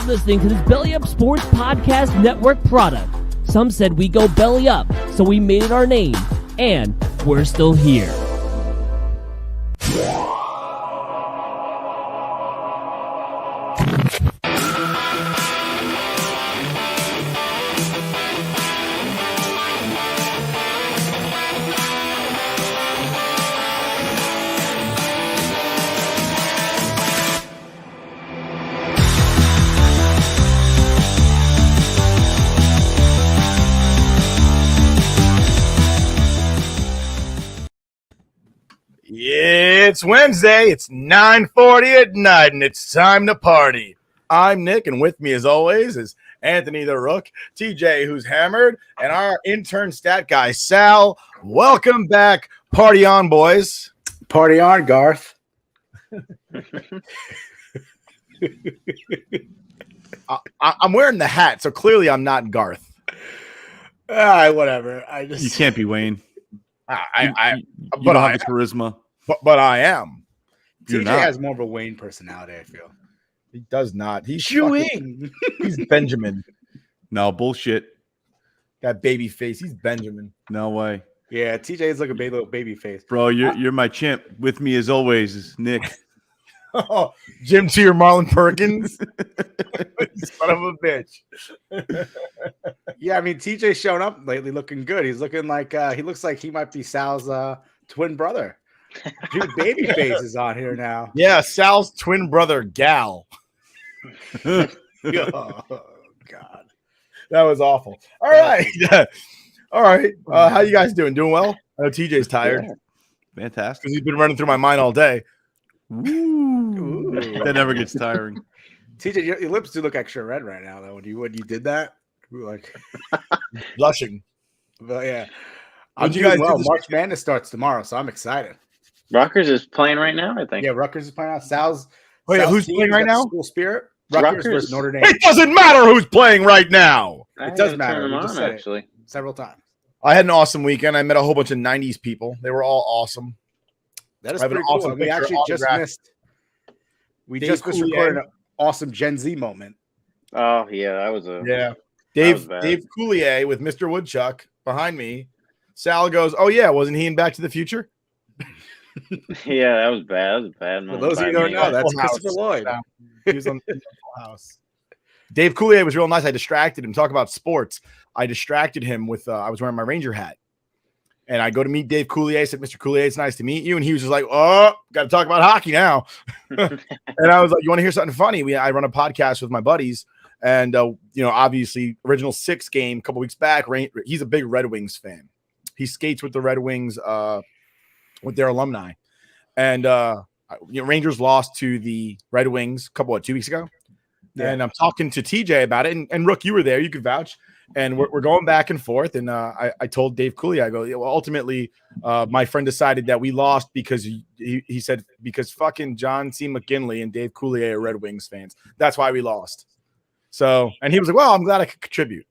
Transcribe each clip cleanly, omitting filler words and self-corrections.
Listening to this Belly Up Sports Podcast Network product. Some said we go belly up, so we made it our name, and we're still here. It's Wednesday, it's 9:40 at night, and it's time to party. I'm Nick, and with me as always is Anthony the Rook, TJ who's hammered, and our intern stat guy, Sal. Welcome back. Party on, boys. Party on, Garth. I'm wearing the hat, so clearly I'm not Garth. Whatever. You can't be Wayne. You don't have the charisma. But I am. TJ has more of a Wayne personality, I feel. He does not. He's chewing. He's Benjamin. No, bullshit. That baby face. He's Benjamin. No way. Yeah, TJ is like a little baby face. Bro, you're my champ. With me as always is Nick. Oh, Jim to your Marlon Perkins. Son of a bitch. Yeah, I mean, TJ's shown up lately looking good. He's looking like he looks like he might be Sal's twin brother. Dude, baby face is on here now. Yeah, Sal's twin brother, Gal. Oh, God. That was awful. All right. All right. How you guys doing? Doing well? I know TJ's tired. Yeah. Fantastic. Because he's been running through my mind all day. Ooh. That never gets tiring. TJ, your lips do look extra red right now, though. When you did that, we were like blushing. But yeah. I'm doing well. March Madness starts tomorrow, so I'm excited. Rutgers is playing right now, I think. Yeah, Rutgers is playing out. Sal's who's playing right now? School Spirit. Rutgers versus Notre Dame. It doesn't matter who's playing right now. It does matter. We just said actually several times. I had an awesome weekend. I met a whole bunch of 90s people. They were all awesome. That is pretty cool. Awesome we actually just missed. We just recorded an awesome Gen Z moment. Oh yeah, that was Dave Coulier with Mr. Woodchuck behind me. Sal goes, "Oh yeah, wasn't he in Back to the Future?" Yeah, that was bad. That was a bad moment. For those of you who don't know, that's Christopher Lloyd. He was on Full House. Dave Coulier was real nice. I distracted him. Talk about sports. I distracted him with I was wearing my Ranger hat. And I go to meet Dave Coulier. I said, "Mr. Coulier, it's nice to meet you." And he was just like, "Oh, got to talk about hockey now." And I was like, "You want to hear something funny?" I run a podcast with my buddies. And, obviously, Original Six game a couple weeks back, he's a big Red Wings fan. He skates with the Red Wings with their alumni. And Rangers lost to the Red Wings 2 weeks ago. Yeah. And I'm talking to TJ about it. And Rook, you were there. You could vouch. And we're going back and forth. And I told Dave Coulier, I go, well, ultimately, my friend decided that we lost because he said, because fucking John C. McGinley and Dave Coulier are Red Wings fans. That's why we lost. So, and he was like, well, I'm glad I could contribute.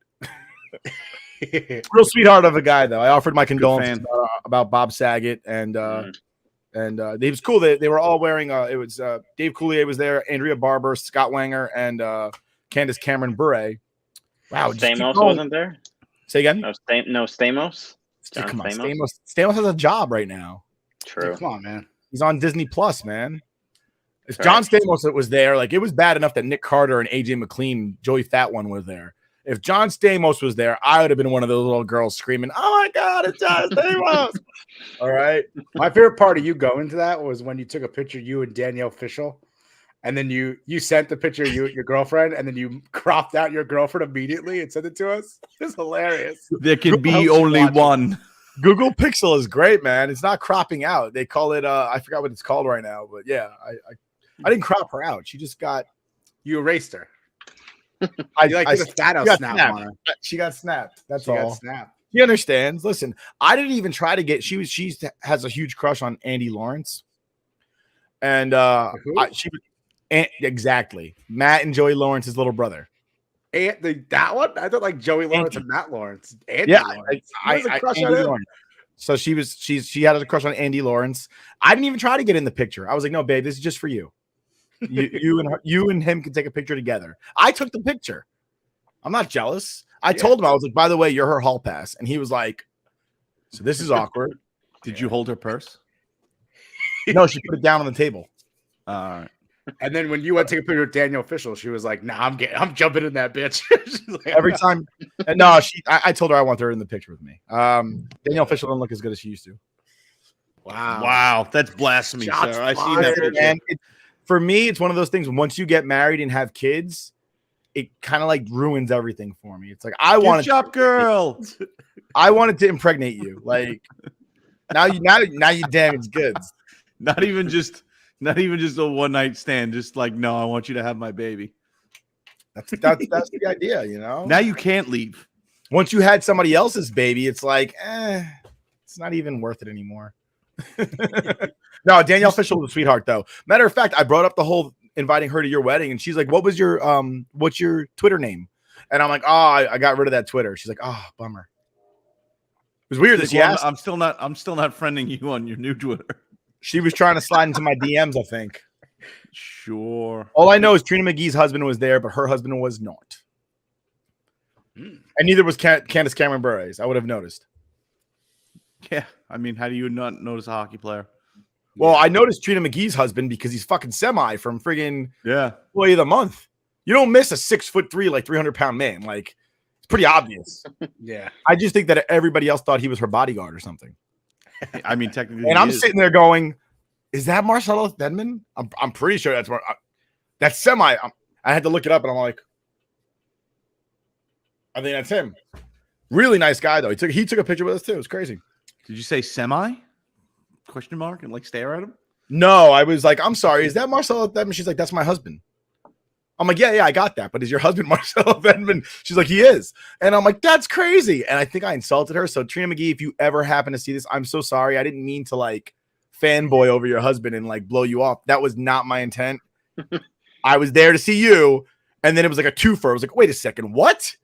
Real sweetheart of a guy, though. I offered my condolences about Bob Saget. And it was cool. They were all wearing, it was Dave Coulier was there, Andrea Barber, Scott Wanger, and Candace Cameron Bure. Wow, Stamos wasn't there. Say again? No Stamos. Come on, Stamos has a job right now. True. Come on, man. He's on Disney Plus, man. If John Stamos was there, like it was bad enough that Nick Carter and AJ McLean, Joey Fat One was there. If John Stamos was there, I would have been one of those little girls screaming, "Oh my God, it's John Stamos!" All right. My favorite part of you going to that was when you took a picture, you and Danielle Fishel. And then you sent the picture of you and your girlfriend, and then you cropped out your girlfriend immediately and sent it to us. It's hilarious. There can be only one. Google Pixel is great, man. It's not cropping out. They call it I forgot what it's called right now, but yeah, I didn't crop her out. She just got you erased her. I did a Thanos snap on her. She got snapped. That's all. Got snapped. She understands. Listen, I didn't even try to get. She has a huge crush on Andy Lawrence, and exactly Matt and Joey Lawrence's little brother. That one? I thought like Joey Lawrence and Matt Lawrence. Andy Lawrence. I crush on him. So she had a crush on Andy Lawrence. I didn't even try to get in the picture. I was like, no, babe, this is just for you. You and him can take a picture together. I took the picture. I'm not jealous. I told him, I was like, by the way, you're her hall pass. And he was like, so this is awkward. Did you hold her purse? No, she put it down on the table. All right. And then when you went to take a picture with Danielle Fishel, she was like, "Nah, I'm jumping in that bitch." She's like, Every time. No, I told her I want her in the picture with me. Danielle Fishel doesn't look as good as she used to. Wow, that's blasphemy, Shots sir. I seen that fired. picture. And for me, it's one of those things. Once you get married and have kids, it kind of like ruins everything for me. It's like Good job, girl. I wanted to impregnate you. Like now you damaged goods. Not even just a one night stand. Just like, no, I want you to have my baby. That's the idea, you know. Now you can't leave. Once you had somebody else's baby, it's like, it's not even worth it anymore. No, Danielle Fishel was a sweetheart, though. Matter of fact, I brought up the whole inviting her to your wedding, and she's like, what's your Twitter name? And I'm like, oh, I got rid of that Twitter. She's like, oh, bummer. It was weird that she asked. I'm still not friending you on your new Twitter. She was trying to slide into my DMs, I think. Sure. All I know is Trina McGee's husband was there, but her husband was not. And neither was Candace Cameron Bure's. I would have noticed. Yeah. I mean, how do you not notice a hockey player? Well, I noticed Trina McGee's husband because he's fucking semi from friggin' Employee of the Month. You don't miss a 6'3", like 300-pound man. Like, it's pretty obvious. Yeah. I just think that everybody else thought he was her bodyguard or something. I mean, technically, and I'm sitting there going, "Is that Marcelo Thedman?" I'm pretty sure that's semi. I had to look it up, and I'm like, I think that's him. Really nice guy, though. He took a picture with us too. It was crazy. Did you say semi? Question mark and like stare at him? No, I was like, I'm sorry. Is that Marcelo Thedman? She's like, that's my husband. I'm like, yeah, I got that. But is your husband Marcelo Thedman? She's like, he is. And I'm like, that's crazy. And I think I insulted her. So Trina McGee, if you ever happen to see this, I'm so sorry. I didn't mean to like fanboy over your husband and like blow you off. That was not my intent. I was there to see you. And then it was like a twofer. I was like, wait a second, what?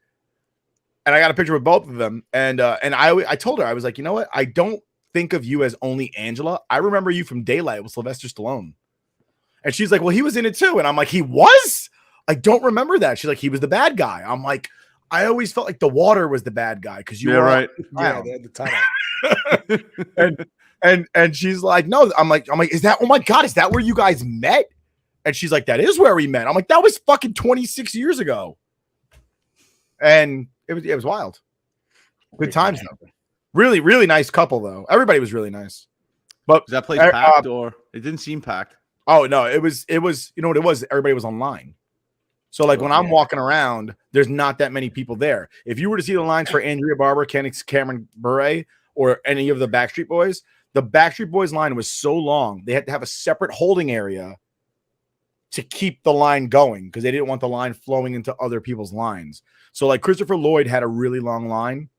And I got a picture with both of them. And I told her, I was like, you know what? I don't think of you as only Angela. I remember you from Daylight with Sylvester Stallone. And she's like, well, he was in it too. And I'm like, he was? I don't remember that. She's like, he was the bad guy. I'm like, I always felt like the water was the bad guy because you were right. Yeah, they had the title. and she's like, no. I'm like, is that? Oh my god, is that where you guys met? And she's like, that is where we met. I'm like, that was fucking 26 years ago. And it was wild. Good times though. Really, really nice couple though. Everybody was really nice. But was that place packed or it didn't seem packed? Oh no, it was. You know what it was? Everybody was online. So like when I'm walking around, there's not that many people there. If you were to see the lines for Andrea Barber, Candace Cameron Bure, or any of the Backstreet Boys, the Backstreet Boys line was so long they had to have a separate holding area to keep the line going because they didn't want the line flowing into other people's lines. So like Christopher Lloyd had a really long line.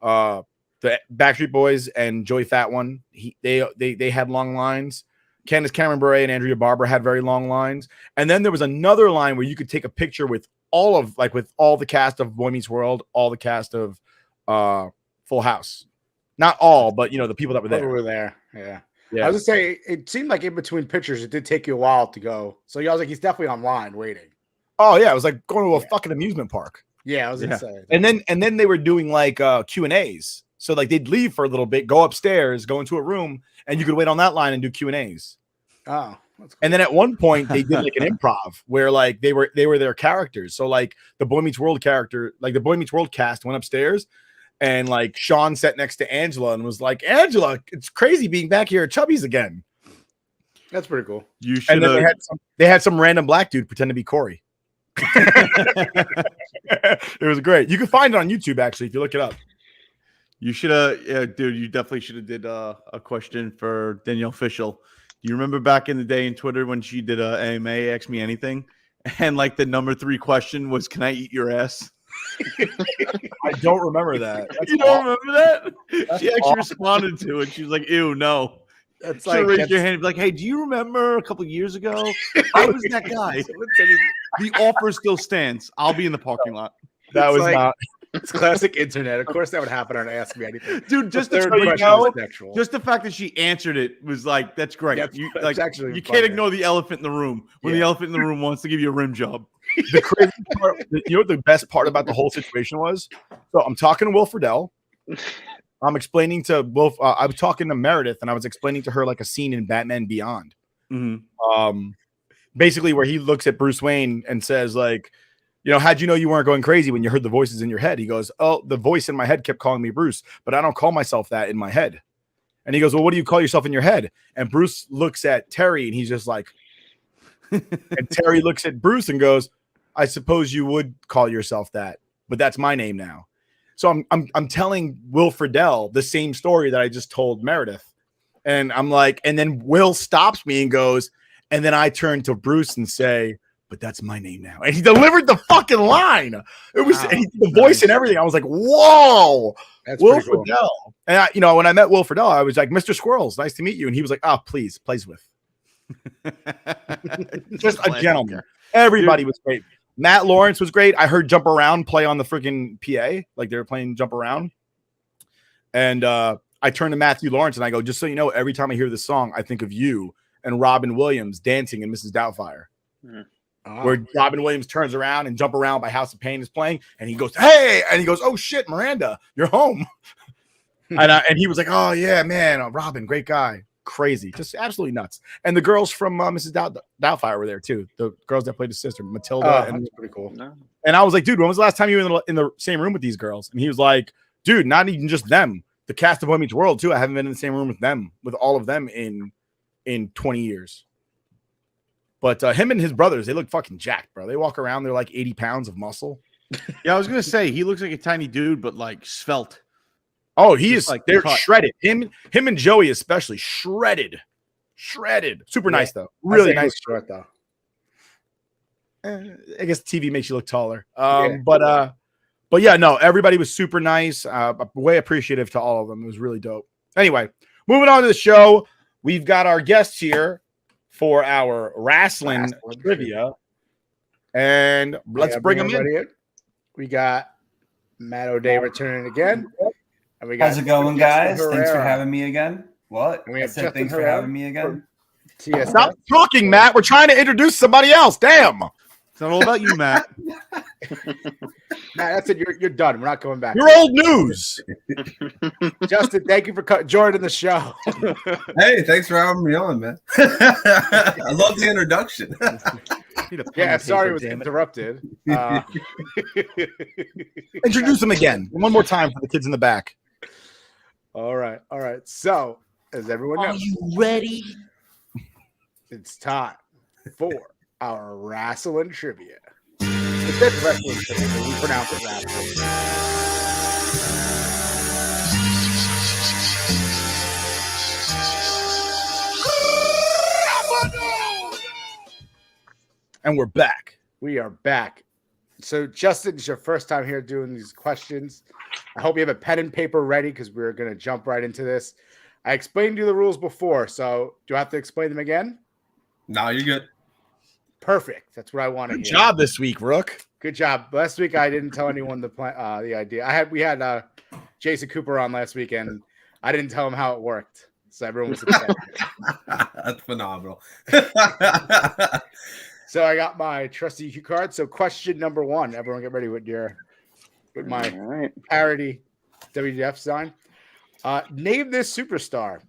The Backstreet Boys and Joey Fat One, they had long lines. Candace Cameron Bure and Andrea Barber had very long lines. And then there was another line where you could take a picture with all the cast of Boy Meets World, all the cast of Full House. Not all, but the people that were there. Over there. Yeah. Yeah. I was gonna say it seemed like in between pictures, it did take you a while to go. So I was like, he's definitely online waiting. Oh yeah, it was like going to a fucking amusement park. Yeah, I was gonna say. And then they were doing like Q&As. So like they'd leave for a little bit, go upstairs, go into a room, and you could wait on that line and do Q&As. Oh, that's cool. And then at one point they did like an improv where like they were their characters. So like the Boy Meets World character, like the Boy Meets World cast went upstairs, and like Sean sat next to Angela and was like, Angela, it's crazy being back here at Chubby's again. That's pretty cool. You should. And then they had some random black dude pretend to be Corey. It was great. You can find it on YouTube actually if you look it up. You should have, dude. You definitely should have did a question for Danielle Fishel. You remember back in the day in Twitter when she did AMA, Ask Me Anything, and like the number 3 question was, "Can I eat your ass?" I don't remember that. You don't remember that? She actually responded to it. She was like, "Ew, no." That's So like raise your hand and be like, "Hey, do you remember a couple years ago? I was that guy." The offer still stands. I'll be in the parking lot. That It's was like- not. It's classic internet. Of course, that would happen on Ask Me Anything. Dude, just The the third question was sexual. just the fact that she answered it was like, that's great. Yeah, You it's like, actually you funny. can't ignore the elephant in the room when the elephant in the room wants to give you a rim job. The crazy part, you know what the best part about the whole situation was? So I'm talking to Will Friedle. I'm explaining to Will. I was talking to Meredith, and I was explaining to her like a scene in Batman Beyond. Basically where he looks at Bruce Wayne and says, like, you know, how'd you know you weren't going crazy when you heard the voices in your head? He goes, oh, the voice in my head kept calling me Bruce, but I don't call myself that in my head. And he goes, well, what do you call yourself in your head? And Bruce looks at Terry, and he's just like, and Terry looks at Bruce and goes, I suppose you would call yourself that, but that's my name now. So I'm telling Will Friedle the same story that I just told Meredith. And I'm like, and then Will stops me and goes, and then I turn to Bruce and say, but that's my name now. And he delivered the fucking line. It was the voice and everything. I was like, whoa, That's Will pretty cool. Friedle. And I, you know, when I met Will Friedle, I was like, Mr. Squirrels, nice to meet you. And he was like, oh, please, plays with. Just a gentleman. Everybody was great. Matt Lawrence was great. I heard Jump Around play on the freaking PA, like they were playing Jump Around. And I turned to Matthew Lawrence and I go, just so you know, every time I hear this song, I think of you and Robin Williams dancing in Mrs. Doubtfire. Where Robin Williams turns around and Jump Around by House of Pain is playing, and he goes, hey, and he goes, oh shit, Miranda, you're home. and he was like, oh yeah, man, Robin, great guy. Crazy, just absolutely nuts. And the girls from Mrs. Doubtfire were there too. The girls that played his sister, Matilda. And that's pretty cool. And I was like, dude, when was the last time you were in the same room with these girls? And he was like, dude, not even just them. The cast of Boy Meets World too. I haven't been in the same room with them, with all of them in 20 years. But him and his brothers, they look fucking jacked, bro. They walk around, they're like 80 pounds of muscle. Yeah, I was gonna say he looks like a tiny dude, but like svelte. Oh, he is like they're cut. shredded. Him and Joey especially shredded. Super nice though. Really nice. Short though. I guess TV makes you look taller. But yeah, no, everybody was super nice. Way appreciative to all of them. It was really dope. Anyway, moving on to the show, we've got our guests here for our wrestling trivia, and let's bring them in. We got Matt O'Day returning again. And we got how's it going, guys? Herrera. Thanks for having me again. What? And we have said thanks Herrera for having me again. TSS. Stop talking, Matt. We're trying to introduce somebody else. Damn. It's not all about you, Matt. Matt, that's it. You're done. We're not going back. You're old news. Justin, thank you for joining the show. Hey, thanks for having me on, man. I love the introduction. Yeah, sorry it was interrupted. Introduce them again. One more time for the kids in the back. All right. So, as everyone knows, you ready? it's time for our wrestling trivia. It's that wrestling trivia, but we pronounce it wrestling. And we're back. We are back. So, Justin, it's your first time here doing these questions. I hope you have a pen and paper ready because we're going to jump right into this. I explained to you the rules before, so do I have to explain them again? No, you're good. Perfect. That's what I want to hear. Good job this week, Rook. Good job. Last week I didn't tell anyone the idea. We had Jason Cooper on last week, and I didn't tell him how it worked, so everyone was upset. That's phenomenal. So I got my trusty cue card. So question number one. Everyone get ready with my parody WWF sign. Name this superstar.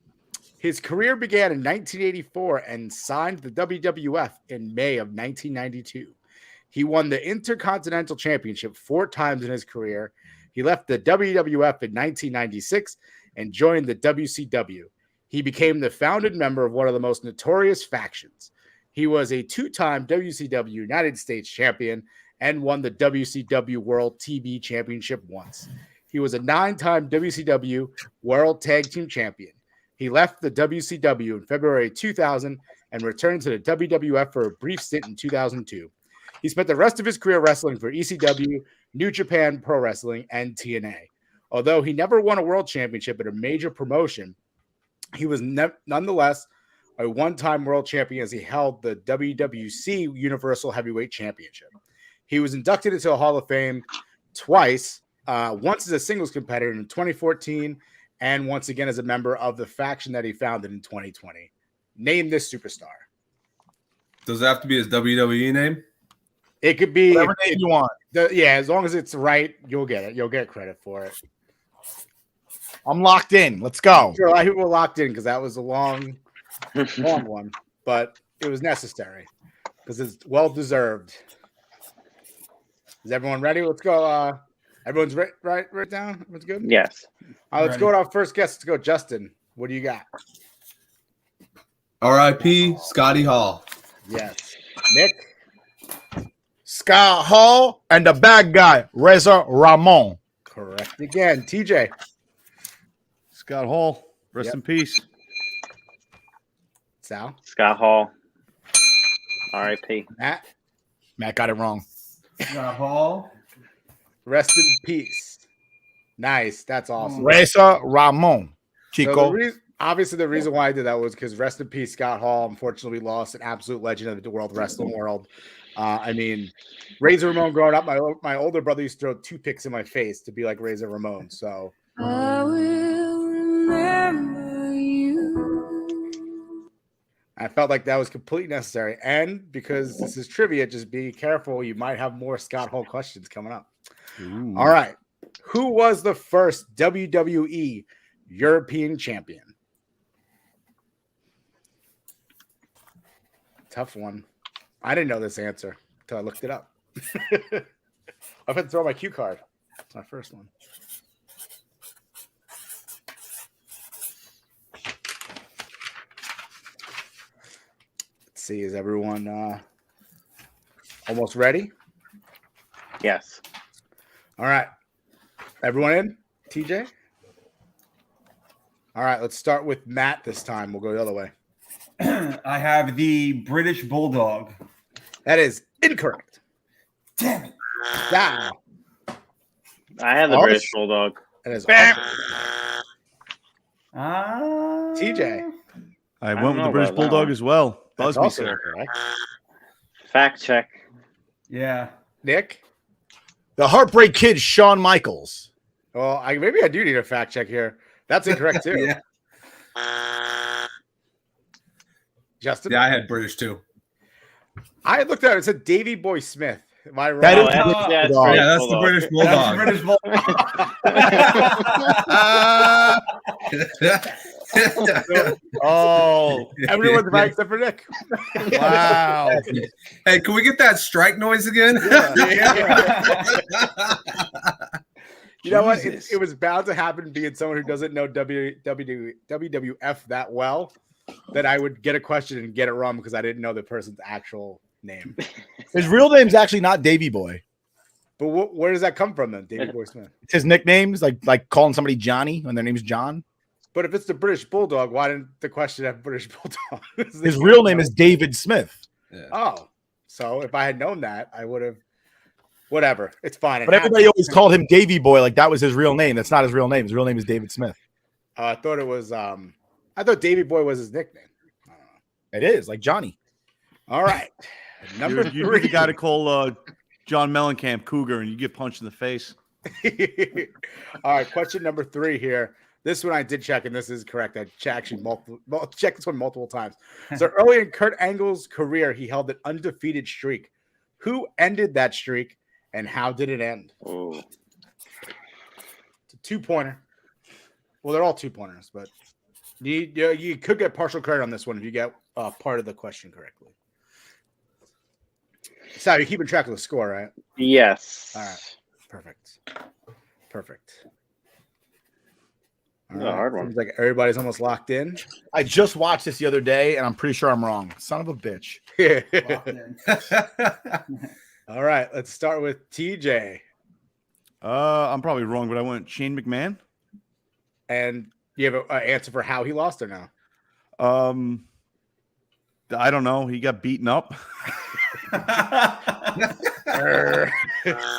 His career began in 1984 and signed the WWF in May of 1992. He won the Intercontinental Championship 4 times in his career. He left the WWF in 1996 and joined the WCW. He became the founding member of one of the most notorious factions. He was a 2-time WCW United States champion and won the WCW World TV Championship once. He was a 9-time WCW World Tag Team Champion. He left the WCW in February 2000 and returned to the WWF for a brief stint in 2002. He spent the rest of his career wrestling for ECW, New Japan Pro Wrestling, and TNA. Although he never won a world championship at a major promotion, he was nonetheless a 1-time world champion as he held the WWC Universal Heavyweight Championship. He was inducted into the Hall of Fame twice once as a singles competitor in 2014, and once again as a member of the faction that he founded in 2020. Name this superstar. Does it have to be his WWE name? It could be Whatever name you want. as long as it's right, you'll get it. You'll get credit for it. I'm locked in. Let's go. Sure, a lot of people were locked in because that was a long one, but it was necessary because it's well deserved. Is everyone ready? Let's go. Everyone's right down. Everyone's good. Yes. Let's go to our first guest. Let's go, Justin. What do you got? R.I.P. Scotty Hall. Yes, Nick. Scott Hall and the bad guy, Reza Ramon. Correct again. TJ. Scott Hall, rest Yep. in peace. Sal. Scott Hall. R.I.P. Matt. Matt got it wrong. Scott Hall. Rest in peace. Nice. That's awesome. Reza Ramon. So Chico. obviously, the reason why I did that was because rest in peace, Scott Hall. Unfortunately, lost an absolute legend of the world wrestling world. I mean, Razor Ramon growing up, my older brother used to throw toothpicks in my face to be like Razor Ramon. So I will remember you. I felt like that was completely necessary. And because this is trivia, just be careful. You might have more Scott Hall questions coming up. Ooh. All right. Who was the first WWE European champion? Tough one. I didn't know this answer until I looked it up. I've had to throw my cue card. It's my first one. Let's see. Is everyone almost ready? Yes. All right. Everyone in? TJ? All right. Let's start with Matt this time. We'll go the other way. I have the British Bulldog. That is incorrect. Damn it. Wow. I have the Oh, British Bulldog. That is Bam. TJ. I don't went with know the British about that Bulldog one. as well. That's Busby also said. incorrect. Fact check. Yeah. Nick? The Heartbreak Kid, Shawn Michaels. Well, maybe I do need a fact check here. That's incorrect too. Yeah. Justin? Yeah, I had British too. I looked at it. It said Davy Boy Smith. Am I wrong? That is that's- British that's Bulldog. Yeah, that's the British That's Bulldog. the British Bulldog. Oh, Everyone's right except for Nick. wow. Hey, can we get that strike noise again? You know what? Jesus. It was bound to happen being someone who doesn't know WWF that well, that I would get a question and get it wrong because I didn't know the person's actual name. His real name's actually not Davy Boy. But where does that come from then, Davy Boy Smith? It's his nicknames, like calling somebody Johnny when their name's John. But if it's the British Bulldog, why didn't the question have British Bulldog? His real name is David Smith. Oh, so if I had known that, I would have. Whatever, it's fine. It But everybody always called him Davy Boy, like that was his real name. That's not his real name. His real name is David Smith. I thought it was. I thought Davy Boy was his nickname. I don't know. It is like Johnny. All right, number You three. the guy to call John Mellencamp Cougar, and you get punched in the face. All right, question number 3 here. This one I did check, and this is correct. I checked this one multiple times. So early in Kurt Angle's career, he held an undefeated streak. Who ended that streak, and how did it end? Ooh. It's a 2-pointer. Well, they're all 2-pointers, but you could get partial credit on this one if you get part of the question correctly. So you're keeping track of the score, right? Yes. All right. Perfect. This is a hard one. Seems like everybody's almost locked in. I just watched this the other day, and I'm pretty sure I'm wrong. Son of a bitch. All right, let's start with TJ. I'm probably wrong, but I went Shane McMahon. And you have an answer for how he lost or no? I don't know. He got beaten up.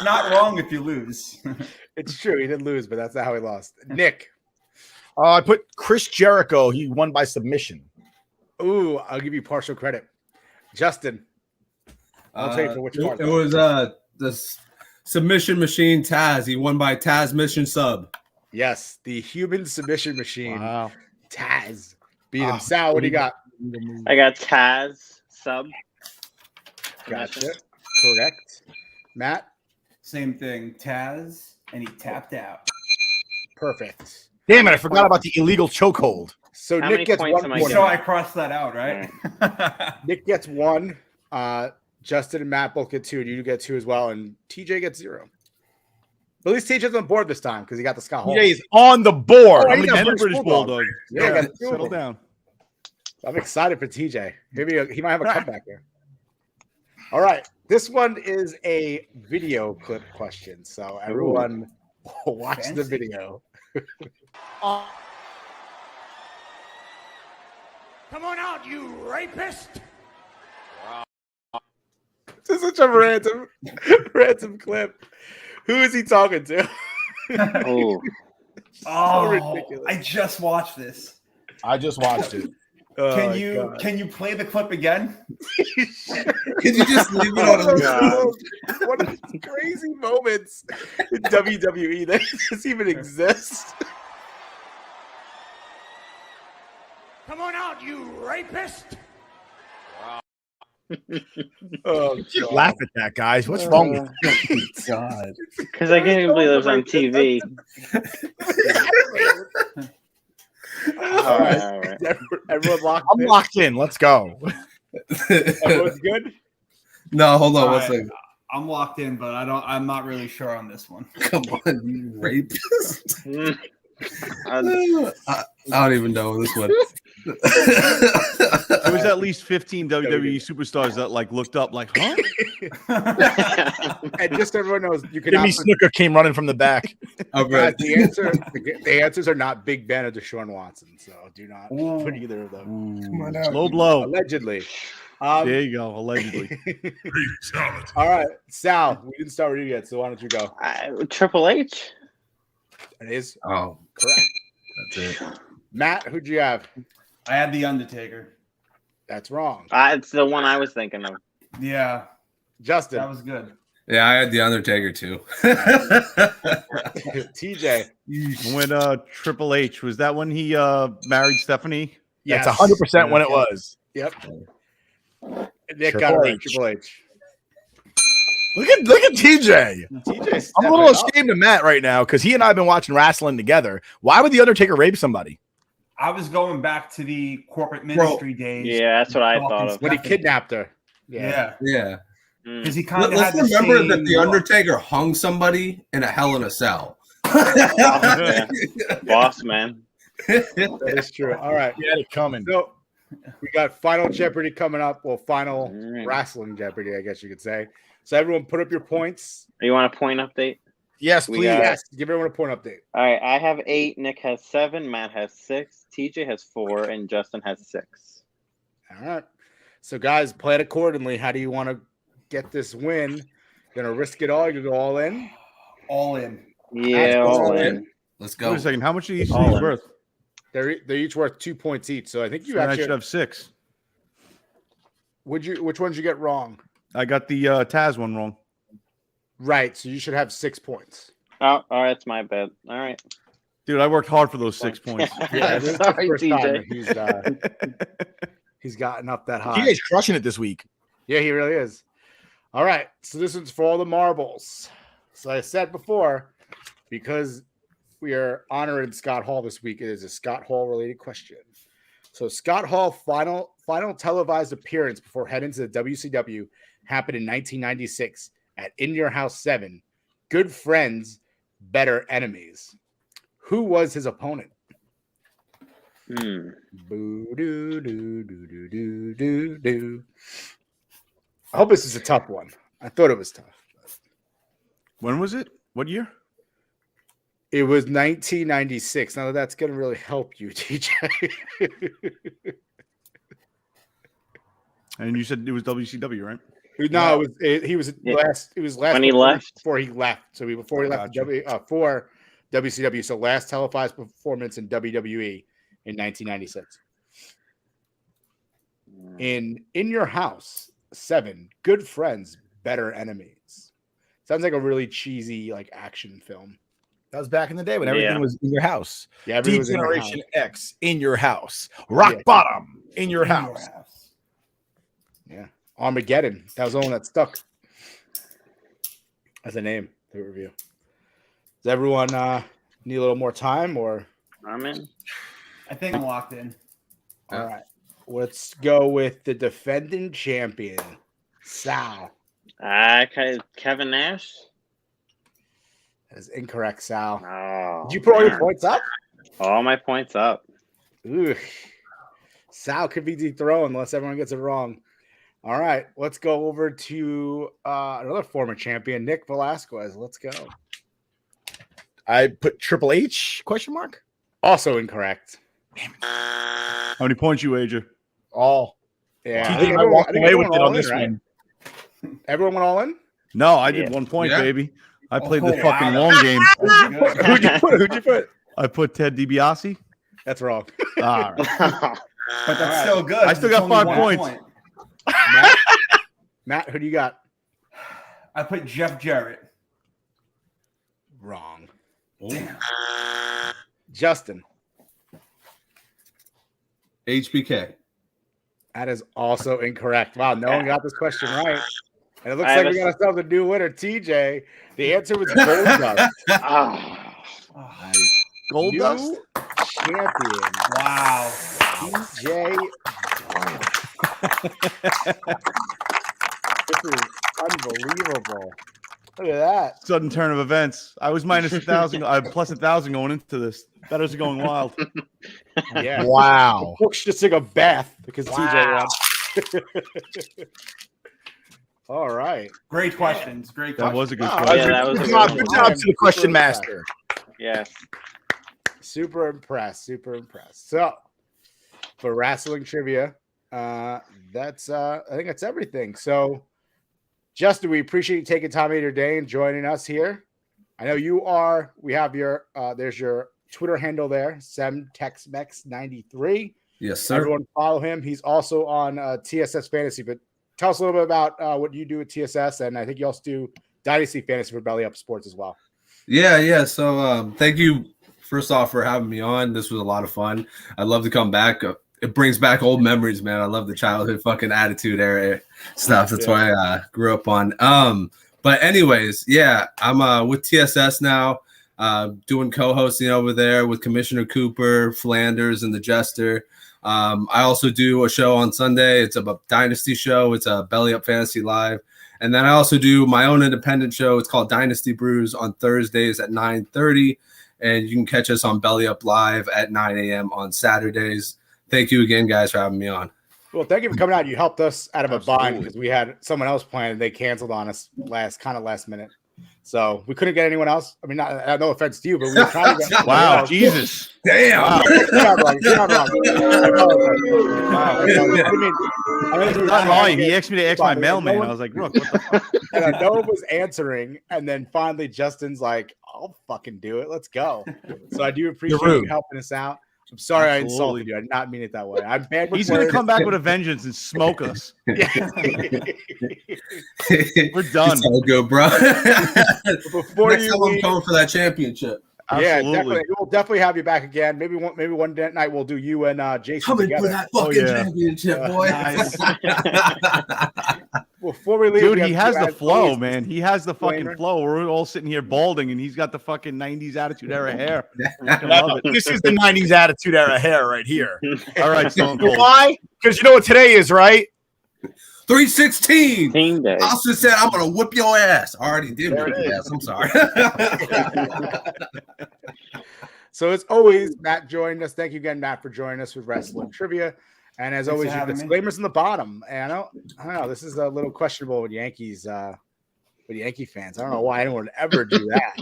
Not wrong if you lose. It's true. He did lose, but that's not how he lost. Nick. I put Chris Jericho. He won by submission. Ooh, I'll give you partial credit. Justin. I'll tell you for which part. It was this Submission Machine Taz. He won by Taz Mission Sub. Yes, the human submission machine. Wow. Taz beat him. Sal, what do you got? I got Taz sub. Gotcha. Correct. Matt? Same thing. Taz, and he tapped out. Perfect. Damn it! I forgot about the illegal chokehold. So How Nick many gets points 1 am I point. So I crossed that out, right? Nick gets 1. Justin and Matt both get 2, and you get 2 as well, and TJ gets 0. But at least TJ's on board this time because he got the Scott Hall. TJ is on the board. Oh, I'm he gonna got get British Bulldog. Yeah, I got 2 of Settle them. down. I'm excited for TJ. Maybe he might have a comeback here. All right. This one is a video clip question. So everyone watch the video. Come on out, you rapist! This is such a random clip. Who is he talking to? Oh, Oh, ridiculous. I just watched this. I just watched it. Oh, Can my you God. can you play the clip again? Can you just leave it on the One of these crazy moments in WWE that doesn't even exist. Come on out, you rapist! Oh, You God. laugh at that, guys. What's wrong with you? God. because I can't even believe it was on TV. All right. All right. Everyone locked I'm in? locked in. Let's go. Everyone's good? No, hold on one Alright. second. I'm locked in, but I'm not really sure on this one. Come on, you rapist. Mm. I don't even know this one. There was at least 15 WWE superstars that like looked up like, huh? And just so everyone knows, you can Jimmy Snooker came running from the back. All right. the answers are not big Ben or Deshaun Watson, so do not put either of them. Come on out. Slow blow. Allegedly. There you go. Allegedly. All right, Sal, we didn't start with you yet, so why don't you go? Triple H. It is Oh, correct. that's it. Matt, who'd you have? I had the Undertaker. That's wrong. It's the one I was thinking of. Yeah, Justin, that was good. Yeah, I had the Undertaker too. TJ. When Triple H, was that when he married Stephanie? Yes, That's 100% when it was. Yep. Nick Triple got it right. H. Triple H. Look at TJ. TJ. I'm a little ashamed of Matt right now because he and I have been watching wrestling together. Why would the Undertaker rape somebody? I was going back to the corporate ministry days. Yeah, that's what I thought of. When he kidnapped her. Yeah, Yeah. because he kind of had Let's the remember same that the look. Undertaker hung somebody in a Hell in a Cell. Yeah. Boss man. That is true. All right. He had it coming. So we got Final Jeopardy coming up. Well, Final Alright. Wrestling Jeopardy, I guess you could say. So everyone put up your points. You want a point update? Yes, We please. got- Yes. Give everyone a point update. All right, I have 8. Nick has 7. Matt has 6. TJ has 4, and Justin has 6. All right. So guys, play it accordingly. How do you want to get this win? Gonna risk it all? You go all in? All in. Yeah, all in. Let's Wait go. a second. How much are each of All these in. worth? They're each worth 2 points each. So I think you So I actually should have 6. which ones you get wrong? I got the Taz one wrong. Right. So you should have 6 points. Oh, all right, it's my bad. All right. Dude, I worked hard for those 6 points. Yeah, this is the Sorry, first time TJ. that he's gotten up that high. TJ's crushing it this week. Yeah, he really is. All right. So this one's for all the marbles. So I said before, because we are honoring Scott Hall this week, it is a Scott Hall related question. So Scott Hall final televised appearance before heading to the WCW happened in 1996 at In Your House 7. Good friends, better enemies. Who was his opponent? Hmm. Boo doo doo doo doo doo doo doo. I hope this is a tough one. I thought it was tough. When was it? What year? It was 1996. Now that's going to really help you, TJ. And you said it was WCW, right? No, he was Yeah. last. It was last When he left? before he left. So before he left Gotcha. for WCW. So last televised performance in WWE in 1996. In Your House 7, good friends, better enemies. It's Sounds like a really cheesy like action film. That was back in the day when everything was in your house. Yeah, everything was in your Generation house. X in your house. Rock bottom in your house. Yeah, Armageddon. That was the one that stuck. As a name, the review. Does everyone need a little more time, or? I'm in. I think I'm locked in. All right, let's go with the defending champion, Sal. Kevin Nash. That is incorrect, Sal. Oh, Did you put all your man. points up? All my points up. Ooh. Sal could be dethroned unless everyone gets it wrong. All right, let's go over to another former champion, Nick Velasquez. Let's go. I put Triple H ? Also incorrect. How many points you wager? All. Yeah, I TJ think might walk I think away with everyone it all on in, this right? one. Everyone went all in? No, I did Yeah. 1 point, Yeah. baby. I played the Oh, fucking wow. long game. Who'd you put? Who'd you put? I put Ted DiBiase. That's wrong. All right. But that's still good. I still got It's only 5 1 points. point. Matt, who do you got? I put Jeff Jarrett. Wrong. Damn. Justin. HBK. That is also incorrect. Wow, no one got this question right. And it looks I like have we a- got ourselves a new winner, TJ. The answer was Gold Dust. Ah. Gold New dust? champion, Wow. TJ. This is unbelievable. Look at that. Sudden turn of events. I was minus 1,000. Plus 1,000 going into this. Betters are going wild. Yeah. Wow. Brooks just took a bath because TJ won. All right. Great questions. Great That questions. was a good Wow, question. Yeah, that was a Good good job, one. good job to the question master. Yes. Super impressed. Super impressed. So for wrestling trivia, that's I think that's everything. So Justin, we appreciate you taking time out of your day and joining us here. I know you are. We have your there's your Twitter handle there, SemTexMex93. Yes, sir. Everyone follow him. He's also on TSS Fantasy. But tell us a little bit about what you do at TSS, and I think you also do Dynasty Fantasy for Belly Up Sports as well. Yeah. So thank you, first off, for having me on. This was a lot of fun. I'd love to come back. It brings back old memories, man. I love the childhood fucking attitude era stuff. That's why I grew up on. But anyways, yeah, I'm with TSS now, doing co-hosting over there with Commissioner Cooper, Flanders, and the Jester. I also do a show on Sunday. It's a Dynasty show. It's a Belly Up Fantasy Live. And then I also do my own independent show. It's called Dynasty Brews on Thursdays at 9:30. And you can catch us on Belly Up Live at 9 a.m. on Saturdays. Thank you again, guys, for having me on. Well, thank you for coming out. You helped us out of a bind Absolutely. because we had someone else planned. They canceled on us last minute. So we couldn't get anyone else. I mean, no offense to you, but we were trying to get Wow, Jesus. Damn. Wow. You're not wrong. You're not wrong. I apologize. Wow. I mean, Not lying. He asked me to ask my mailman. I was like, look, what the fuck? and no one was answering, and then finally Justin's like, "I'll fucking do it. Let's go." So I do appreciate you helping us out. I'm sorry I insulted you. I did not mean it that way. I'm bad with He's going to words. come back with a vengeance and smoke us. We're done. It's all good, bro. Before Next you time I'm leave, going for that championship. yeah, Absolutely. definitely. We'll definitely have you back again. Maybe one night we'll do you and Jason Coming together. for that fucking yeah. championship, boy. Before we leave, Dude, we he have has to the add flow, always man. He has the fucking disclaimer. flow. We're all sitting here balding, and he's got the fucking 90s attitude era hair. I love it. This is the 90s attitude era hair right here. All right, Stone You know Cold. why? Because you know what today is, right? 316. Team day. Austin said, I'm going to whip your ass. I already did There whip it your is. ass. I'm sorry. So as always, Matt joined us. Thank you again, Matt, for joining us with Wrestling Trivia. And as Thanks always, for your having me. disclaimers in the bottom. And I don't know. This is a little questionable with Yankees, with Yankee fans. I don't know why anyone would ever do that.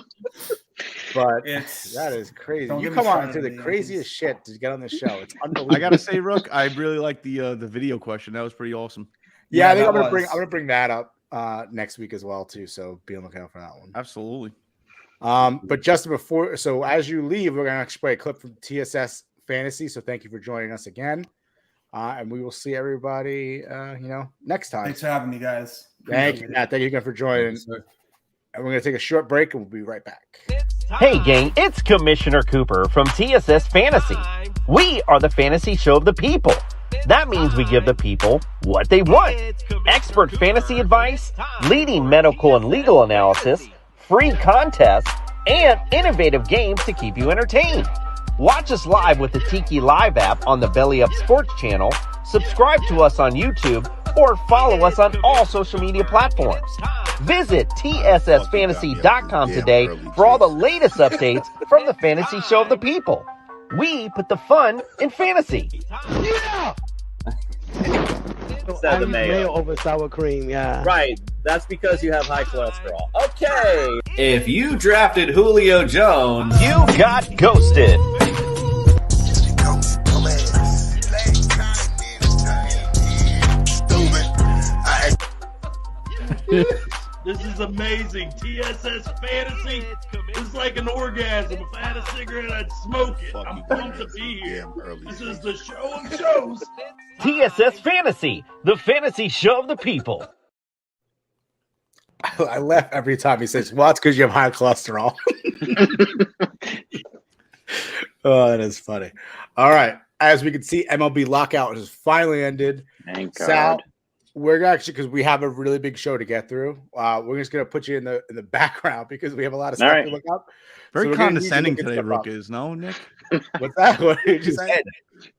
But It's that is crazy. Don't You get me come on started to the on the craziest shit to get on this show. It's I unbelievable. gotta say, Rook, I really like the video question. That was pretty awesome. Yeah, I think that I'm was. gonna bring that up next week as well too. So be on the lookout for that one. Absolutely. But Justin, so as you leave, we're gonna actually play a clip from TSS Fantasy. So thank you for joining us again, and we will see everybody, next time. Thanks for having me, guys. Thank you, Appreciate it. Matt. Thank you again for joining. And we're going to take a short break, and we'll be right back. Hey gang, it's Commissioner Cooper from TSS Fantasy. We are the fantasy show of the people. That means we give the people what they want. Expert fantasy advice, leading medical and legal analysis, free contests, and innovative games to keep you entertained. Watch us live with the Tiki Live app on the Belly Up Sports channel, subscribe to us on YouTube, or follow us on all social media platforms. Visit tssfantasy.com today for all the latest updates from the fantasy show of the people. We put the fun in fantasy. Yeah! Said the mayo over sour cream, yeah. Right. That's because you have high cholesterol. Okay. If you drafted Julio Jones, you got ghosted. This is amazing. TSS Fantasy is like an orgasm. If I had a cigarette, I'd smoke it. I'm pumped to be here. This is the show of shows. TSS Fantasy, the fantasy show of the people. I laugh every time he says, well, it's because you have high cholesterol. Oh, that is funny. All right. As we can see, MLB lockout has finally ended. Thank Sal, God. we're actually, because we have a really big show to get through, we're just going to put you in the background because we have a lot of stuff to look up. Very So condescending today, Rook is, no, Nick? What's that? What did you say?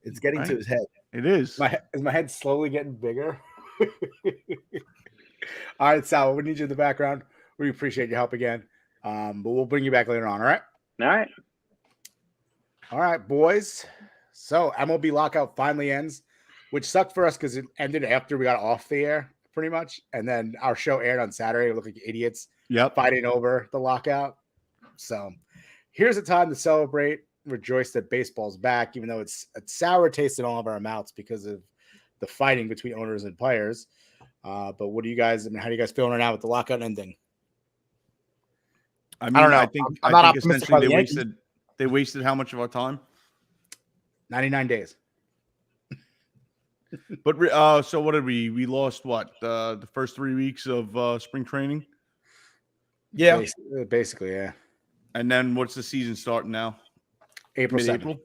It's getting to his head. It is. Is my head slowly getting bigger? All right, Sal, we need you in the background. We appreciate your help again. But we'll bring you back later on, all right? All right. All right, boys. So MLB lockout finally ends, which sucked for us because it ended after we got off the air, pretty much. And then our show aired on Saturday. We looked like idiots fighting over the lockout. So here's a time to celebrate, rejoice that baseball's back, even though it's a sour taste in all of our mouths because of the fighting between owners and players. But what do you guys, how do you guys feeling right now with the lockout ending? I don't know. I think essentially they wasted how much of our time? 99 days. But so what did we lost what the first 3 weeks of spring training? Yeah, basically, yeah. And then what's the season starting now? April 7th. April.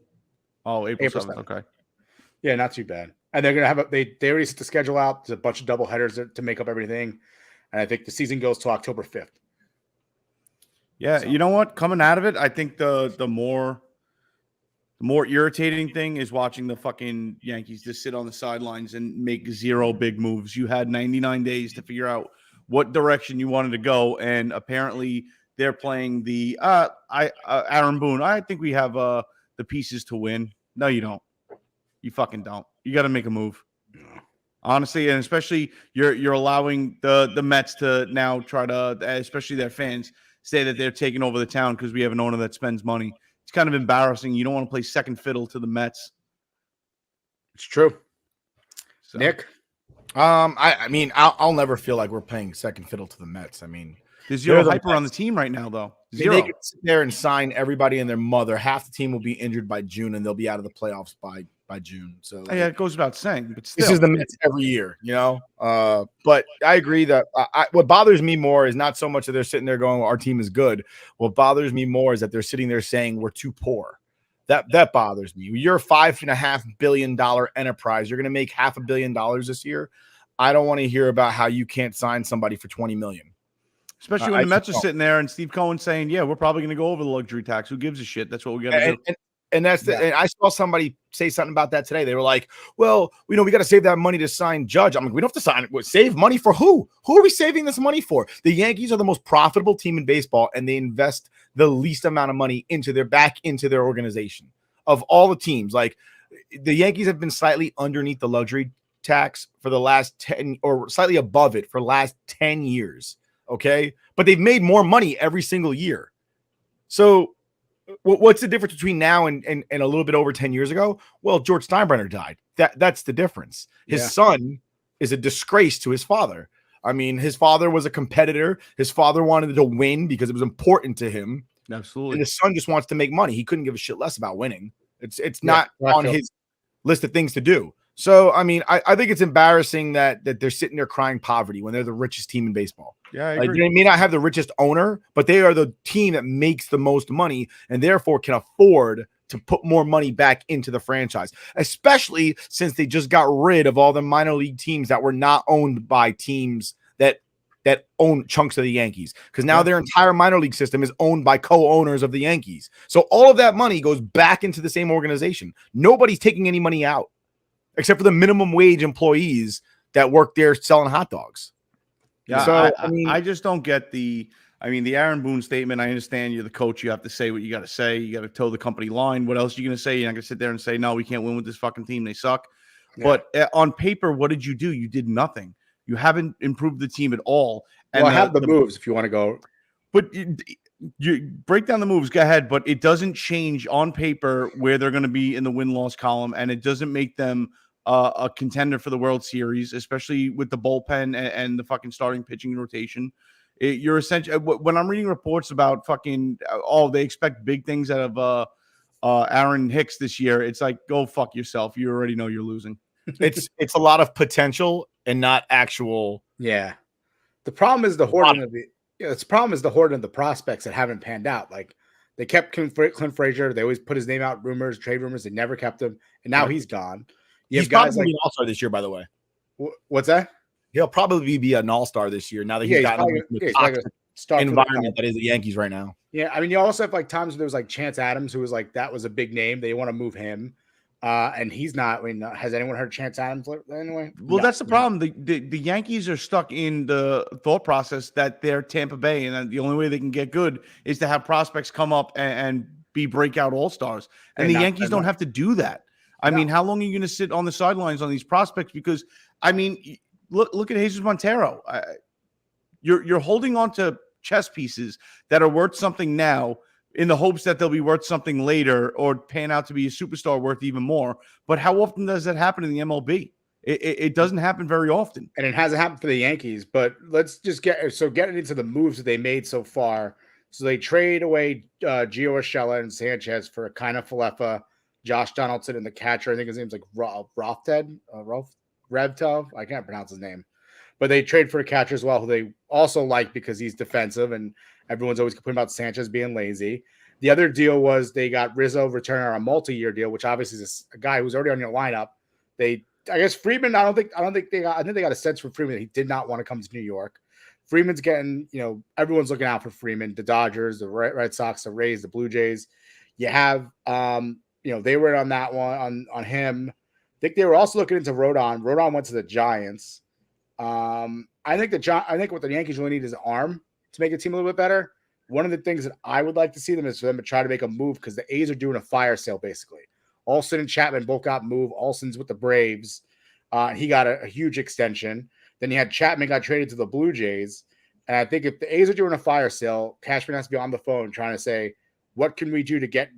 Oh, April 7th. Okay. Yeah, not too bad. And they're gonna have they already set the schedule out. There's a bunch of double headers to make up everything, and I think the season goes to October 5th. Yeah, so. You know what? Coming out of it, I think the more irritating thing is watching the fucking Yankees just sit on the sidelines and make zero big moves. You had 99 days to figure out what direction you wanted to go, and apparently they're playing the Aaron Boone. I think we have the pieces to win. No, you don't. You fucking don't. You got to make a move. Honestly, and especially you're allowing the Mets to now try to, especially their fans, say that they're taking over the town because we have an owner that spends money. It's kind of embarrassing. You don't want to play second fiddle to the Mets. It's true. So. Nick? I mean, I'll never feel like we're playing second fiddle to the Mets. I mean, there's zero hyper on the team right now, though. Zero. They could sit there and sign everybody and their mother. Half the team will be injured by June, and they'll be out of the playoffs by June. So yeah, it goes without saying. But still. This is the Mets every year, you know. But I agree that what bothers me more is not so much that they're sitting there going, well, "Our team is good." What bothers me more is that they're sitting there saying we're too poor. That bothers me. You're a $5.5 billion enterprise. You're going to make $500 million this year. I don't want to hear about how you can't sign somebody for $20 million. Especially when the Mets are sitting there and Steve Cohen saying, "Yeah, we're probably going to go over the luxury tax. Who gives a shit? That's what we got to do." And that's and I saw somebody say something about that today. They were like, "Well, we got to save that money to sign Judge." I'm like, "We don't have to sign it. Save money for who? Who are we saving this money for?" The Yankees are the most profitable team in baseball, and they invest the least amount of money into their organization of all the teams. Like the Yankees have been slightly underneath the luxury tax for the last 10 or slightly above it for the last 10 years. Okay. But they've made more money every single year. So what's the difference between now and a little bit over 10 years ago? Well, George Steinbrenner died. That's the difference. His son is a disgrace to his father. I mean, his father was a competitor. His father wanted to win because it was important to him. Absolutely. And his son just wants to make money. He couldn't give a shit less about winning. It's not on his list of things to do. So, I mean, I think it's embarrassing that they're sitting there crying poverty when they're the richest team in baseball. Yeah, I like, agree. they may not have the richest owner, but they are the team that makes the most money and therefore can afford to put more money back into the franchise, especially since they just got rid of all the minor league teams that were not owned by teams that own chunks of the Yankees, because now their entire minor league system is owned by co-owners of the Yankees. So all of that money goes back into the same organization. Nobody's taking any money out except for the minimum wage employees that work there selling hot dogs. Yeah, so I just don't get the Aaron Boone statement. I understand you're the coach. You have to say what you got to say. You got to toe the company line. What else are you going to say? You're not going to sit there and say, no, we can't win with this fucking team. They suck. Yeah. But on paper, what did you do? You did nothing. You haven't improved the team at all. And I have the moves if you want to go. But you break down the moves. Go ahead. But it doesn't change on paper where they're going to be in the win-loss column. And it doesn't make them a contender for the World Series, especially with the bullpen and the fucking starting pitching rotation. You're essentially, when I'm reading reports about fucking, they expect big things out of Aaron Hicks this year. It's like, go fuck yourself. You already know you're losing. It's a lot of potential and not actual. Yeah. The problem is the hoarding of the prospects that haven't panned out. Like, they kept Clint Frazier. They always put his name out, trade rumors. They never kept him. And now he's gone. He's probably an all-star this year, by the way. What's that? He'll probably be an all-star this year now that he's gotten the toxic environment that is the Yankees right now. Yeah, I mean, you also have like times where there was like Chance Adams, who was like, that was a big name. They want to move him. And he's not. I mean, has anyone heard Chance Adams anyway? Well, that's the problem. The Yankees are stuck in the thought process that they're Tampa Bay, and the only way they can get good is to have prospects come up and be breakout all-stars. And the Yankees don't have to do that. I mean, how long are you going to sit on the sidelines on these prospects? Because, I mean, look at Jesus Montero. You're holding on to chess pieces that are worth something now in the hopes that they'll be worth something later or pan out to be a superstar worth even more. But how often does that happen in the MLB? It doesn't happen very often. And it hasn't happened for the Yankees. But let's just getting into the moves that they made so far. So they trade away Gio Urshela and Sanchez for Kiner Falefa, Josh Donaldson, and the catcher. I think his name's like Revtov. I can't pronounce his name. But they trade for a catcher as well, who they also like because he's defensive, and everyone's always complaining about Sanchez being lazy. The other deal was they got Rizzo returning on a multi-year deal, which obviously is a guy who's already on your lineup. I guess Freeman, I think they got a sense from Freeman that he did not want to come to New York. Freeman's getting, everyone's looking out for Freeman, the Dodgers, the Red Sox, the Rays, the Blue Jays. You have they were on that one on him. I think they were also looking into Rodon. Rodon went to the Giants. I think what the Yankees really need is an arm to make the team a little bit better. One of the things that I would like to see them is for them to try to make a move, because the A's are doing a fire sale basically. Olsen and Chapman both got moved. Olsen's with the Braves. He got a huge extension. Then you had Chapman got traded to the Blue Jays. And I think if the A's are doing a fire sale, Cashman has to be on the phone trying to say, what can we do to get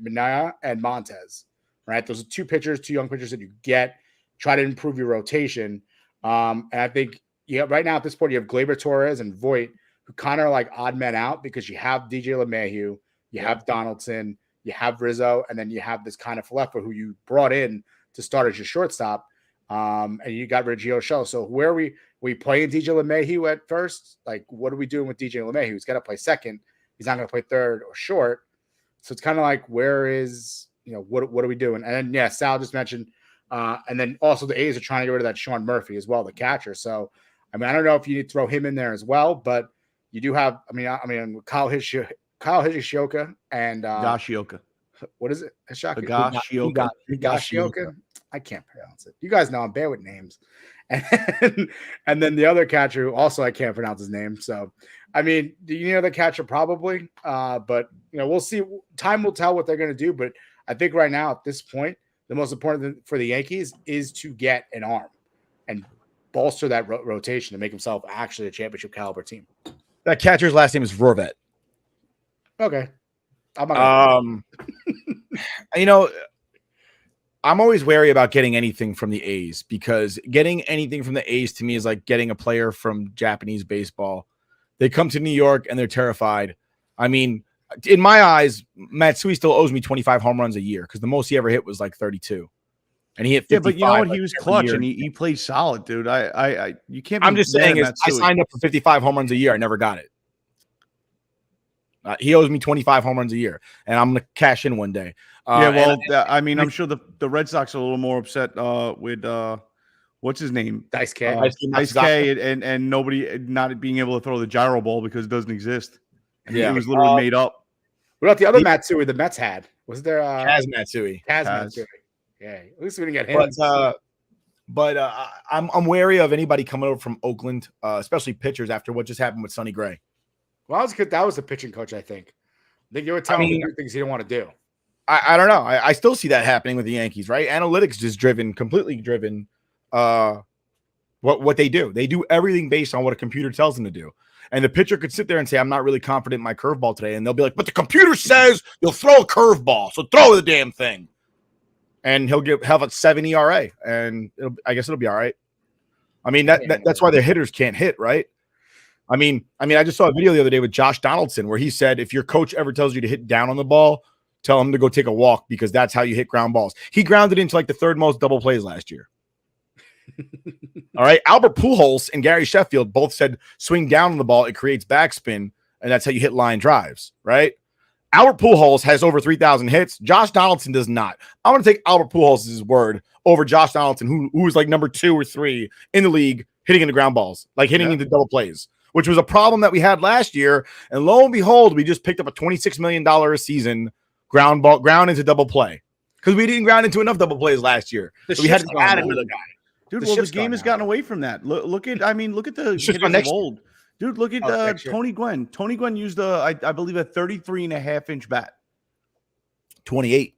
Minaya and Montez? Right? Those are two young pitchers that you get. Try to improve your rotation. And I think right now at this point, you have Gleyber Torres and Voit, who kind of are like odd men out, because you have DJ LeMahieu, you have Donaldson, you have Rizzo, and then you have this kind of Falefa who you brought in to start as your shortstop. And you got rid of Gio Urshela. So where are we playing DJ LeMahieu at first? Like, what are we doing with DJ LeMahieu? He's got to play second. He's not going to play third or short. So it's kind of like, where is, what are we doing? And then, Sal just mentioned, and then also the A's are trying to get rid of that Sean Murphy as well, the catcher. So, I mean, I don't know if you need to throw him in there as well, but you do have, Kyle Higashioka and Higashioka. What is it? Higashioka. Higashioka. I can't pronounce it. You guys know I'm bad with names. And then the other catcher, who also I can't pronounce his name. So, I mean, the catcher probably, but we'll see. Time will tell what they're going to do. But I think right now at this point, the most important thing for the Yankees is to get an arm and bolster that rotation to make himself actually a championship caliber team. That catcher's last name is Rorvet. Okay. I'm always wary about getting anything from the A's, because getting anything from the A's to me is like getting a player from Japanese baseball. They come to New York and they're terrified. I mean, in my eyes, Matsui still owes me 25 home runs a year, because the most he ever hit was like 32. And he hit 55. Yeah, but you know what? He like, was every clutch year. and he played solid, dude. You can't. I'm just saying, I signed up for 55 home runs a year. I never got it. He owes me 25 home runs a year, and I'm gonna cash in one day. I'm sure the Red Sox are a little more upset with what's his name, Dice K, Dice K, and nobody not being able to throw the gyro ball because it doesn't exist. It was literally made up. What about the other Matsui the Mets had? Was there Kaz Matsui? Matsui. Yeah, at least we didn't get him. But I'm wary of anybody coming over from Oakland, especially pitchers, after what just happened with Sonny Gray. Well, that was the pitching coach, I think they were telling him to do things he didn't want to do. I don't know. I still see that happening with the Yankees, right? Analytics is completely driven. What they do. They do everything based on what a computer tells them to do. And the pitcher could sit there and say, I'm not really confident in my curveball today. And they'll be like, but the computer says you'll throw a curveball, so throw the damn thing. And he'll have a 7 ERA, and I guess it'll be all right. I mean, that's why the hitters can't hit, right? I mean, I just saw a video the other day with Josh Donaldson where he said, if your coach ever tells you to hit down on the ball, tell him to go take a walk because that's how you hit ground balls. He grounded into like the third most double plays last year. All right. Albert Pujols and Gary Sheffield both said swing down on the ball. It creates backspin, and that's how you hit line drives, right? Albert Pujols has over 3,000 hits. Josh Donaldson does not. I'm going to take Albert Pujols' word over Josh Donaldson, who was like number 2 or 3 in the league hitting into ground balls, like hitting into double plays, which was a problem that we had last year. And lo and behold, we just picked up a $26 million a season ground into double play because we didn't ground into enough double plays last year. So we had to add another guy. Dude, the game has gotten away from that. Look at the hitters of old. Dude, look at Tony Gwynn. Tony Gwynn used I believe a 33.5-inch bat. 28.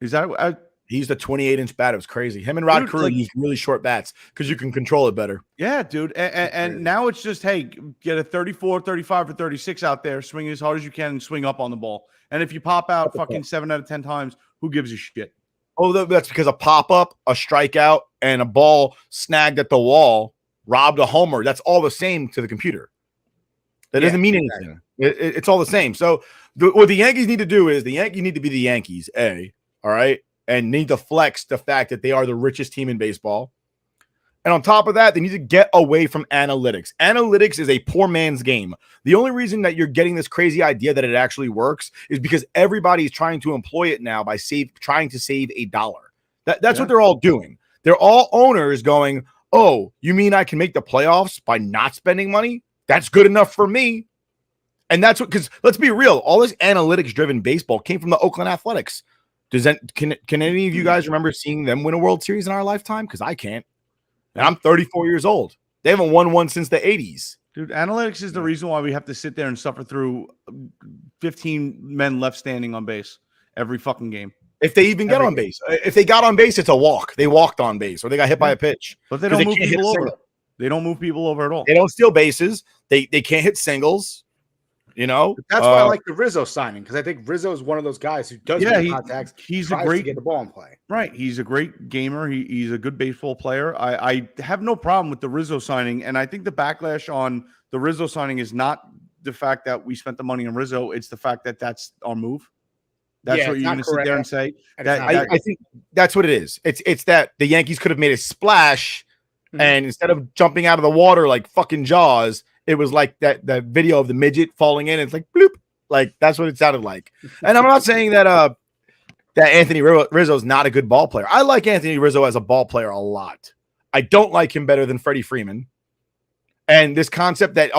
Is that he's the 28-inch bat? It was crazy. Him and Rod Carew used really short bats because you can control it better. Yeah, dude. And now it's just, hey, get a 34, 35, or 36 out there, swing as hard as you can, and swing up on the ball. And if you pop out fucking 7 out of 10 times, who gives a shit? Oh, that's because a pop-up, a strikeout, and a ball snagged at the wall robbed a homer. That's all the same to the computer. That doesn't mean anything. It's all the same. So what the Yankees need to do is the Yankees need to be the Yankees, all right, and need to flex the fact that they are the richest team in baseball. And on top of that, they need to get away from analytics. Analytics is a poor man's game. The only reason that you're getting this crazy idea that it actually works is because everybody's trying to employ it now by trying to save $1. That's what they're all doing. They're all owners going, oh, you mean I can make the playoffs by not spending money? That's good enough for me. And that's what, because let's be real, all this analytics-driven baseball came from the Oakland Athletics. Can any of you guys remember seeing them win a World Series in our lifetime? Because I can't. And I'm 34 years old. They haven't won one since the 80s. Dude, analytics is the reason why we have to sit there and suffer through 15 men left standing on base every fucking game. If they even get on base. If they got on base, it's a walk. They walked on base or they got hit by a pitch. But they don't move people over. They don't move people over at all. They don't steal bases. They can't hit singles. You know? That's why I like the Rizzo signing, because I think Rizzo is one of those guys who does make contacts. He's a great to get the ball in play. Right. He's a great gamer. He's a good baseball player. I have no problem with the Rizzo signing. And I think the backlash on the Rizzo signing is not the fact that we spent the money on Rizzo. It's the fact that that's our move. That's what you're going to sit there and say. I think that's what it is. It's that the Yankees could have made a splash, and instead of jumping out of the water like fucking Jaws, it was like that video of the midget falling in. It's like bloop, like that's what it sounded like. And I'm not saying that that Anthony Rizzo is not a good ball player. I like Anthony Rizzo as a ball player a lot. I don't like him better than Freddie Freeman. And this concept that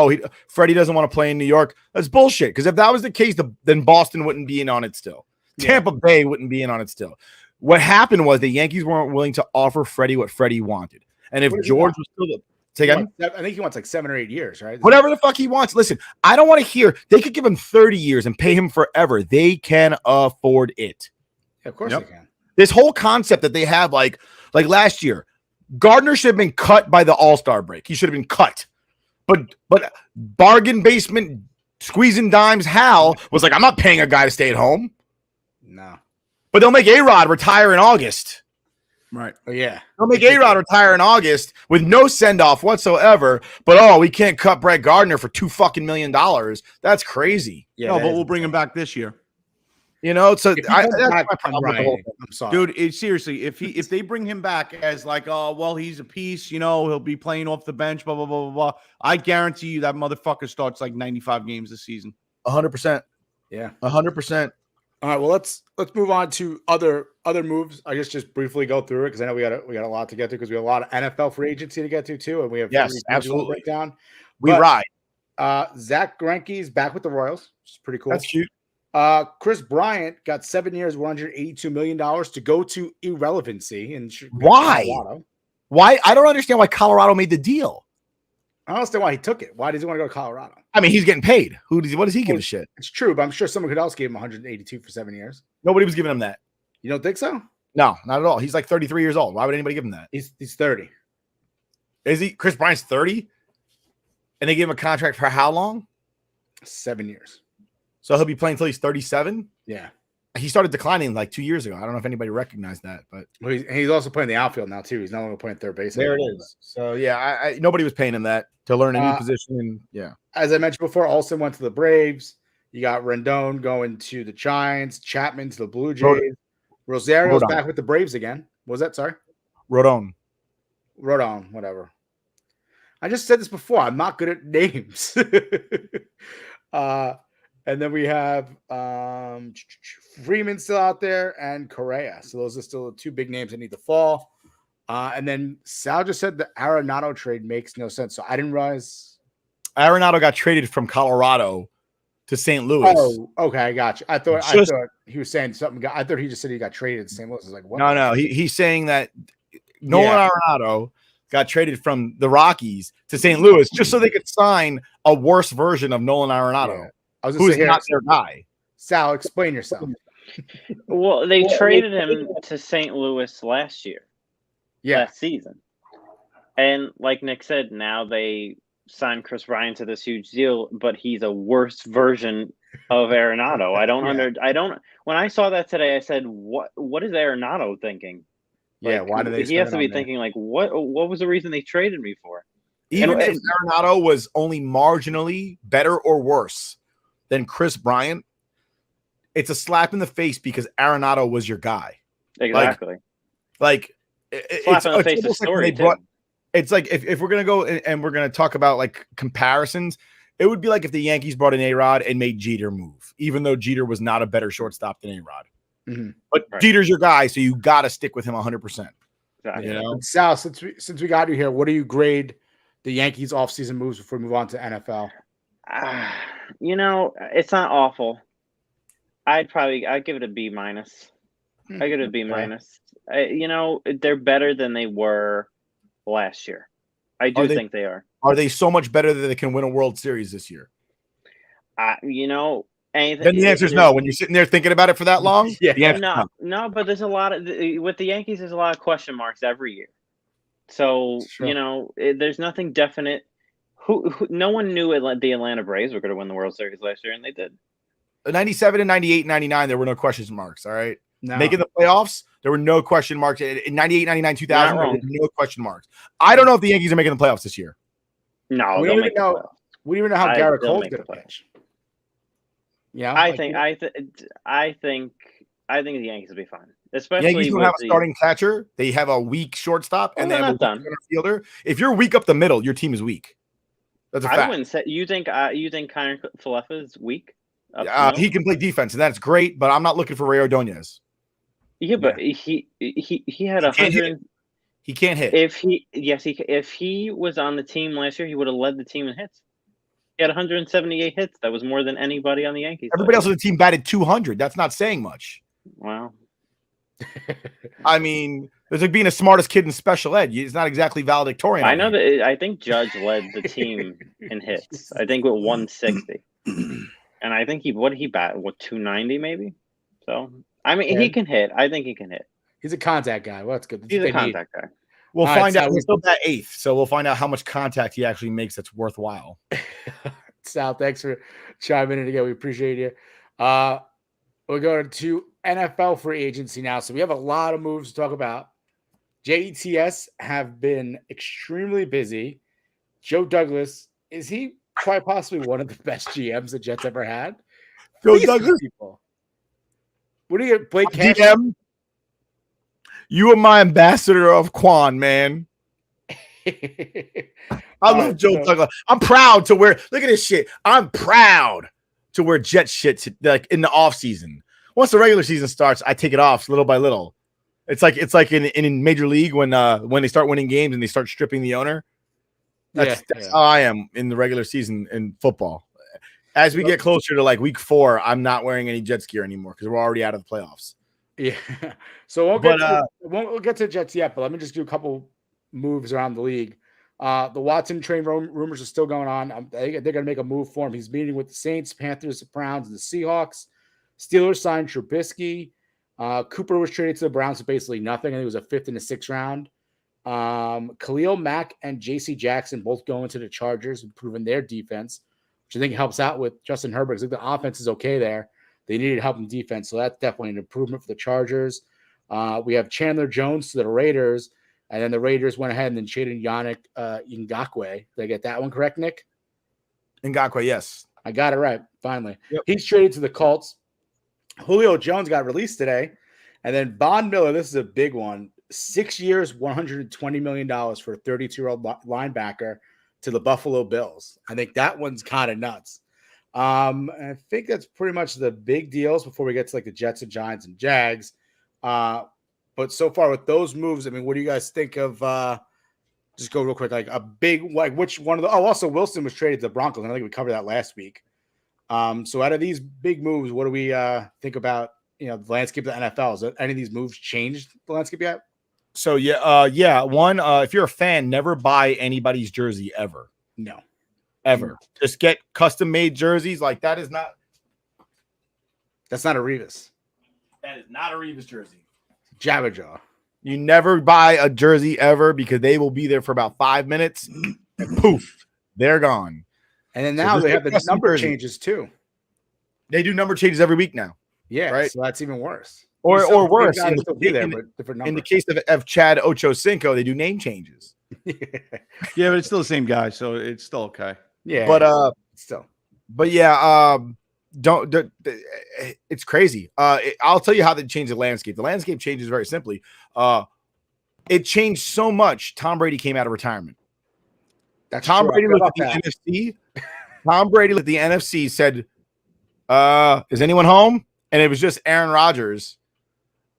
Freddie doesn't want to play in New York, that's bullshit. Because if that was the case, then Boston wouldn't be in on it still. Tampa Bay wouldn't be in on it still. What happened was the Yankees weren't willing to offer Freddie what Freddie wanted. And if George was still I think he wants like 7 or 8 years, right? Whatever the fuck he wants. Listen, I don't want to hear. They could give him 30 years and pay him forever. They can afford it. Yeah, of course they can. This whole concept that they have, like last year, Gardner should have been cut by the All-Star break. He should have been cut. But bargain basement squeezing dimes Hal was like, I'm not paying a guy to stay at home. No. But they'll make A-Rod retire in August. Right. Oh, yeah. They'll make A-Rod retire in August with no send-off whatsoever. But, we can't cut Brett Gardner for $2 fucking million. That's crazy. Yeah, but we'll bring him back this year. You know, so If he that's comes my back, problem with the whole thing. I'm sorry. Dude, seriously, if they bring him back as like, oh well, he's a piece, you know, he'll be playing off the bench, blah blah blah blah blah. I guarantee you that motherfucker starts like 95 games this season. 100%. Yeah, 100%. All right, well let's move on to other moves. I guess just briefly go through it because I know we got a lot to get to because we have a lot of NFL free agency to get to too, and we have Yes, three teams we wanna absolutely. break down. We But, ride. Zach Greinke's back with the Royals, which is pretty cool. That's cute. Chris Bryant got 7 years, $182 million to go to irrelevancy in Why? Colorado. Why? I don't understand why Colorado made the deal. I don't understand why he took it. Why does he want to go to Colorado? I mean, he's getting paid. What does he give a shit? It's true, but I'm sure someone else gave him 182 for 7 years. Nobody was giving him that. You don't think so? No, not at all. He's like 33 years old. Why would anybody give him that? He's 30. Is he? Chris Bryant's 30? And they gave him a contract for how long? 7 years. So he'll be playing until he's 37? Yeah. He started declining like 2 years ago. I don't know if anybody recognized that, but Well, he's also playing the outfield now too. He's no longer playing third base. there it is. So yeah, nobody was paying him that to learn a new position. And yeah, As I mentioned before, Olsen went to the Braves. You got Rendon going to the Giants, Chapman to the Blue Jays. Rosario's Rodon. back with the Braves again. What was that? Sorry? Rodon. Whatever. I just said this before. I'm not good at names. And then we have Freeman still out there and Correa. So those are still the two big names that need to fall. And then Sal just said the Arenado trade makes no sense. So I didn't realize. Arenado got traded from Colorado to St. Louis. Oh, okay. I got you. I thought he was saying something. I thought he just said he got traded to St. Louis. I was like, what? No. He's saying that Nolan Arenado got traded from the Rockies to St. Louis just so they could sign a worse version of Nolan Arenado. Yeah. I was Who's not their guy. Sal, explain yourself. Well, they traded him to St. Louis last season. And like Nick said, now they signed Chris Bryant to this huge deal, but he's a worse version of Arenado. When I saw that today, I said, what is Arenado thinking? Yeah, why do they? He has to be thinking like, what was the reason they traded me for? Even if Arenado was only marginally better or worse than Chris Bryant, it's a slap in the face because Arenado was your guy. Exactly. It's in the face of story, it's like if we're gonna go and we're gonna talk about like comparisons, it would be like if the Yankees brought in A-Rod and made Jeter move, even though Jeter was not a better shortstop than A-Rod. Mm-hmm. But Jeter's your guy, so you got to stick with him 100%. Exactly. You know, Sal, since we got you here, what do you grade the Yankees offseason moves before we move on to NFL? It's not awful. I'd give it a B minus. I give it a B minus. They're better than they were last year. I think they are. Are they so much better that they can win a World Series this year? Then the answer is no. When you're sitting there thinking about it for that long, no. But there's a lot of with the Yankees. There's a lot of question marks every year. So there's nothing definite. No one knew the Atlanta Braves were going to win the World Series last year, and they did. 97 and 98, 99, there were no question marks. All right. No. Making the playoffs, there were no question marks. In 98, 99, 2000, there were no question marks. I don't know if the Yankees are making the playoffs this year. No, we don't even know how Garrett Cole's going to pitch. Yeah, I think the Yankees will be fine. Especially Yankees don't have a starting catcher. They have a weak shortstop and they have a weak center fielder. If you're weak up the middle, your team is weak. That's a fact. I wouldn't say you think Kiner Falefa is weak. He can play defense, and that's great. But I'm not looking for Ray Ordonez. Yeah, but he had 100. He can't hit. If he was on the team last year, he would have led the team in hits. He had 178 hits. That was more than anybody on the Yankees. Everybody else on the team batted 200. That's not saying much. Wow. I mean, it's like being the smartest kid in special ed. It's not exactly valedictorian. I know that. I think Judge led the team in hits. I think with 160, and I think he bat 290 maybe. So I mean, he can hit. I think he can hit. He's a contact guy. Well, that's good. He's a contact guy. We'll find out. He's still that eighth, so we'll find out how much contact he actually makes that's worthwhile. Sal, thanks for chiming in again. We appreciate you. We're going to NFL free agency now. So we have a lot of moves to talk about. JETS have been extremely busy. Joe Douglas, is he quite possibly one of the best GMs the Jets ever had? Joe Douglas? What do you get, Blake Cash? DM, you are my ambassador of Quan, man. I love Joe Douglas. I'm proud to wear. Look at this shit. I'm proud to wear Jet shit like in the off season. Once the regular season starts, I take it off little by little. It's like in Major League when they start winning games and they start stripping the owner. That's how I am in the regular season in football. As we get closer to like week 4, I'm not wearing any Jets gear anymore because we're already out of the playoffs. Yeah. So we'll get to Jets yet, but let me just do a couple moves around the league. The Watson trade rumors are still going on. They're going to make a move for him. He's meeting with the Saints, Panthers, the Browns, and the Seahawks. Steelers signed Trubisky. Cooper was traded to the Browns for basically nothing. I think it was a 5th and a 6th round. Khalil Mack and J.C. Jackson both going to the Chargers, improving their defense, which I think helps out with Justin Herbert. I think the offense is okay there. They needed help in defense, so that's definitely an improvement for the Chargers. We have Chandler Jones to the Raiders, and then the Raiders went ahead and then traded Yannick Ngakoue. Did I get that one correct, Nick? Ngakoue, yes. I got it right, finally. Yep. He's traded to the Colts. Julio Jones got released today, and then Von Miller, this is a big one, 6 years, $120 million for a 32-year-old linebacker to the Buffalo Bills. I think that one's kind of nuts. I think that's pretty much the big deals before we get to like the Jets and Giants and Jags. But so far with those moves, I mean, what do you guys think of? Just go real quick, like a big, like which one of the? Oh, also Wilson was traded to the Broncos. I think we covered that last week. So out of these big moves, what do we think about? The landscape of the NFL. Has any of these moves changed the landscape yet? So yeah. One, if you're a fan, never buy anybody's jersey ever. No. Ever. Just get custom made jerseys. Like that's not a Revis. That is not a Revis jersey. JabberJaw. You never buy a jersey ever because they will be there for about 5 minutes and poof, they're gone. And then now they have the number changes too. They do number changes every week now. Yeah, right. So that's even worse. Or worse. In the case of Chad Ochocinco, they do name changes. Yeah, but it's still the same guy, so it's still okay. Yeah, but don't it's crazy. I'll tell you how they change the landscape. The landscape changes very simply. It changed so much. Tom Brady came out of retirement. Tom Brady looked at the NFC. Tom Brady looked at the NFC, said, is anyone home? And it was just Aaron Rodgers.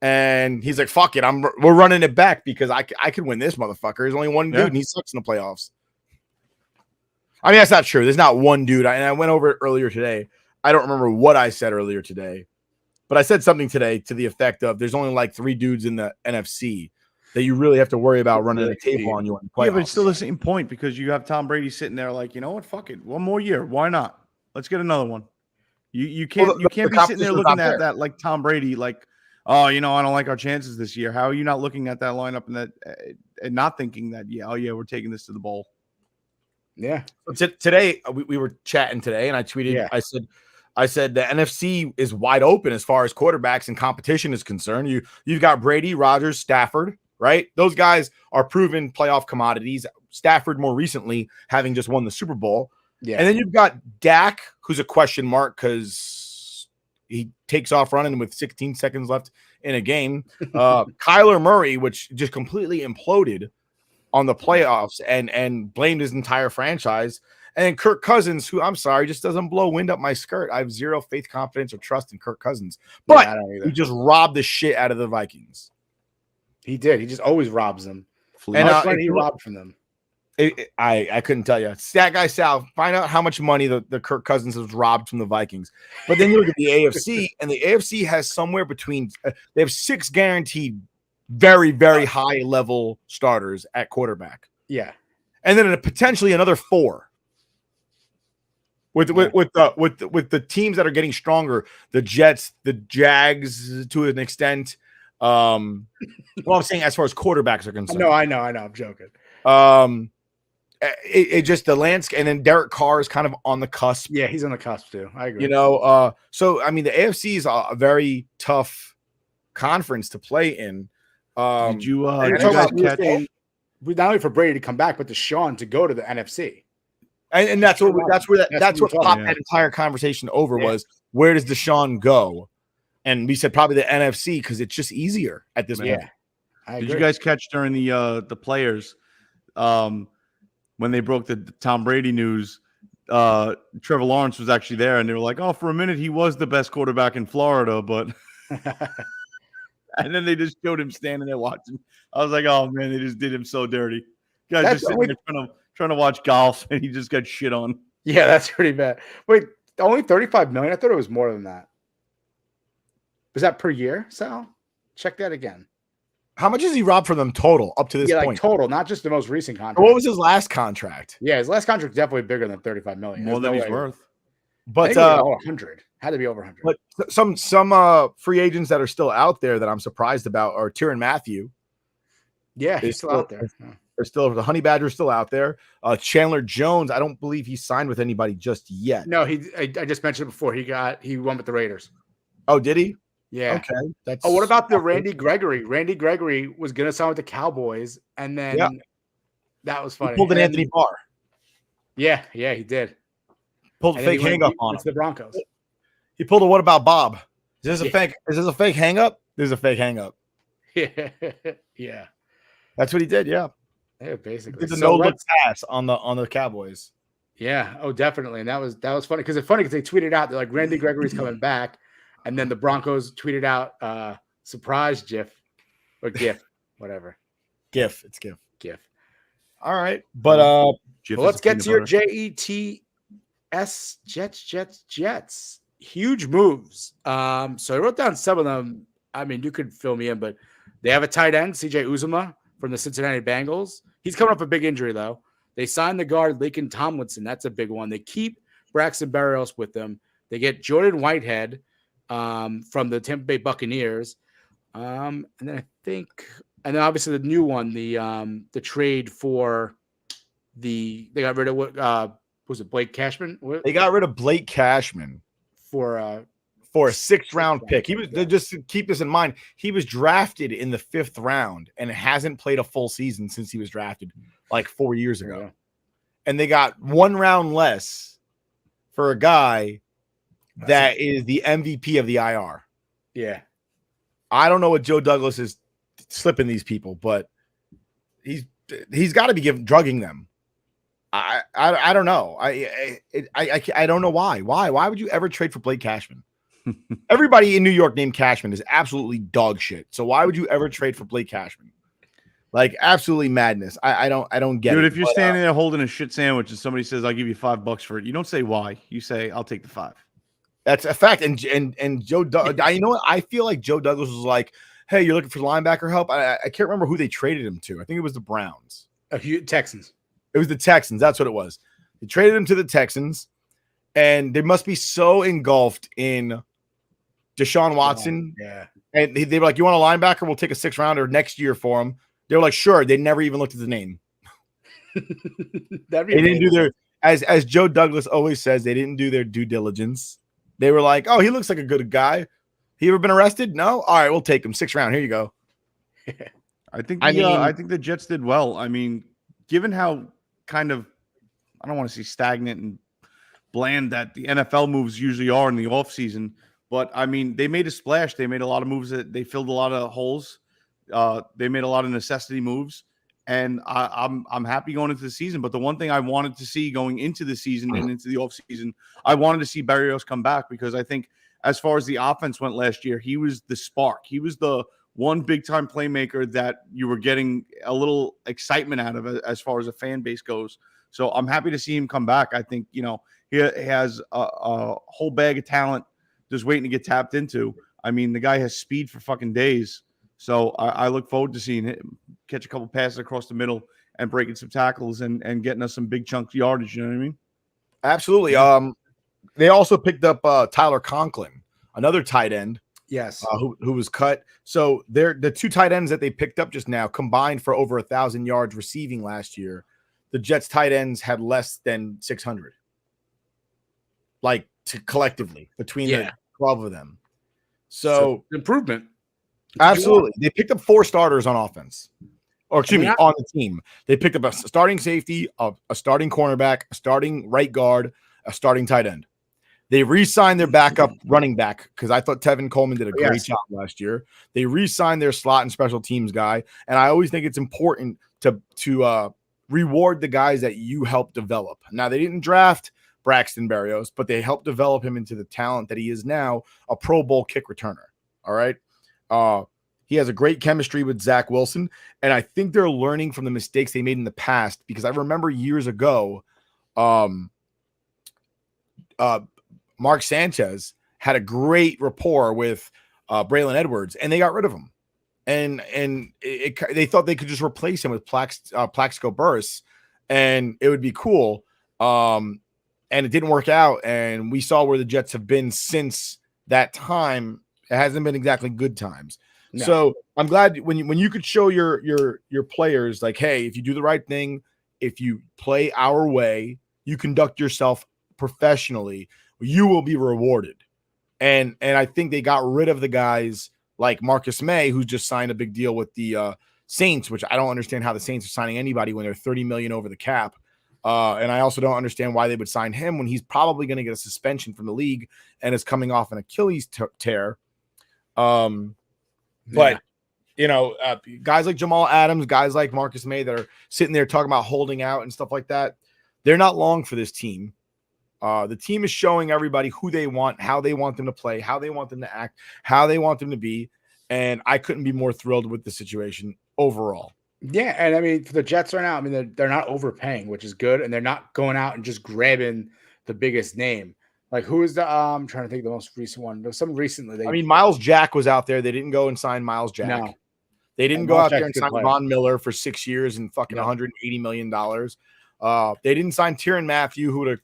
And he's like, fuck it. We're running it back because I can win this motherfucker. There's only one dude and he sucks in the playoffs. I mean, that's not true. There's not one dude. I went over it earlier today. I don't remember what I said earlier today, but I said something today to the effect of there's only like 3 dudes in the NFC that you really have to worry about running a table on you in the playoffs. Yeah, but it's still the same point because you have Tom Brady sitting there like, you know what? Fuck it. One more year. Why not? Let's get another one. You can't be sitting there looking at that like Tom Brady, like, oh, I don't like our chances this year. How are you not looking at that lineup and that and not thinking that, we're taking this to the bowl? Yeah. Today we were chatting today, and I tweeted. Yeah. I said the NFC is wide open as far as quarterbacks and competition is concerned. You've got Brady, Rodgers, Stafford, right? Those guys are proven playoff commodities. Stafford more recently having just won the Super Bowl. Yeah. And then you've got Dak, who's a question mark because he takes off running with 16 seconds left in a game. Kyler Murray, which just completely imploded on the playoffs and blamed his entire franchise. And then Kirk Cousins, who I'm sorry, just doesn't blow wind up my skirt. I have zero faith, confidence, or trust in Kirk Cousins. But he just robbed the shit out of the Vikings. He did. He just always robs them. And he robbed from them. I couldn't tell you. Stat guy Sal, find out how much money the Kirk Cousins has robbed from the Vikings. But then you look at the AFC, and the AFC has somewhere between they have 6 guaranteed very, very high level starters at quarterback. Yeah. And then potentially another 4. With the teams that are getting stronger, the Jets, the Jags to an extent. Well, I'm saying as far as quarterbacks are concerned. No, I know. I'm joking. It just the landscape, and then Derek Carr is kind of on the cusp. Yeah, he's on the cusp too. I agree. So I mean, the AFC is a very tough conference to play in. Did you guys catch not only for Brady to come back, but to Sean to go to the NFC? And that's what popped that entire conversation over was where does Deshaun go? And we said probably the NFC because it's just easier at this point. Did you guys catch during the players when they broke the Tom Brady news? Trevor Lawrence was actually there, and they were like, "Oh, for a minute he was the best quarterback in Florida," but and then they just showed him standing there watching. I was like, "Oh man, they just did him so dirty." Guys just sitting there trying to watch golf, and he just got shit on. Yeah, that's pretty bad. Wait, only 35 million? I thought it was more than that. Was that per year, Sal? Check that again. How much has he robbed from them total up to this point? Like total, not just the most recent contract. What was his last contract? Yeah, his last contract definitely bigger than 35 million. More than he's worth. But 100 had to be over 100. But some free agents that are still out there that I'm surprised about are Tyrann Mathieu. Yeah, he's still out there. They're still the Honey Badger's still out there. Chandler Jones, I don't believe he signed with anybody just yet. No, I just mentioned it before. He won with the Raiders. Oh, did he? Yeah. Okay. What about the Randy Gregory? Randy Gregory was gonna sign with the Cowboys, and then that was funny. He pulled an Anthony Barr. Yeah, he did. Pulled a fake hang up on him. The Broncos. He pulled a what about Bob? Is this a fake? Is this a fake hang up? This is a fake hang up. Yeah. That's what he did. Yeah. Yeah, basically. Did the no look pass on the Cowboys. Yeah. Oh, definitely. And that was funny because they tweeted out, they're like, Randy Gregory's coming back. And then the Broncos tweeted out surprise GIF or GIF, whatever. GIF. It's GIF. GIF. All right. But let's get to your JETS Jets. Huge moves. So I wrote down some of them. I mean, you could fill me in, but they have a tight end, CJ Uzomah from the Cincinnati Bengals. He's coming off a big injury, though. They signed the guard, Laken Tomlinson. That's a big one. They keep Braxton Berrios with them. They get Jordan Whitehead from the Tampa Bay Buccaneers. And then obviously the new one, the trade for they got rid of was it Blake Cashman? They got rid of Blake Cashman for a 6th round pick. He was just to keep this in mind. He was drafted in the 5th round and hasn't played a full season since he was drafted like 4 years ago. And they got 1 round less for a guy that is the MVP of the IR. Yeah. I don't know what Joe Douglas is slipping these people, but he's got to be drugging them. I don't know. I don't know why. Why would you ever trade for Blake Cashman? Everybody in New York named Cashman is absolutely dog shit. So why would you ever trade for Blake Cashman? Like absolutely madness. I don't get it. Dude, if you're standing there holding a shit sandwich and somebody says, "I'll give you $5 for it," you don't say why. You say, "I'll take the 5." That's a fact. And Joe, you know what? I feel like Joe Douglas was like, "Hey, you're looking for linebacker help." I can't remember who they traded him to. I think it was the Browns. Texans. It was the Texans. That's what it was. They traded him to the Texans, and they must be so engulfed in Deshaun Watson. Yeah. And they were like, "You want a linebacker? We'll take a 6th rounder next year for him." They were like, "Sure." They never even looked at the name. They didn't do their, as Joe Douglas always says, they didn't do their due diligence. They were like, "Oh, he looks like a good guy. He ever been arrested? No? All right, we'll take him. 6th round. Here you go." I think the Jets did well. I mean, given how kind of, I don't want to say stagnant and bland that the NFL moves usually are in the offseason, but I mean, they made a splash. They made a lot of moves that they filled a lot of holes. They made a lot of necessity moves, and I'm happy going into the season. But the one thing I wanted to see going into the season and into the offseason, I wanted to see Berrios come back because I think as far as the offense went last year, he was the spark. He was the one big-time playmaker that you were getting a little excitement out of as far as a fan base goes. So I'm happy to see him come back. I think, he has a whole bag of talent just waiting to get tapped into. I mean, the guy has speed for fucking days. So I look forward to seeing him catch a couple passes across the middle and breaking some tackles and getting us some big chunk yardage. You know what I mean? Absolutely. They also picked up Tyler Conklin, another tight end. Yes. Who was cut. So the 2 tight ends that they picked up just now combined for over 1,000 yards receiving last year. The Jets tight ends had less than 600. Like collectively between the 12 of them. So improvement. Absolutely. They picked up 4 starters on offense. Or excuse me, on the team. They picked up a starting safety, a starting cornerback, a starting right guard, a starting tight end. They re-signed their backup running back because I thought Tevin Coleman did a great job last year. They re-signed their slot and special teams guy, and I always think it's important to reward the guys that you helped develop. Now, they didn't draft Braxton Berrios, but they helped develop him into the talent that he is now, a Pro Bowl kick returner. All right. He has a great chemistry with Zach Wilson, and I think they're learning from the mistakes they made in the past, because I remember years ago, Mark Sanchez had a great rapport with Braylon Edwards, and they got rid of him. And they thought they could just replace him with Plaxico Burress, and it would be cool. And it didn't work out, and we saw where the Jets have been since that time. It hasn't been exactly good times. No. So I'm glad when you could show your players, like, hey, if you do the right thing, if you play our way, you conduct yourself professionally, you will be rewarded. And I think they got rid of the guys like Marcus May, who just signed a big deal with the Saints, which I don't understand how the Saints are signing anybody when they're $30 million over the cap. And I also don't understand why they would sign him when he's probably going to get a suspension from the league and is coming off an Achilles tear. But guys like Jamal Adams, guys like Marcus May that are sitting there talking about holding out and stuff like that, they're not long for this team. The team is showing everybody who they want, how they want them to play, how they want them to act, how they want them to be. And I couldn't be more thrilled with the situation overall. Yeah. And I mean, for the Jets right now, I mean, they're not overpaying, which is good. And they're not going out and just grabbing the biggest name. Like, who is the, I'm trying to think of the most recent one. There was some recently. Miles Jack was out there. They didn't go and sign Miles Jack. No. They didn't go out there and sign Von Miller for 6 years and fucking $180 million. They didn't sign Tyrann Mathieu,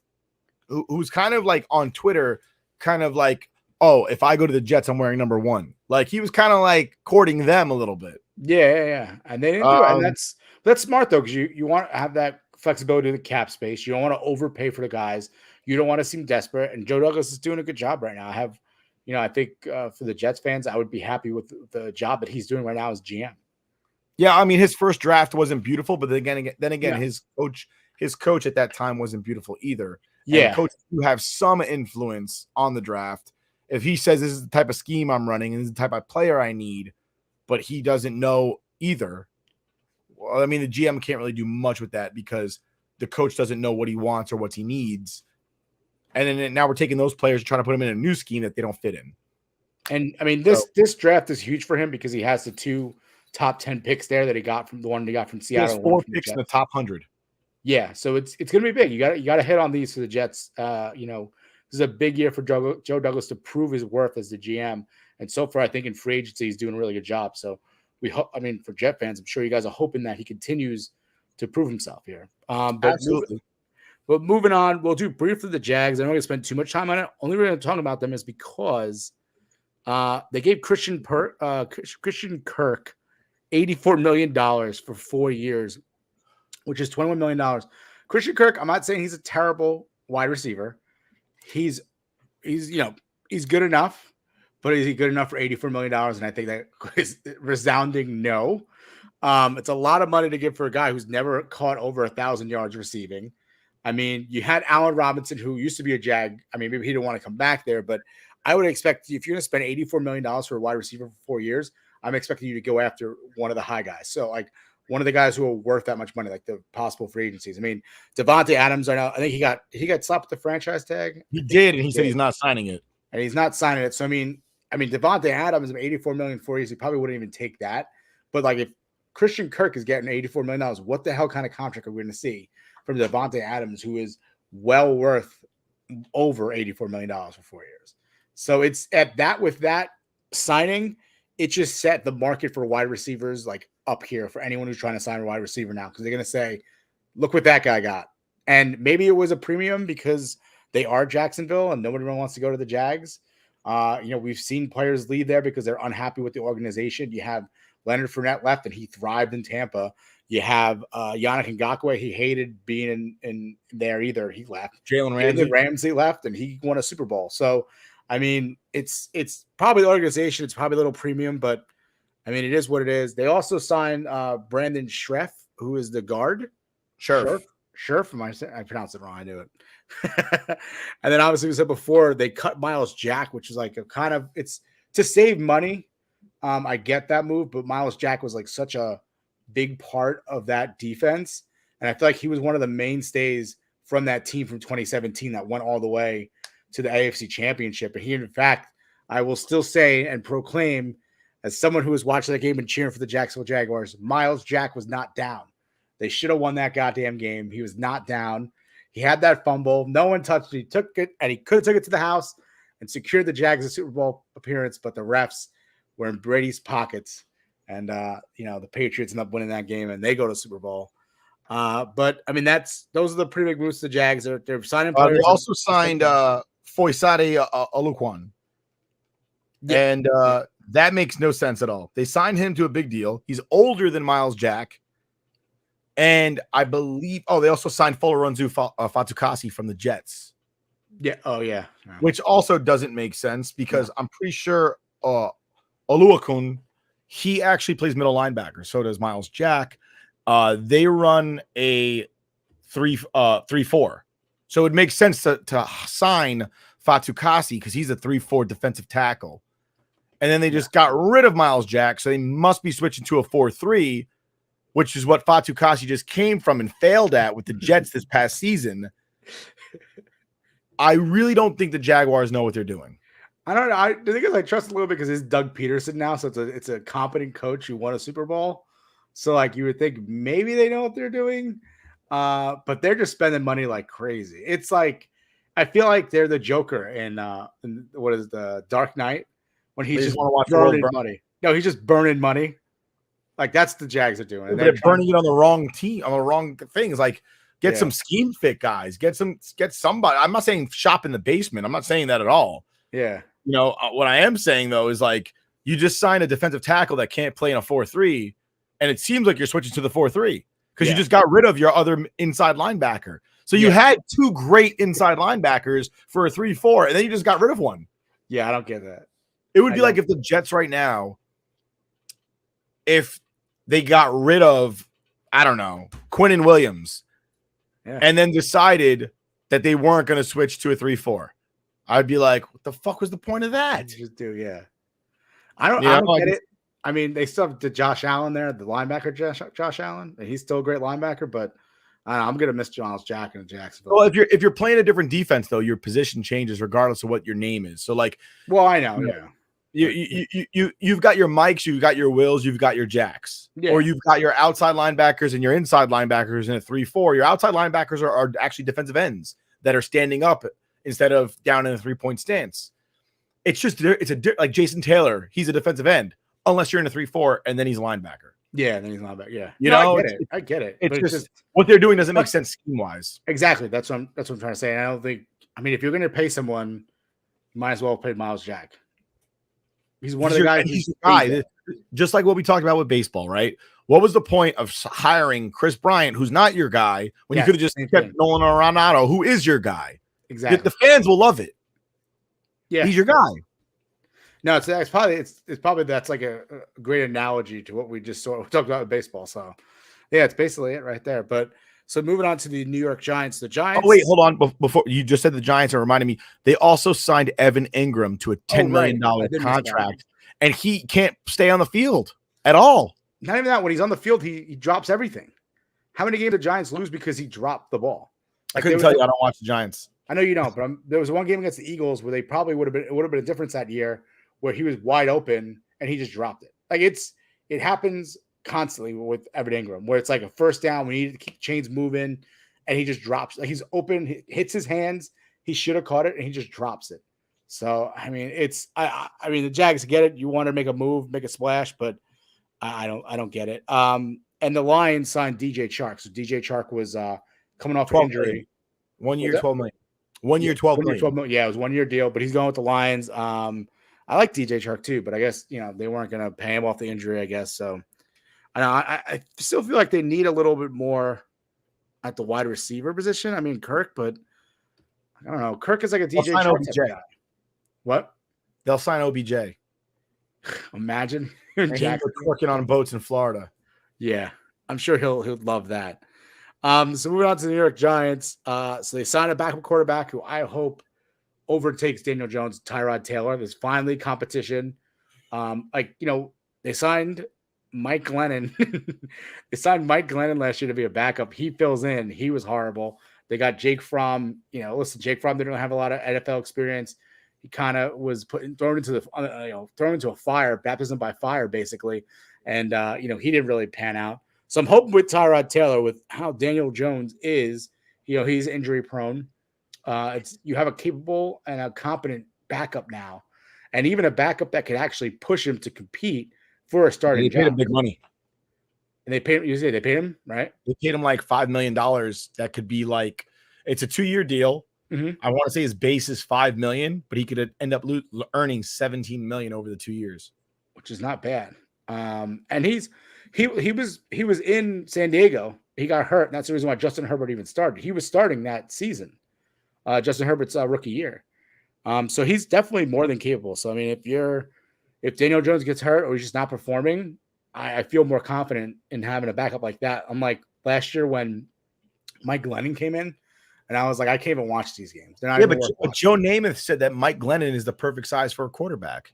who's kind of like on Twitter, kind of like, oh, if I go to the Jets, I'm wearing number 1. Like, he was kind of like courting them a little bit. Yeah. And they didn't do it. And that's smart, though, because you want to have that flexibility to the cap space. You don't want to overpay for the guys. You don't want to seem desperate. And Joe Douglas is doing a good job right now. I think for the Jets fans, I would be happy with the job that he's doing right now as GM. Yeah, I mean, his first draft wasn't beautiful, but then again, his coach at that time wasn't beautiful either. Yeah, and coaches who have some influence on the draft. If he says this is the type of scheme I'm running and this is the type of player I need, but he doesn't know either, well, I mean, the GM can't really do much with that because the coach doesn't know what he wants or what he needs. And then now we're taking those players and trying to put them in a new scheme that they don't fit in. And I mean, this draft is huge for him because he has the 2 top 10 picks there that he got from the one he got from Seattle. He has 4 picks in the top 100. Yeah, so it's going to be big. You got to hit on these for the Jets. This is a big year for Joe Douglas to prove his worth as the GM. And so far, I think in free agency, he's doing a really good job. So we hope. I mean, for Jet fans, I'm sure you guys are hoping that he continues to prove himself here. Absolutely. But moving on, we'll do briefly the Jags. I don't want to spend too much time on it. Only reason I'm talking about them is because they gave Christian Kirk $84 million for 4 years, which is $21 million. Christian Kirk, I'm not saying he's a terrible wide receiver. He's good enough, but is he good enough for $84 million? And I think that is resounding no. It's a lot of money to give for a guy who's never caught over 1,000 yards receiving. I mean, you had Allen Robinson, who used to be a Jag. I mean, maybe he didn't want to come back there, but I would expect if you're going to spend $84 million for a wide receiver for 4 years, I'm expecting you to go after one of the high guys. So, like, one of the guys who are worth that much money, like the possible free agencies. I mean, Devontae Adams, I know. I think he got slapped with the franchise tag. He did, and he said he's not signing it. And he's not signing it. So, I mean, Devontae Adams, $84 million 4 years, he probably wouldn't even take that. But, like, if Christian Kirk is getting $84 million, what the hell kind of contract are we going to see from Devontae Adams, who is well worth over $84 million for 4 years? So it's with that signing, it just set the market for wide receivers like up here for anyone who's trying to sign a wide receiver now, because they're going to say, look what that guy got. And maybe it was a premium because they are Jacksonville and nobody really wants to go to the Jags. We've seen players leave there because they're unhappy with the organization. You have Leonard Fournette left and he thrived in Tampa. You have Yannick Ngakoue. He hated being in there either. He left. Jalen Ramsey left and he won a Super Bowl. So, I mean, it's probably the organization. It's probably a little premium, but I mean, it is what it is. They also signed Brandon Scherff, who is the guard. Scherff. I pronounced it wrong. I knew it. And then obviously we said before they cut Miles Jack, which is like a kind of it's to save money. I get that move, but Miles Jack was like such a big part of that defense. And I feel like he was one of the mainstays from that team from 2017 that went all the way to the AFC Championship. And he, in fact, I will still say and proclaim as someone who was watching that game and cheering for the Jacksonville Jaguars, Miles Jack was not down. They should have won that goddamn game. He was not down. He had that fumble. No one touched it. He took it, and he could have took it to the house and secured the Jags a Super Bowl appearance, but the refs were in Brady's pockets. And, the Patriots end up winning that game, and they go to Super Bowl. But, I mean, those are the pretty big moves to the Jags. They're signing players. They also signed Foyesade Oluokun. Yeah. And that makes no sense at all. They signed him to a big deal. He's older than Miles Jack. And I believe, they also signed Folorunzu Fatukasi from the Jets. Yeah. Oh, yeah. Which also doesn't make sense because I'm pretty sure Oluokun, he actually plays middle linebacker. So does Miles Jack. They run a 3-4. So it makes sense to sign Fatukasi because he's a 3-4 defensive tackle. And then they just got rid of Miles Jack. So they must be switching to a 4-3. Which is what Fatukasi just came from and failed at with the Jets this past season. I really don't think the Jaguars know what they're doing. I don't know. I think I trust a little bit because it's Doug Peterson now, so it's a competent coach who won a Super Bowl. So like you would think maybe they know what they're doing, but they're just spending money like crazy. It's like I feel like they're the Joker in what is the Dark Knight when he's just burning money. No, he's just burning money. Like that's the Jags are doing. They're burning it on the wrong team, on the wrong things. Like get some scheme fit guys, get somebody. I'm not saying shop in the basement. I'm not saying that at all. Yeah. What I am saying though is like you just signed a defensive tackle that can't play in a 4-3, and it seems like you're switching to the 4-3 because you just got rid of your other inside linebacker. So you had two great inside linebackers for a 3-4, and then you just got rid of one. Yeah, I don't get that. It would be like if the Jets right now, if they got rid of, I don't know, Quinnen Williams and then decided that they weren't going to switch to a 3-4. I'd be like, what the fuck was the point of that? You just do, yeah. I don't get it. I mean, they still have Josh Allen there, the linebacker Josh Allen. He's still a great linebacker, but I'm going to miss Miles Jack in Jacksonville. Well, if you're playing a different defense, though, your position changes regardless of what your name is. So, like, well, I know, yeah. You've got your Mikes, you've got your Wills, you've got your Jacks, or you've got your outside linebackers and your inside linebackers in a 3-4. Your outside linebackers are actually defensive ends that are standing up instead of down in a 3-point stance. It's just like Jason Taylor. He's a defensive end unless you're in a 3-4 and then he's a linebacker. Yeah, then he's a linebacker. Yeah, I get it. It's just what they're doing doesn't make sense scheme wise. Exactly. That's what I'm trying to say. And I don't think. I mean, if you're going to pay someone, you might as well pay Miles Jack. He's one of the guys. He's the guy. Just like what we talked about with baseball, right? What was the point of hiring Chris Bryant, who's not your guy, when you could have just kept Nolan Arenado, who is your guy? Exactly. The fans will love it. Yeah, he's your guy. No, it's probably that's like a great analogy to what we just talked about with baseball. So, yeah, it's basically it right there. But so moving on to the New York Giants. The Giants. Oh wait, hold on. Before you just said the Giants are reminding me, they also signed Evan Ingram to a $10 million contract, and he can't stay on the field at all. Not even that. When he's on the field, he drops everything. How many games the Giants lose because he dropped the ball? I couldn't tell you. I don't watch the Giants. I know you don't, but there was one game against the Eagles where they probably would have been a difference that year, where he was wide open and he just dropped it. Like it happens constantly with Evan Ingram, where it's like a first down, we need to keep chains moving, and he just drops. Like he's open, hits his hands, he should have caught it, and he just drops it. So I mean, I mean the Jags get it. You want to make a move, make a splash, but I don't get it. And the Lions signed DJ Chark. So DJ Chark was coming off an injury. 1 year, $12 million. 1 year, $12 million. $12 million. Yeah, it was 1 year deal, but he's going with the Lions. I like DJ Chark too, but I guess they weren't going to pay him off the injury. I guess so. I still feel like they need a little bit more at the wide receiver position. I mean Kirk, but I don't know. Kirk is like a DJ Chark guy. What? They'll sign OBJ. Imagine working on boats in Florida. Yeah, I'm sure he'll love that. So moving on to the New York Giants. So they signed a backup quarterback who I hope overtakes Daniel Jones, Tyrod Taylor. There's finally competition. They signed Mike Glennon. They signed Mike Glennon last year to be a backup. He fills in. He was horrible. They got Jake Fromm. Jake Fromm didn't have a lot of NFL experience. He kind of was thrown into a fire, baptism by fire, basically. And he didn't really pan out. So I'm hoping with Tyrod Taylor, with how Daniel Jones is, he's injury prone. You have a capable and a competent backup now, and even a backup that could actually push him to compete for a starting job. They paid him big money. And they paid him, right? They paid him like $5 million. That could be like, it's a 2-year deal. Mm-hmm. I want to say his base is $5 million, but he could end up earning $17 million over the 2 years, which is not bad. And he was in San Diego. He got hurt, and that's the reason why Justin Herbert even started. He was starting that season, Justin Herbert's rookie year. So he's definitely more than capable. So I mean, if Daniel Jones gets hurt or he's just not performing, I feel more confident in having a backup like that. Unlike last year when Mike Glennon came in, and I was like, I can't even watch these games. But Joe Namath said that Mike Glennon is the perfect size for a quarterback.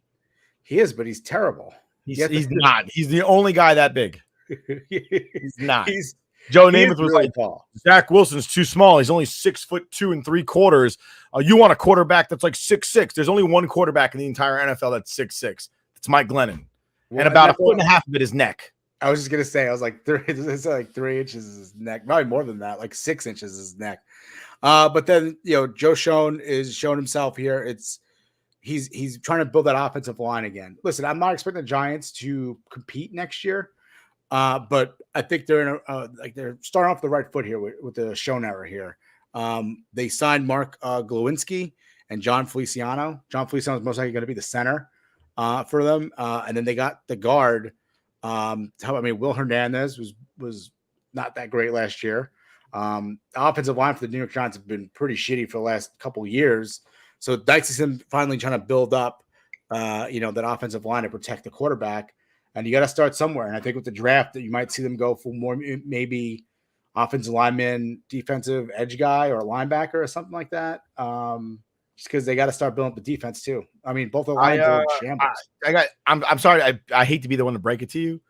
He is, but he's terrible. He's not. He's the only guy that big. He's not. Joe Namath was really like, tall. Zach Wilson's too small. He's only 6'2 3/4. You want a quarterback that's like 6'6". There's only one quarterback in the entire NFL that's 6'6". It's Mike Glennon. And about a foot and a half of it is neck. I was just gonna say, I was like, it's like 3 inches is his neck, probably more than that, like 6 inches is his neck. But then Joe Schoen is showing himself here. He's trying to build that offensive line again. Listen, I'm not expecting the Giants to compete next year, but I think they're they're starting off the right foot here with the Schoen era here. They signed Mark Glowinski and John Feliciano. John Feliciano is most likely going to be the center for them, and then they got the guard. Will Hernandez was not that great last year. The offensive line for the New York Giants have been pretty shitty for the last couple of years. So it's nice to see them finally trying to build up, that offensive line to protect the quarterback. And you got to start somewhere. And I think with the draft that you might see them go for more, maybe offensive lineman, defensive edge guy, or a linebacker or something like that. Just because they got to start building up the defense too. I mean, both the lines are in shambles. I'm sorry. I hate to be the one to break it to you.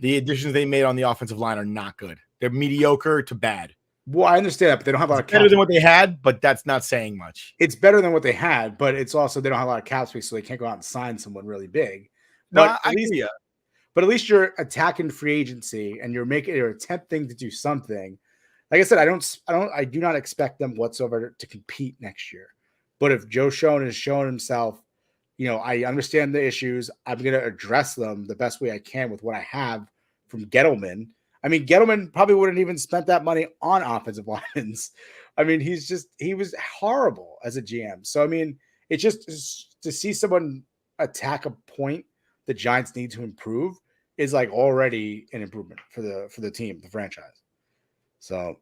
The additions they made on the offensive line are not good. They're mediocre to bad. Well, I understand that, but they don't have a lot of better than what they had, but that's not saying much. It's better than what they had, but it's also they don't have a lot of cap space, so they can't go out and sign someone really big. No, I hear you. But at least you're attacking free agency and you're attempting to do something. Like I said, I do not expect them whatsoever to compete next year. But if Joe Schoen has shown himself, I understand the issues. I'm going to address them the best way I can with what I have from Gettleman. I mean, Gettleman probably wouldn't even spent that money on offensive linemen. I mean, he was horrible as a GM. So, I mean, it's just to see someone attack a point the Giants need to improve is like already an improvement for the team, the franchise. So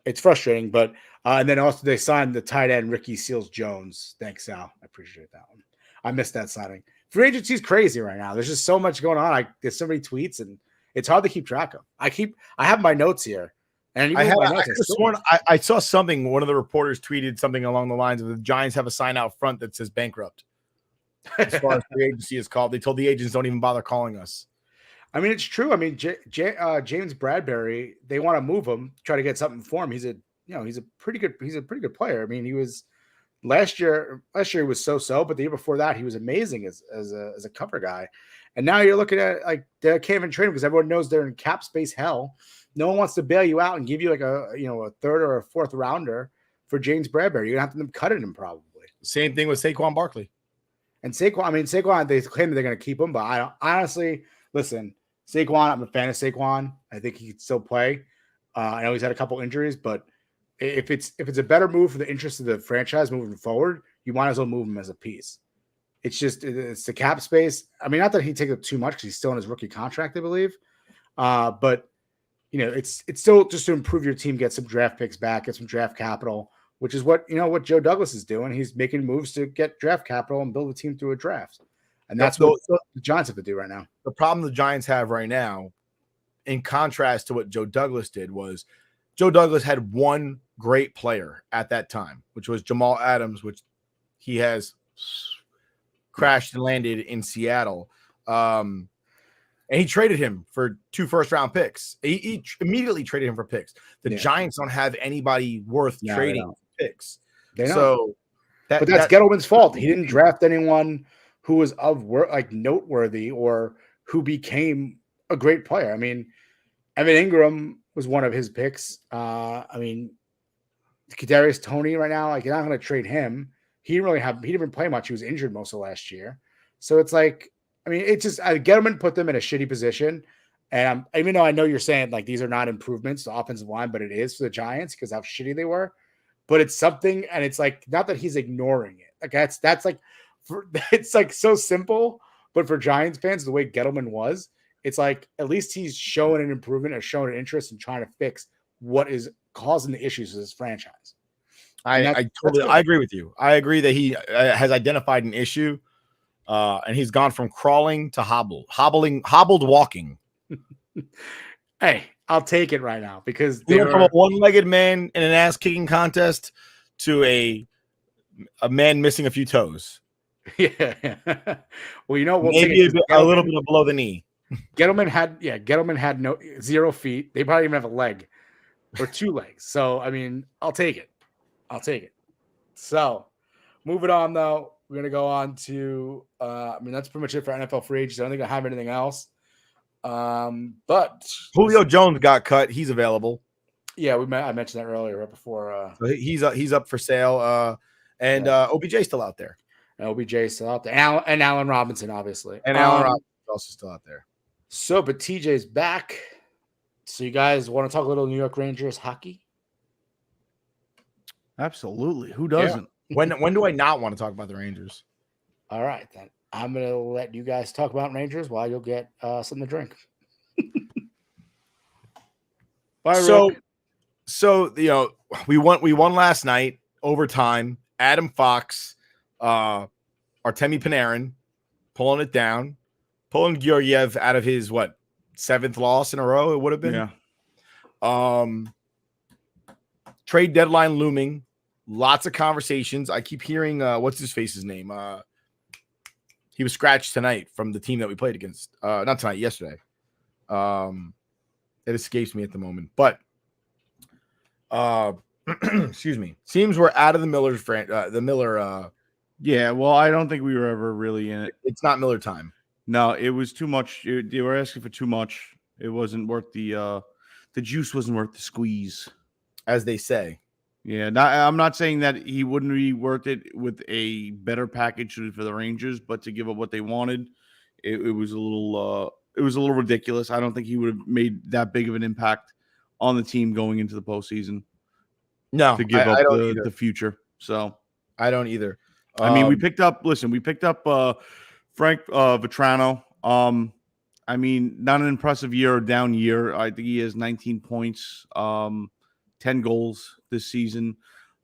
it's frustrating, but and then also they signed the tight end Ricky Seals-Jones. Thanks, Sal. I appreciate that one. I missed that signing. Free agency is crazy right now. There's just so much going on. There's so many tweets and it's hard to keep track of. I have my notes here. And I saw something. One of the reporters tweeted something along the lines of the Giants have a sign out front that says bankrupt. As far as free agency is called, they told the agents don't even bother calling us. I mean, it's true. I mean, James Bradbury, they want to move him, try to get something for him. He's a pretty good player. I mean, he was last year he was so, but the year before that he was amazing as a cover guy. And now you're looking at like they can't even trade him because everyone knows they're in cap space hell. No one wants to bail you out and give you like a third or a fourth rounder for James Bradbury. You're gonna have to cut him probably. Same thing with Saquon Barkley. And Saquon, they claim that they're gonna keep him, but I don't honestly listen. Saquon, I'm a fan of Saquon. I think he could still play. I know he's had a couple injuries, but if it's a better move for the interest of the franchise moving forward, you might as well move him as a piece. It's the cap space. I mean, not that he takes up too much because he's still in his rookie contract, I believe. But it's still just to improve your team, get some draft picks back, get some draft capital, which is what Joe Douglas is doing. He's making moves to get draft capital and build a team through a draft. And that's what the Giants have to do right now. The problem the Giants have right now, in contrast to what Joe Douglas did, was Joe Douglas had one great player at that time, which was Jamal Adams, which he has crashed and landed in Seattle. And he traded him for 2 first-round picks. He immediately traded him for picks. The Giants don't have anybody worth trading for picks. So but that's Gettleman's fault. He didn't draft anyone who was noteworthy or who became a great player. I mean, Evan Ingram was one of his picks. Kadarius Toney right now, you're not going to trade him. He didn't play much. He was injured most of last year. So it's it's just Gettleman put them in a shitty position. And even though I know you're saying these are not improvements to offensive line, but it is for the Giants because how shitty they were. But it's something, and it's not that he's ignoring it. It's so simple. But for Giants fans, the way Gettleman was, it's at least he's showing an improvement or showing an interest in trying to fix what is causing the issues with his franchise. I agree with you. I agree that he has identified an issue, and he's gone from crawling to hobbled walking. Hey, I'll take it right now because they went from a one-legged man in an ass-kicking contest to a man missing a few toes. Yeah. Well, maybe a little bit below the knee. Gettleman had 0 feet. They probably even have a leg or 2 legs. So I'll take it. So moving on though, we're gonna go on to that's pretty much it for NFL free agents. I don't think I have anything else. But Julio Jones got cut. He's available. Yeah, I mentioned that earlier, right before. So he's up for sale. And OBJ's still out there. And OBJ's still out there. And Allen Robinson, obviously. And Allen Robinson is also still out there. So, but TJ's back. So you guys want to talk a little New York Rangers hockey? Absolutely. Who doesn't? Yeah. When do I not want to talk about the Rangers? All right, then. I'm going to let you guys talk about Rangers while you'll get something to drink. Bye, so we won last night, overtime. Adam Fox, Artemi Panarin pulling it down, pulling Georgiev out of his 7th loss in a row. It would have been. Yeah. Trade deadline looming. Lots of conversations. I keep hearing what's his face's name. He was scratched tonight from the team that we played against. Not tonight, yesterday. It escapes me at the moment, but excuse me. Seems we're out of the Miller. Yeah, well, I don't think we were ever really in it. It's not Miller time. No, it was too much. They were asking for too much. It wasn't worth the juice wasn't worth the squeeze, as they say. Yeah, I'm not saying that he wouldn't be worth it with a better package for the Rangers, but to give up what they wanted, it was a little ridiculous. I don't think he would have made that big of an impact on the team going into the postseason. No, to give up the future. So I don't either. We picked up Frank Vetrano. Not an impressive year or down year. I think he has 19 points, 10 goals this season.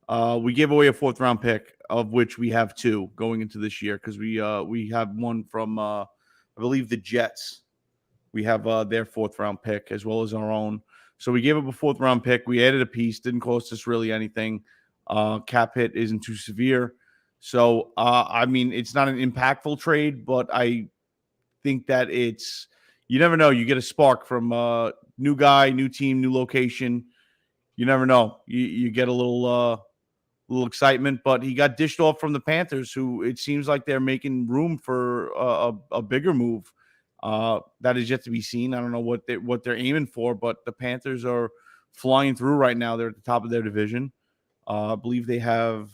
We gave away a 4th round pick, of which we have 2 going into this year because we have one from I believe the Jets. We have their 4th round pick as well as our own. So we gave up a 4th round pick. We added a piece. Didn't cost us really anything. Cap hit isn't too severe. So, it's not an impactful trade, but I think that you never know. You get a spark from new guy, new team, new location. You never know. You get a little excitement, but he got dished off from the Panthers, who it seems like they're making room for a bigger move. That is yet to be seen. I don't know what they're aiming for, but the Panthers are flying through right now. They're at the top of their division. I believe they have,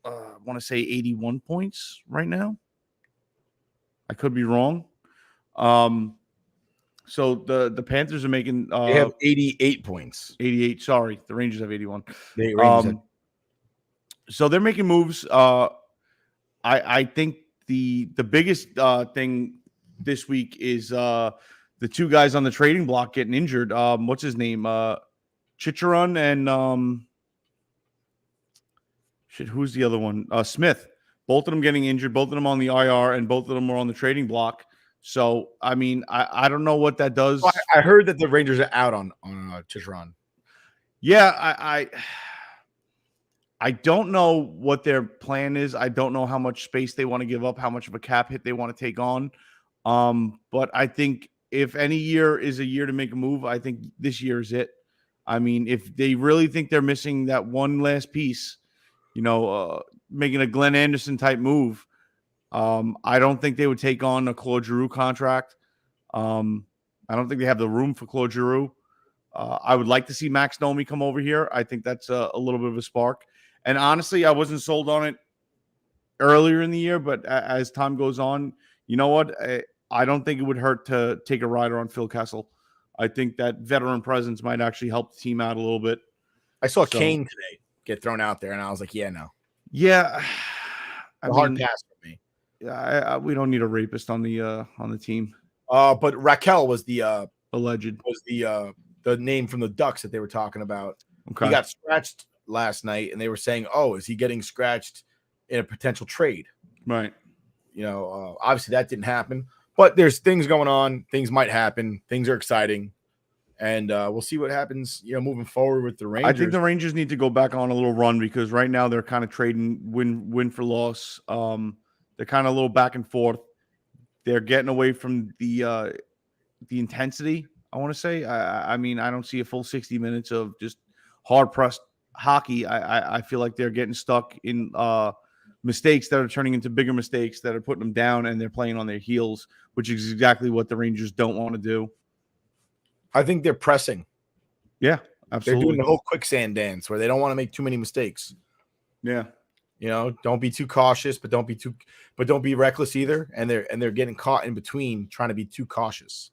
I want to say 81 points right now. I could be wrong. So the Panthers are making they have 88 points. 88. Sorry, the Rangers have 81. So they're making moves. I think the biggest thing this week is the 2 guys on the trading block getting injured. What's his name? Chicharon and who's the other one? Smith. Both of them getting injured. Both of them on the IR, and both of them are on the trading block. So, I don't know what that does. I heard that the Rangers are out on Chicharon. Yeah, I don't know what their plan is. I don't know how much space they want to give up, how much of a cap hit they want to take on. But I think if any year is a year to make a move, I think this year is it. I mean, if they really think they're missing that one last piece, making a Glenn Anderson type move, I don't think they would take on a Claude Giroux contract. I don't think they have the room for Claude Giroux. I would like to see Max Domi come over here. I think that's a little bit of a spark. And honestly, I wasn't sold on it earlier in the year, but as time goes on, you know what? I don't think it would hurt to take a rider on Phil Kessel. I think that veteran presence might actually help the team out a little bit. I saw Kane today get thrown out there, and I was like, yeah, no. Yeah. Hard pass for me. Yeah, we don't need a rapist on the team. But Raquel was the alleged the name from the Ducks that they were talking about. Okay. He got scratched last night, and they were saying, "Oh, is he getting scratched in a potential trade?" Right. Obviously that didn't happen, but there's things going on. Things might happen. Things are exciting, and we'll see what happens. Moving forward with the Rangers. I think the Rangers need to go back on a little run because right now they're kind of trading win for loss. They're kind of a little back and forth. They're getting away from the intensity. I want to say. I mean, I don't see a full 60 minutes of just hard pressed hockey. I feel like they're getting stuck in mistakes that are turning into bigger mistakes that are putting them down, and they're playing on their heels, which is exactly what the Rangers don't want to do. I think they're pressing. Yeah, absolutely. They're doing the whole quicksand dance where they don't want to make too many mistakes. Yeah. Don't be too cautious, but don't be reckless either. And they're getting caught in between trying to be too cautious.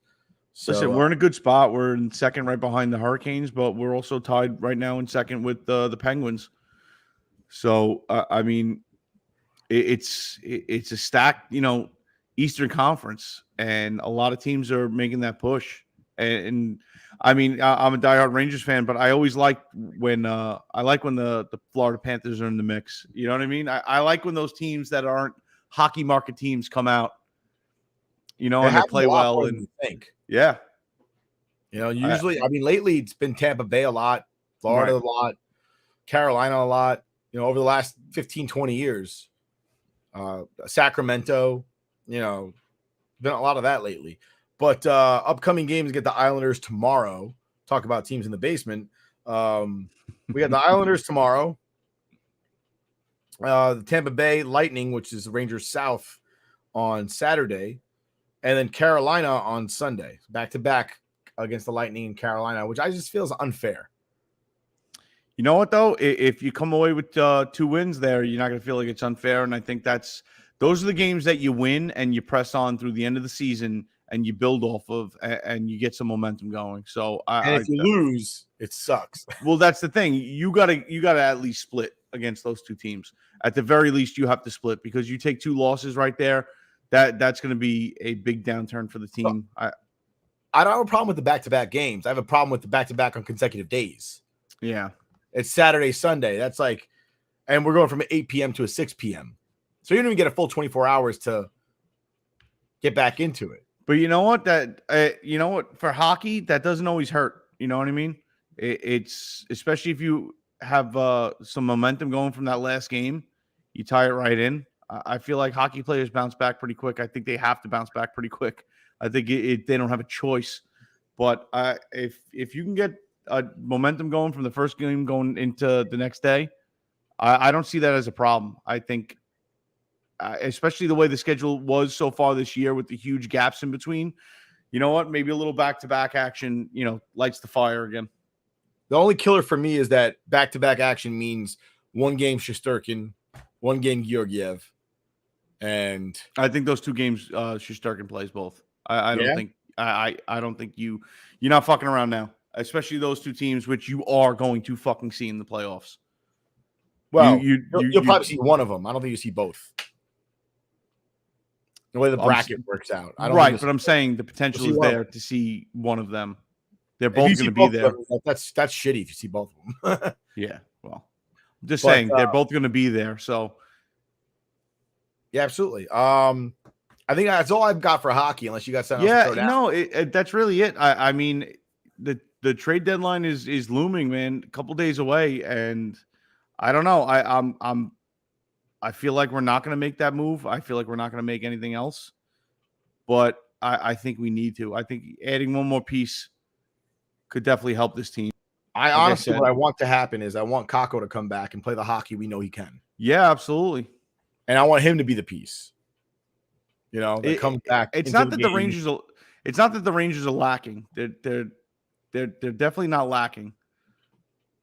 So, listen, we're in a good spot. We're in second right behind the Hurricanes, but we're also tied right now in second with the Penguins. So, I mean, it's a stacked, Eastern Conference, and a lot of teams are making that push. And I mean, I'm a diehard Rangers fan, but I always like when the Florida Panthers are in the mix. You know what I mean? I like when those teams that aren't hockey market teams come out, and they play well. And think. Yeah. Usually, lately it's been Tampa Bay a lot, Florida a lot, Carolina a lot, over the last 15, 20 years. Sacramento, been a lot of that lately. But upcoming games, get the Islanders tomorrow. Talk about teams in the basement. We got the Islanders tomorrow. The Tampa Bay Lightning, which is the Rangers South, on Saturday. And then Carolina on Sunday. Back-to-back against the Lightning and Carolina, which I just feel is unfair. You know what, though? If you come away with 2 wins there, you're not going to feel like it's unfair. And I think those are the games that you win and you press on through the end of the season and you build off of and you get some momentum going. So if you lose, it sucks. Well, that's the thing. You gotta at least split against those two teams. At the very least, you have to split because you take 2 losses right there. That's going to be a big downturn for the team. I don't have a problem with the back-to-back games. I have a problem with the back-to-back on consecutive days. Yeah. It's Saturday, Sunday. That's like, and we're going from 8 p.m. to a 6 p.m. So you don't even get a full 24 hours to get back into it. But you know what? For hockey, that doesn't always hurt. You know what I mean? It's especially if you have some momentum going from that last game, you tie it right in. I feel like hockey players bounce back pretty quick. I think they have to bounce back pretty quick. I think they don't have a choice. But if you can get momentum going from the first game going into the next day, I don't see that as a problem. I think, especially the way the schedule was so far this year with the huge gaps in between, you know what? Maybe a little back-to-back action, lights the fire again. The only killer for me is that back-to-back action means 1 game Shesterkin, 1 game Georgiev. And I think those 2 games Shesterkin plays both. I don't think I don't think you're not fucking around now, especially those 2 teams which you are going to fucking see in the playoffs. Well, you'll probably see one of them. I don't think you see both. The way the bracket works out. But I'm saying the potential is there to see one of them. They're both going to be there. That's shitty if you see both of them. Yeah, well, I'm just saying they're both going to be there. So, yeah, absolutely. I think that's all I've got for hockey, unless you got something else to throw down. No, that's really it. I mean, the the trade deadline is looming, man. A couple days away, and I don't know. I feel like we're not going to make that move. I feel like we're not going to make anything else. But I think we need to. I think adding one more piece could definitely help this team. Honestly, what I want to happen is I want Kako to come back and play the hockey we know he can. Yeah, absolutely. And I want him to be the piece. You know, that comes back. It's not that the Rangers are. It's not that the Rangers are lacking. They're definitely not lacking.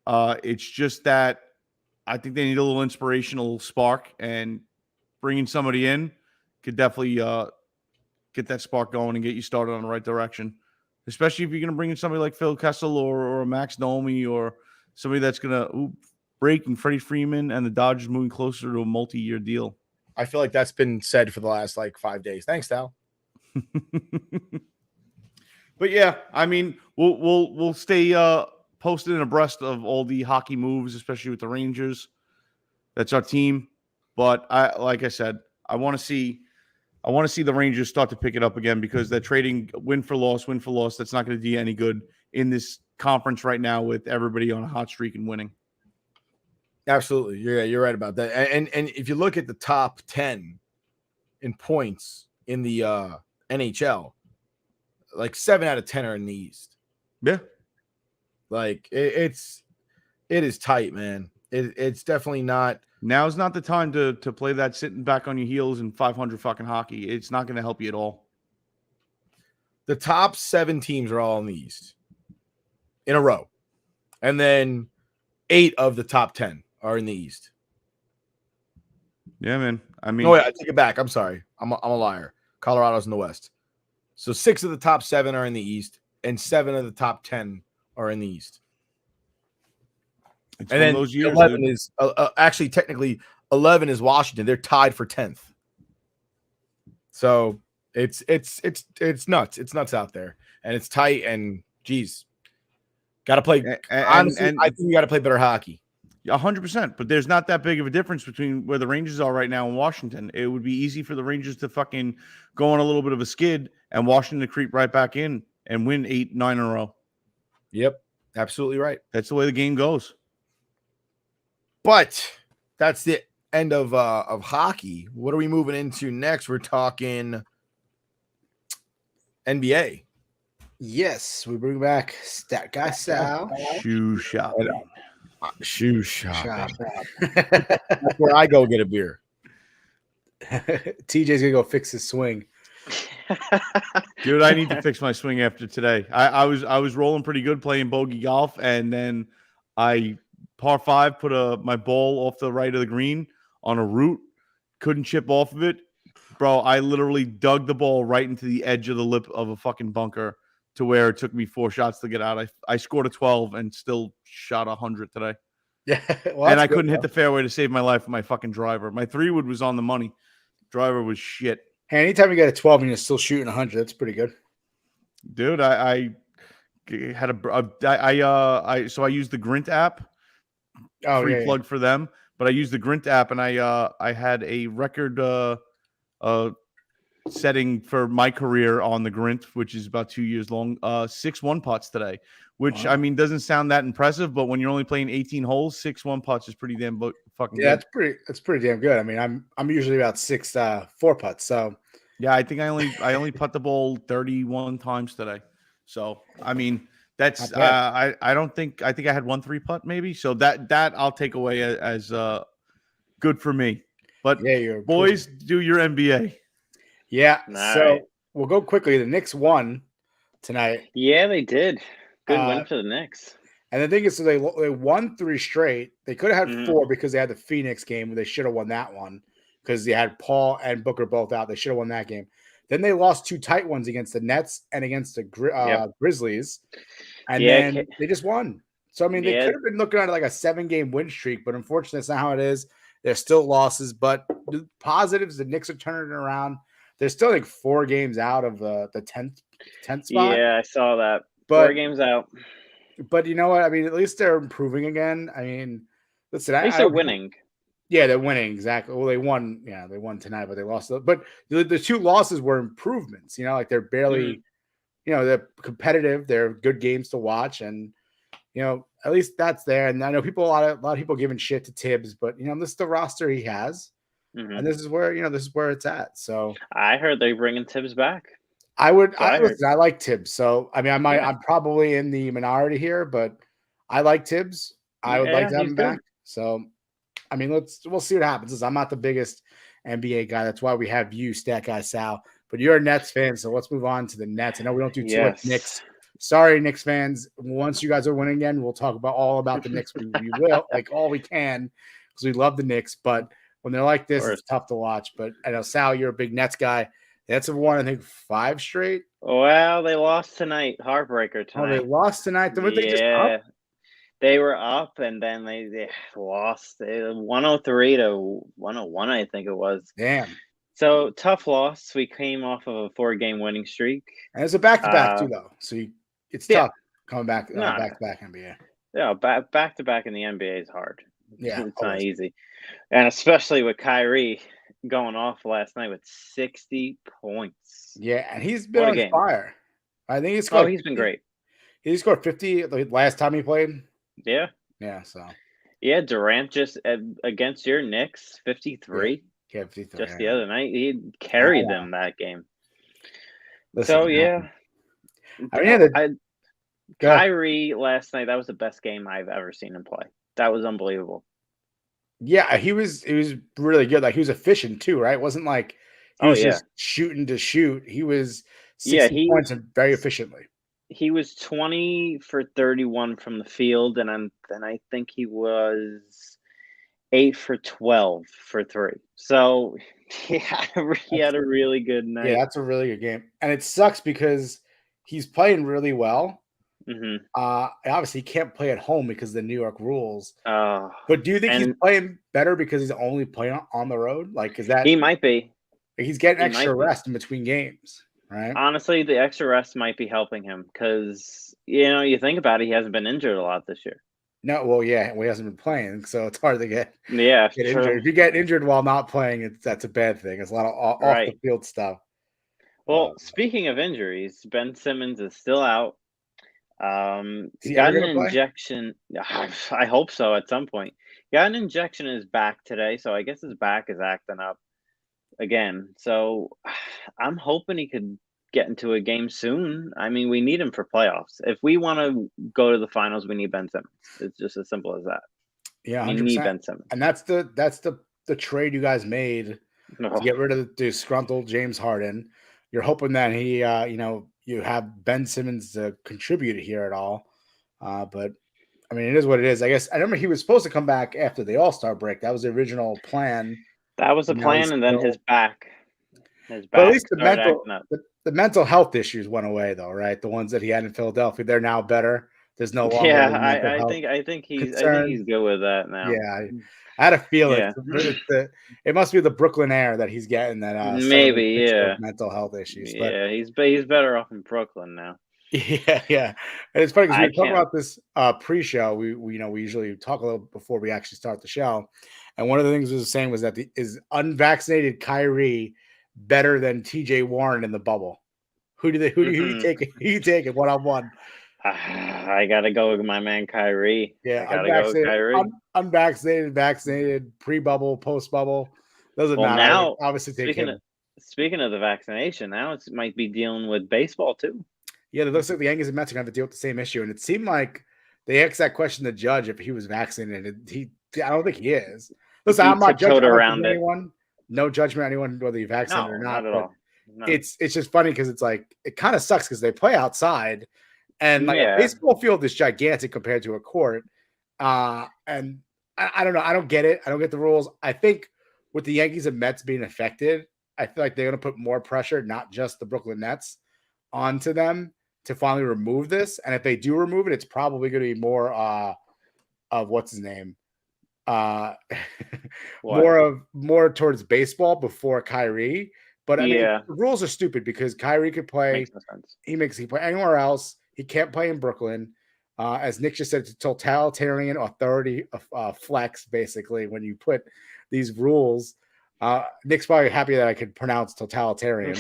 It's just that I think they need a little inspirational spark, and bringing somebody in could definitely get that spark going and get you started on the right direction. Especially if you're going to bring in somebody like Phil Kessel or Max Domi or somebody that's going to break, and Freddie Freeman and the Dodgers moving closer to a multi-year deal. I feel like that's been said for the last 5 days. Thanks, Tal. But yeah, I mean, we'll stay posted and abreast of all the hockey moves, especially with the Rangers. That's our team. But like I said, I want to see the Rangers start to pick it up again, because they're trading win for loss. That's not going to do you any good in this conference right now with everybody on a hot streak and winning. Absolutely. You're right about that. And if you look at the top 10 in points in the NHL, 7 out of 10 are in the East. Yeah. It is tight, man. It's definitely not. Now's not the time to play that sitting back on your heels and 500 fucking hockey. It's not going to help you at all. The top 7 teams are all in the East in a row. And then 8 of the top 10 are in the East. Yeah, man. I mean, no, wait, I take it back. I'm sorry. I'm a liar. Colorado's in the West. So 6 of the top 7 are in the East, and 7 of the top 10 are in the East. It's and then those years, 11 is actually technically 11 is Washington. They're tied for 10th. So it's nuts. It's nuts out there, and it's tight. And geez, got to play. Honestly, I think we got to play better hockey. 100%. But there's not that big of a difference between where the Rangers are right now and Washington. It would be easy for the Rangers to fucking go on a little bit of a skid, and Washington to creep right back in and win 8-9 in a row. Yep, absolutely right. That's the way the game goes. But that's the end of hockey. What are we moving into next? We're talking NBA. Yes, we bring back Stat Guy Sal. Shoe shop. Shoe shop. That's where I go get a beer. TJ's gonna go fix his swing. Dude, I need to fix my swing after today. I was rolling pretty good playing bogey golf, and then I par 5 put my ball off the right of the green on a root, couldn't chip off of it. Bro, I literally dug the ball right into the edge of the lip of a fucking bunker to where it took me 4 shots to get out. I scored a 12 and still shot 100 today. Yeah, well, and I couldn't hit the fairway to save my life with my fucking driver. My 3-wood was on the money. Driver was shit. Hey, anytime you get a 12 and you're still shooting 100, that's pretty good. Dude, I had so I used the Grint app. Free plug for them. But I used the Grint app, and I had a record setting for my career on the Grint, which is about 2 years long. 6 1-putts today, which I mean doesn't sound that impressive, but when you're only playing 18 holes, 6 1-putts is pretty damn fucking good. That's pretty damn good. I mean, I'm usually about 6 4-putts. So yeah, I think I only putt the ball 31 times today. So I mean that's I think I had 1 3-putt maybe. So that I'll take away as good for me. But yeah, boys, do your NBA. Yeah. All so right. We'll go quickly. The Knicks won tonight. Yeah, they did. Good win for the Knicks. And the thing is, so they won 3 straight. They could have had 4 because they had the Phoenix game. They should have won that one because they had Paul and Booker both out. They should have won that game. Then they lost 2 tight ones against the Nets and against the Grizzlies. And then they just won. So, I mean, they could have been looking at like a 7-game win streak, but unfortunately, that's not how it is. There's still losses, but the positives, the Knicks are turning it around. They're still like 4 games out of the 10th spot. Yeah, I saw that. 4 games out. But you know what? I mean, at least they're improving again. I mean, listen, at least they're winning. Yeah, they're winning. Exactly. Well, they won. Yeah, they won tonight, but they lost. But the 2 losses were improvements. You know, like they're barely they're competitive. They're good games to watch, and at least that's there. And I know a lot of people giving shit to Tibbs, but this is the roster he has, and this is where it's at. So I heard they're bringing Tibbs back. I like Tibbs. So I mean, I'm probably in the minority here, but I like Tibbs. I would like to have him back. So I mean, we'll see what happens. I'm not the biggest NBA guy. That's why we have you, Stat Guy Sal. But you're a Nets fan, so let's move on to the Nets. I know we don't do too much Knicks. Sorry, Knicks fans. Once you guys are winning again, we'll talk all about the Knicks. We will, all we can, because we love the Knicks. But when they're like this, it's tough to watch. But I know, Sal, you're a big Nets guy. Nets have won, I think, 5 straight. Well, they lost tonight. Heartbreaker tonight. Oh, they lost tonight? They just up? They were up, and then they lost 103 to 101, I think it was. Damn. So, tough loss. We came off of a 4-game winning streak. And it's a back-to-back, too, though. So, it's tough coming back back-to-back NBA. Yeah, back-to-back in the NBA is hard. Yeah. It's not easy. And especially with Kyrie going off last night with 60 points. Yeah, and he's been on fire. I think he's scored. Oh, he's been great. He scored 50 the last time he played. Yeah. Yeah, so. Yeah, Durant just against your Knicks, 53. Yeah, 53. Just the other night. He carried them that game. Listen, so, yeah. Kyrie last night, that was the best game I've ever seen him play. That was unbelievable. Yeah, he was really good. Like, he was efficient too, right? It wasn't like he was just shooting to shoot. He was 60 points and very efficiently. He was 20 for 31 from the field, and I think he was 8 for 12 for 3. So he had a really good night. Yeah, that's a really good game. And it sucks because he's playing really well. Mm-hmm. Obviously, he can't play at home because of the New York rules. But do you think he's playing better because he's only playing on the road? Like, is that he might be? He's getting extra rest in between games, right? Honestly, the extra rest might be helping him because you think about it, he hasn't been injured a lot this year. No, well, yeah, he hasn't been playing, so it's hard to get injured. If you get injured while not playing, that's a bad thing. It's a lot of off the field stuff. Well, speaking of injuries, Ben Simmons is still out. He got an injection. I hope so at some point. He got an injection in his back today, so I guess his back is acting up again. So I'm hoping he could get into a game soon. I mean, we need him for playoffs. If we want to go to the finals, we need Ben Simmons. It's just as simple as that. Yeah, 100%. We need Ben Simmons. And that's the trade you guys made to get rid of the disgruntled James Harden. You're hoping that he, you have Ben Simmons to contribute here at all. But, I mean, it is what it is. I guess I remember he was supposed to come back after the All-Star break. That was the original plan. That was the plan, and then his back. But at least the mental health issues went away, though, right? The ones that he had in Philadelphia, they're now better. There's no longer. Yeah, I think he's good with that now. Yeah, I had a feeling. Yeah. It must be the Brooklyn air that he's getting. That maybe, mental health issues. Yeah, he's better off in Brooklyn now. Yeah. And it's funny because we talk about this pre-show. We usually talk a little before we actually start the show. And one of the things we were saying was that is unvaccinated Kyrie better than TJ Warren in the bubble? Who do you take? Who you take it 1-on-1? I gotta go with my man Kyrie. Yeah, unvaccinated, vaccinated, pre-bubble, post-bubble. Doesn't matter. Now, obviously, speaking of the vaccination, now it might be dealing with baseball too. Yeah, it looks like the Yankees and Mets are going to have to deal with the same issue, and it seemed like they asked that question to the judge if he was vaccinated. I don't think he is. Listen, I'm not judging anyone. No judgment on anyone whether you're vaccinated or not. Not at all. No. It's just funny because it's like it kind of sucks because they play outside. And a baseball field is gigantic compared to a court. And I don't know. I don't get it. I don't get the rules. I think with the Yankees and Mets being affected, I feel like they're going to put more pressure, not just the Brooklyn Nets, onto them to finally remove this. And if they do remove it, it's probably going to be more of what's his name? more towards baseball before Kyrie. But I mean, the rules are stupid because Kyrie could play. Makes no sense. He can play anywhere else. He can't play in Brooklyn. As Nick just said, it's a totalitarian authority flex, basically, when you put these rules Nick's probably happy that I could pronounce totalitarian.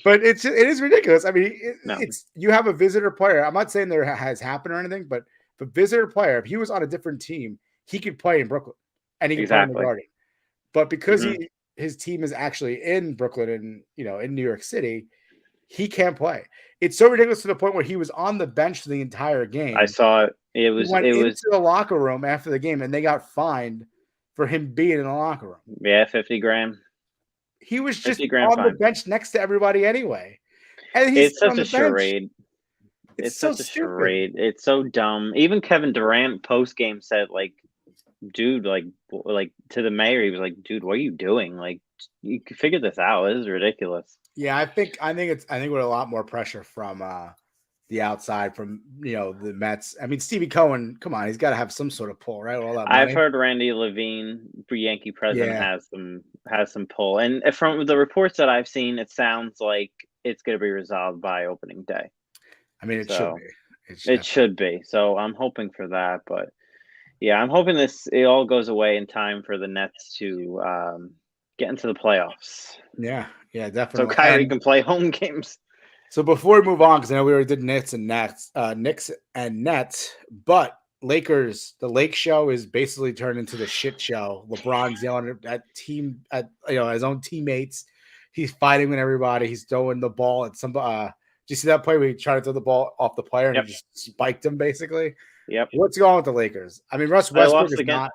But it is ridiculous. I mean, it's you have a visitor player. I'm not saying there has happened or anything, but the visitor player, if he was on a different team, he could play in Brooklyn and he could play in the Garden. But because his team is actually in Brooklyn and in New York City, he can't play. It's so ridiculous to the point where he was on the bench for the entire game. I saw it. He went into the locker room after the game, and they got fined for him being in the locker room. Yeah, 50 grand. He was just on the bench next to everybody anyway. And it's such a charade. It's such a charade. It's so dumb. Even Kevin Durant post game said, like, dude, like to the mayor, he was like, dude, what are you doing? Like, you can figure this out. This is ridiculous. Yeah, I think with a lot more pressure from the outside, from the Mets. I mean, Stevie Cohen, come on, he's got to have some sort of pull, right? All that money. I've heard Randy Levine, Yankee president, has some pull, and from the reports that I've seen, it sounds like it's going to be resolved by opening day. I mean, it should be. It should be. So I'm hoping for that, but yeah, I'm hoping it all goes away in time for the Nets to get into the playoffs. Yeah, definitely. So Kyrie can play home games. So before we move on, because I know we already did Knicks and Nets, but Lakers, the Lake Show is basically turned into the shit show. LeBron's yelling at his own teammates. He's fighting with everybody. He's throwing the ball at some. Did you see that play where he tried to throw the ball off the player and he just spiked him basically? Yep. What's going on with the Lakers? I mean, Russ Westbrook is again. not.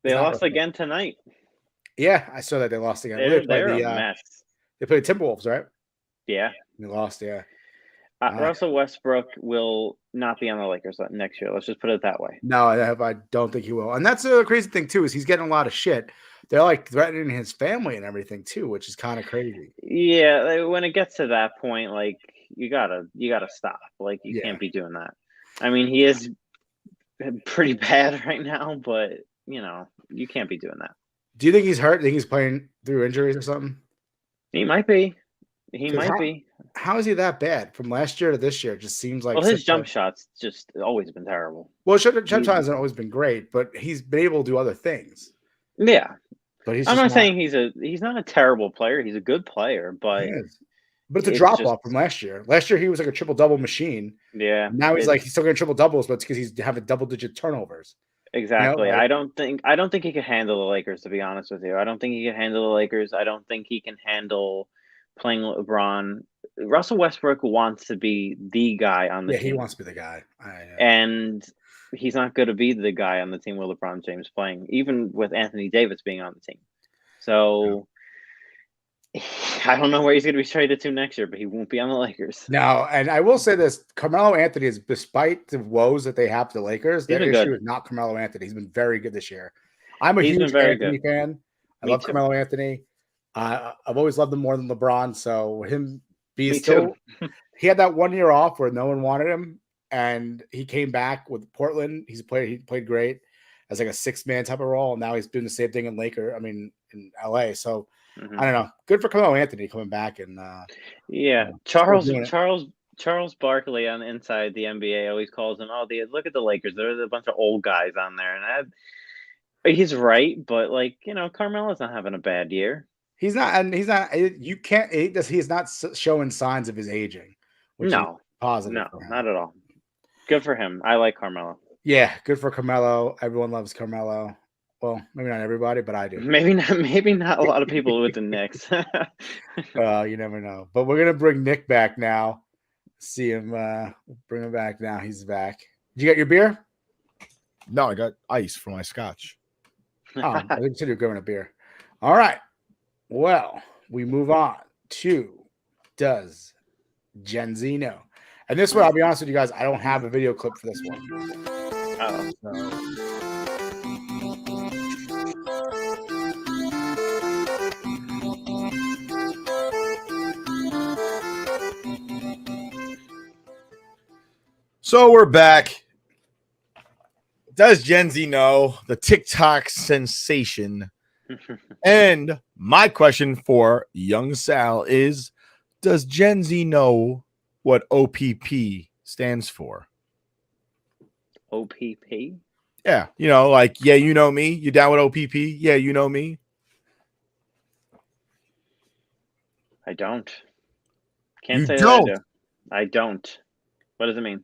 They lost again tonight. Yeah, I saw that they lost again. They're a mess. They played Timberwolves, right? Yeah. They lost, yeah. Russell Westbrook will not be on the Lakers next year. Let's just put it that way. No, I don't think he will. And that's the crazy thing, too, is he's getting a lot of shit. They're like threatening his family and everything, too, which is kind of crazy. Yeah, when it gets to that point, like, you gotta stop. Like, you can't be doing that. I mean, he is pretty bad right now, but, you can't be doing that. Do you think he's hurt? Do you think he's playing through injuries or something? He might be. He might be. How is he that bad? From last year to this year, it just seems like. Well, his jump shots just always been terrible. Well, jump shots haven't always been great, but he's been able to do other things. Yeah, but I'm not saying he's not a terrible player. He's a good player, but it's a drop off from last year. Last year he was like a triple double machine. Yeah. Now he's still getting triple doubles, but it's because he's having double digit turnovers. Exactly. I don't think he can handle the Lakers, to be honest with you. I don't think he can handle the Lakers. I don't think he can handle playing LeBron. Russell Westbrook wants to be the guy on the team. Yeah, he wants to be the guy. And he's not going to be the guy on the team with LeBron James playing, even with Anthony Davis being on the team. So I don't know where he's going to be traded to next year, but he won't be on the Lakers. No, and I will say this: Carmelo Anthony is, despite the woes that they have to the Lakers, their issue is not Carmelo Anthony. He's been very good this year. I'm a huge Anthony fan. I love Carmelo Anthony. I've always loved him more than LeBron. So him being still, he had that 1 year off where no one wanted him, and he came back with Portland. He played great as like a 6-man type of role, and now he's doing the same thing in in LA. So. I don't know. Good for Carmelo Anthony coming back and Charles Barkley on inside the NBA always calls him. Oh, look at the Lakers. There's a bunch of old guys on there, and he's right. But Carmelo's not having a bad year. He's not, and he's not. You can't. He's not showing signs of his aging. Which is positive. No, not at all. Good for him. I like Carmelo. Yeah, good for Carmelo. Everyone loves Carmelo. Well, maybe not everybody, but I do. Maybe not a lot of people with the Knicks. You never know. But we're gonna bring Nick back now. See him. Bring him back now. He's back. Did you get your beer? No, I got ice for my scotch. Oh, I think you said you're grabbing a beer. All right. Well, we move on to Does Gen Z Know? And this one, I'll be honest with you guys, I don't have a video clip for this one. So we're back. Does Gen Z know the TikTok sensation? And my question for young Sal is, does Gen Z know what OPP stands for? OPP? Yeah, you know, like, yeah, you know me. You down with OPP? Yeah, you know me. I don't. Can't You say don't. that I do. I don't. What does it mean?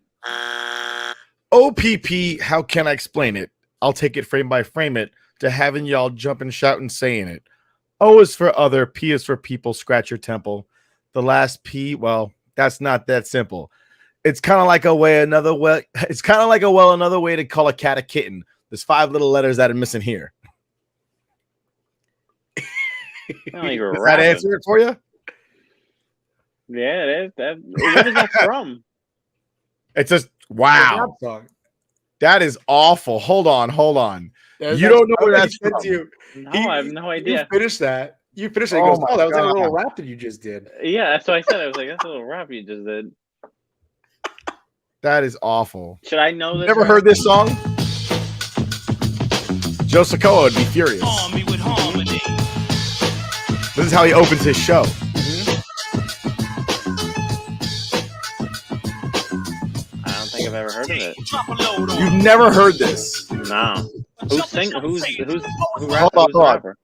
OPP, how can I explain it? I'll take it frame by frame it to having y'all jump and shout and saying it. O is for other, P is for people, scratch your temple. The last P, well, that's not that simple. It's kind of like another way to call a cat a kitten. There's 5 little letters that are missing here. Does that answer it for you? Yeah, it is. What is that from? It's just wow. That is awful. Hold on. You don't know where that's from. No, I have no idea. You finished that. You finished it. He goes, that was like a little rap that you just did. Yeah, that's what I said. I was like, that's a little rap you just did. That is awful. Should I know this? Never heard this song? Joe Sikoa would be furious. This is how he opens his show. I don't think I've ever heard of it. You've never heard this? No. Who Hold on.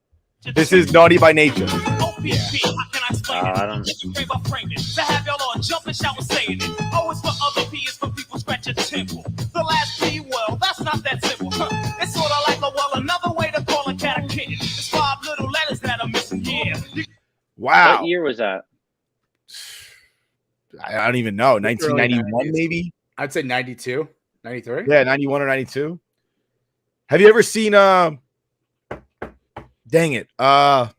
This is Naughty by Nature. I don't. The last P, well, that's not that simple. It's sort of like another way to call a cat a kitten. There's 5 little letters that are missing here. Wow. What year was that? I don't even know. 1991, maybe? I'd say 92, 93. Yeah, 91 or 92. Have you ever seen dang it. I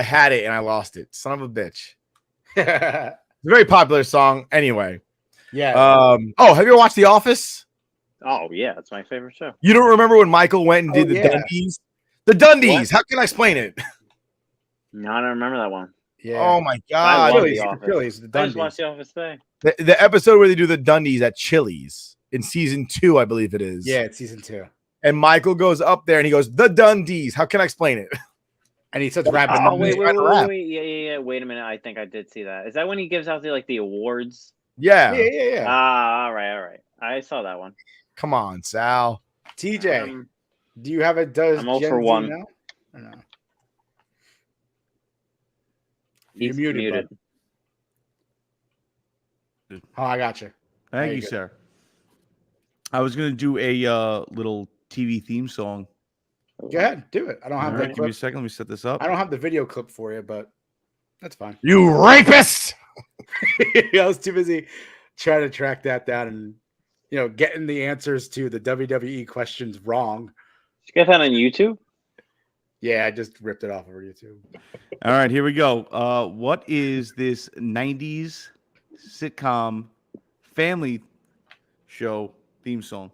had it and I lost it. Son of a bitch. It's a very popular song anyway. Yeah. Have you ever watched The Office? Oh yeah, it's my favorite show. You don't remember when Michael went and did the Dundies? The Dundies. What? How can I explain it? No, I don't remember that one. Yeah. Oh my god. I just watched The Office today. The episode where they do the Dundies at Chili's in season 2, I believe it is. Yeah, it's season 2. And Michael goes up there and he goes, the Dundies. How can I explain it? And he starts rapping. Oh, wait. Yeah. Wait a minute. I think I did see that. Is that when he gives out the awards? Yeah. All right. I saw that one. Come on, Sal. TJ, do you have a does? I'm 0 for 1. Now? Or no? You're muted. Oh, I got you. Thank you, sir. I was going to do a little TV theme song. Go ahead, do it. I don't have that clip. Give me a second. Let me set this up. I don't have the video clip for you, but that's fine. You rapist! I was too busy trying to track that down and, getting the answers to the WWE questions wrong. Did you get that on YouTube? Yeah, I just ripped it off over YouTube. All right, here we go. What is this 90s sitcom family show theme song?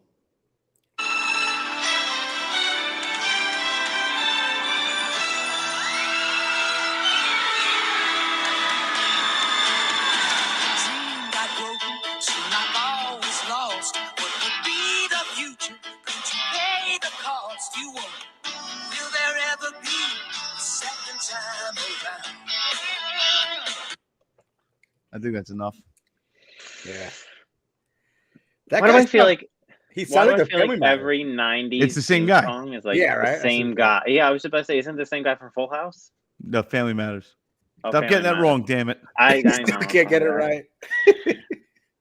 I think that's enough. Yeah. Why do I feel like he sounded like a family member? Every 90s it's the same guy. Song is like the same guy. Yeah, I was about to say, isn't the same guy from Full House? The Family Matters. Oh, Stop getting that wrong, damn it. I know. Can't get it right.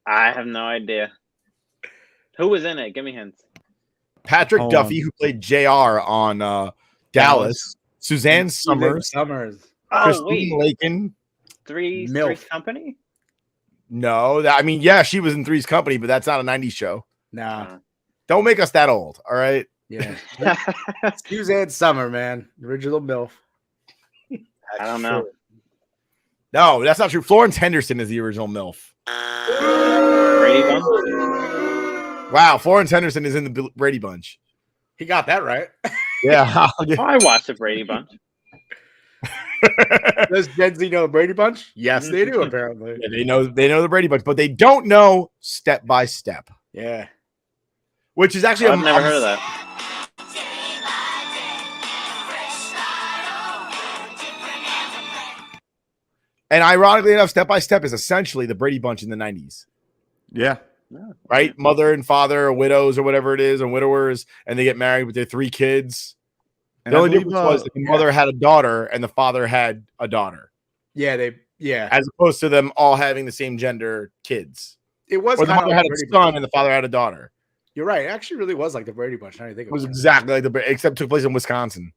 I have no idea. Who was in it? Give me hints. Patrick Duffy, who played JR on Dallas. Suzanne Summers. Christine Lakin. Three's Company? No, she was in Three's Company, but that's not a 90s show. Nah. Don't make us that old, all right? Yeah. Suzanne Summer, man. Original MILF. I don't know. No, that's not true. Florence Henderson is the original MILF. Brady Bunch? Wow, Florence Henderson is in the Brady Bunch. He got that right. Yeah. I watched the Brady Bunch. Does Gen Z know the Brady Bunch? Yes, they do, apparently. Yeah, they know the Brady Bunch, but they don't know Step by Step. Yeah. Which is actually I've never heard of that. And ironically enough, Step by Step is essentially the Brady Bunch in the 90s. Yeah. right? Mother and father are widows or whatever it is, and widowers, and they get married with their 3 kids. And the only difference was that the mother had a daughter and the father had a daughter. Yeah, as opposed to them all having the same gender kids. It was or the kind mother of had like a son and the father had a daughter. You're right. It actually really was like the Brady Bunch. Now you think It was exactly like the except took place in Wisconsin.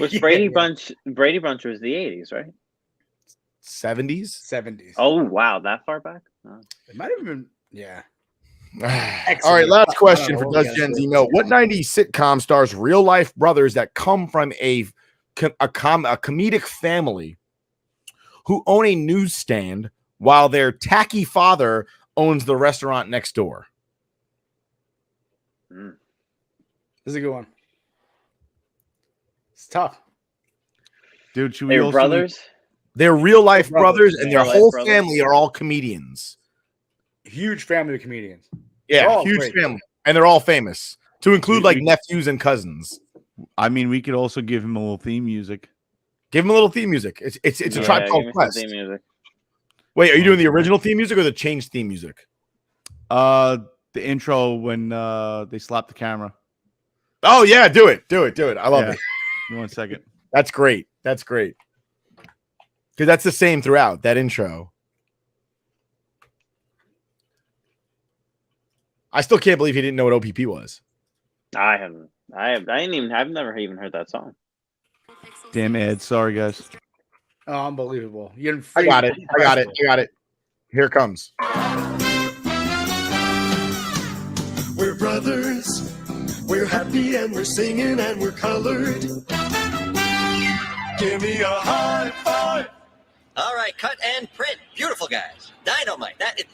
Was Brady Bunch was the 80s, right? 70s. Oh wow, that far back? Oh. It might have been. Yeah. All right, last question for Does Gen Z Know. What 90s sitcom stars real life brothers that come from a comedic family who own a newsstand while their tacky father owns the restaurant next door? This is a good one. It's tough. Dude, should we brothers? They're real life brothers, and their whole family are all comedians. Huge family of comedians. Yeah, huge family. And they're all famous, to include like nephews and cousins. I mean, we could also give him a little theme music. Give him a little theme music. It's a Tribe Called Quest. Wait, are you doing the original theme music or the changed theme music? The intro when they slap the camera. Oh yeah, do it. I love it. 1 second. That's great. Because that's the same throughout that intro. I still can't believe he didn't know what OPP was. I haven't. I've never even heard that song. Damn Ed, sorry guys. Oh, unbelievable. I got it. Here it comes. We're brothers. We're happy and we're singing and we're colored. Give me a high five. All right, cut and print. Beautiful, guys. Dynamite. That is.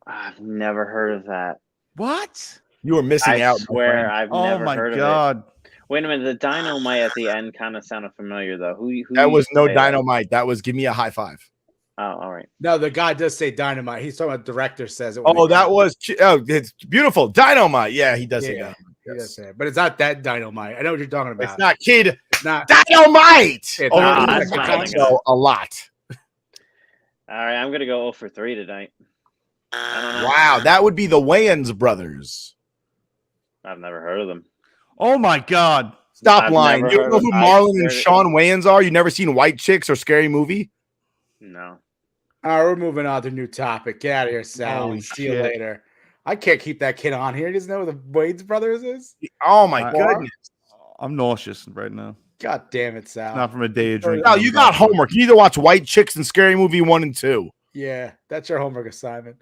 I've never heard of that. What? You were missing out. I swear, I've never heard God. of it. Wait a minute, the dynamite at the end kind of sounded familiar, though. Who that was no dynamite. That was give me a high five. Oh, all right. No, the guy does say dynamite. He's talking about the director says it. Oh, that was it's beautiful. Dynamite. Yeah, he does say that. He does say it, but it's not that dynamite. I know what you're talking about. It's not kid. It's not dynamite. It's so a lot. All right, I'm gonna go 0 for 3 tonight. Wow, that would be the Wayans brothers. I've never heard of them. Oh my God! Stop lying. You don't know who Marlon and Sean Wayans are? You never seen White Chicks or Scary Movie? No. All right, we're moving on to a new topic. Get out of here, Sal. Holy See you shit. later. I can't keep that kid on here. He doesn't know who the Wayans brothers is. Oh my goodness! I'm nauseous right now. God damn it, Sal. Not from a day of drinking. No, you got homework. You need to watch White Chicks and Scary Movie 1 and 2. Yeah, that's your homework assignment.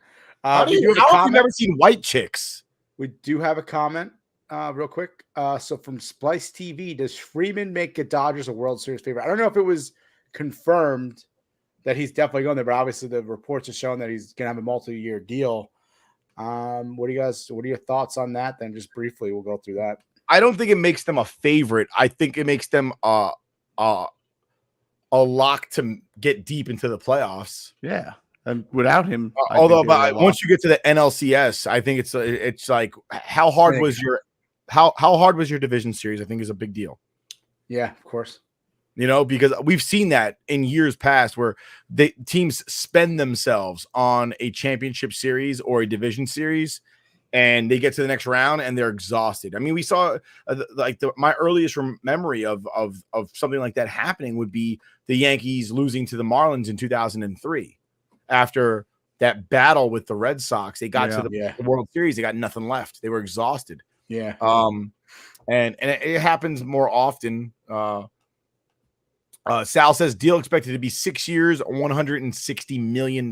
How have you never seen White Chicks? We do have a comment, real quick. So from Splice TV, does Freeman make the Dodgers a World Series favorite? I don't know if it was confirmed that he's definitely going there, but obviously the reports are showing that he's gonna have a multi-year deal. What are your thoughts on that? Then just briefly, we'll go through that. I don't think it makes them a favorite. I think it makes them a lock to get deep into the playoffs. Yeah. And without him, although once you get to the NLCS, I think it's like how hard was your division series? I think is a big deal. Yeah, of course. You know, because we've seen that in years past where the teams spend themselves on a championship series or a division series, and they get to the next round and they're exhausted. I mean, we saw my earliest memory of something like that happening would be the Yankees losing to the Marlins in 2003. After that battle with the Red Sox, they got to the World Series. They got nothing left. They were exhausted. Yeah. And it happens more often. Sal says deal expected to be 6 years, $160 million.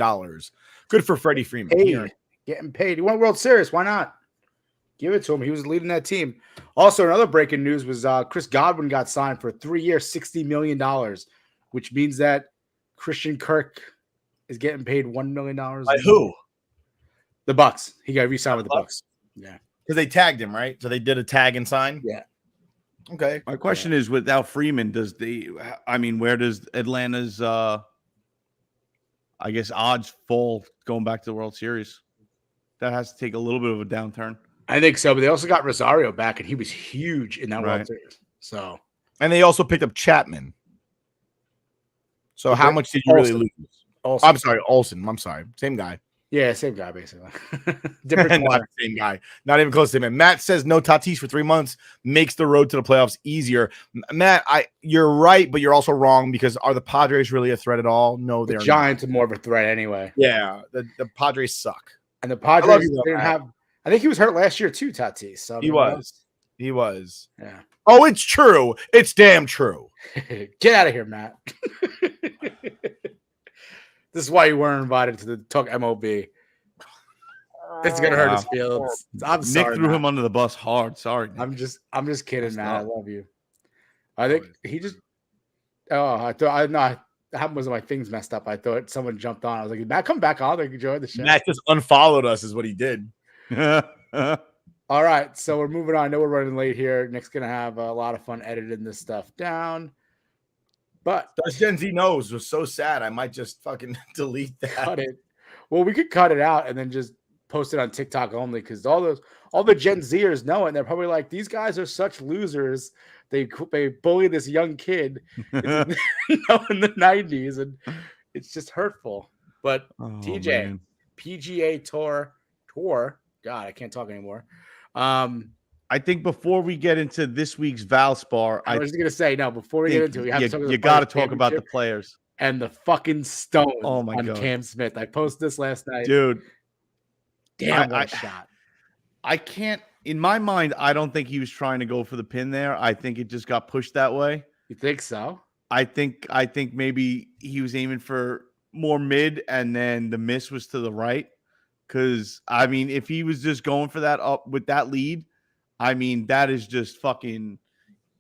Good for Freddie Freeman. Getting paid. He won World Series. Why not? Give it to him. He was leading that team. Also, another breaking news was Chris Godwin got signed for a 3-year, $60 million, which means that Christian Kirk is getting paid $1 million. By who? The Bucks. He got re-signed with the Bucks. Yeah. Because they tagged him, right? So they did a tag and sign? Yeah. Okay. My question is, without Freeman, where does Atlanta's odds fall going back to the World Series? That has to take a little bit of a downturn. I think so, but they also got Rosario back, and he was huge in that World Series. So, and they also picked up Chapman. So how much did you really lose? Olsen. I'm sorry, Olsen. I'm sorry, same guy. Yeah, same guy basically. Different Not the same guy. Not even close to him. Matt says no Tatis for 3 months makes the road to the playoffs easier. Matt, you're right, but you're also wrong because are the Padres really a threat at all? No, they're Giants not. are more of a threat anyway. Yeah, the Padres suck. And the Padres didn't have. I think he was hurt last year too, Tatis. So he was. He was. Yeah. Oh, it's true. It's damn true. Get out of here, Matt. This is why you weren't invited to the Talk MLB. It's gonna hurt his feelings. I'm sorry. Nick threw Matt. him under the bus hard. Sorry, Nick. I'm just kidding, Matt. I love you. I think he just. Oh, I thought that was my things messed up. I thought someone jumped on. I was like, Matt, come back on. Like, enjoy the show. Matt just unfollowed us, is what he did. All right, so we're moving on. I know we're running late here. Nick's gonna have a lot of fun editing this stuff down. But Does Gen Z knows was so sad. I might just fucking delete that. Cut it. Well, we could cut it out and then just post it on TikTok only because all the Gen Zers know it. And they're probably like, these guys are such losers. They bully this young kid in the 90s, and it's just hurtful. But TJ, man. PGA Tour. God, I can't talk anymore. I think before we get into this week's Valspar, I was going to say, no, before we get into it, we have to talk about you got to talk about the players. And the fucking Stones on God. Cam Smith. I posted this last night. Dude. Damn, what a shot. I can't, in my mind, I don't think he was trying to go for the pin there. I think it just got pushed that way. You think so? I think maybe he was aiming for more mid and then the miss was to the right. Because, I mean, if he was just going for that up with that lead, I mean, that is just fucking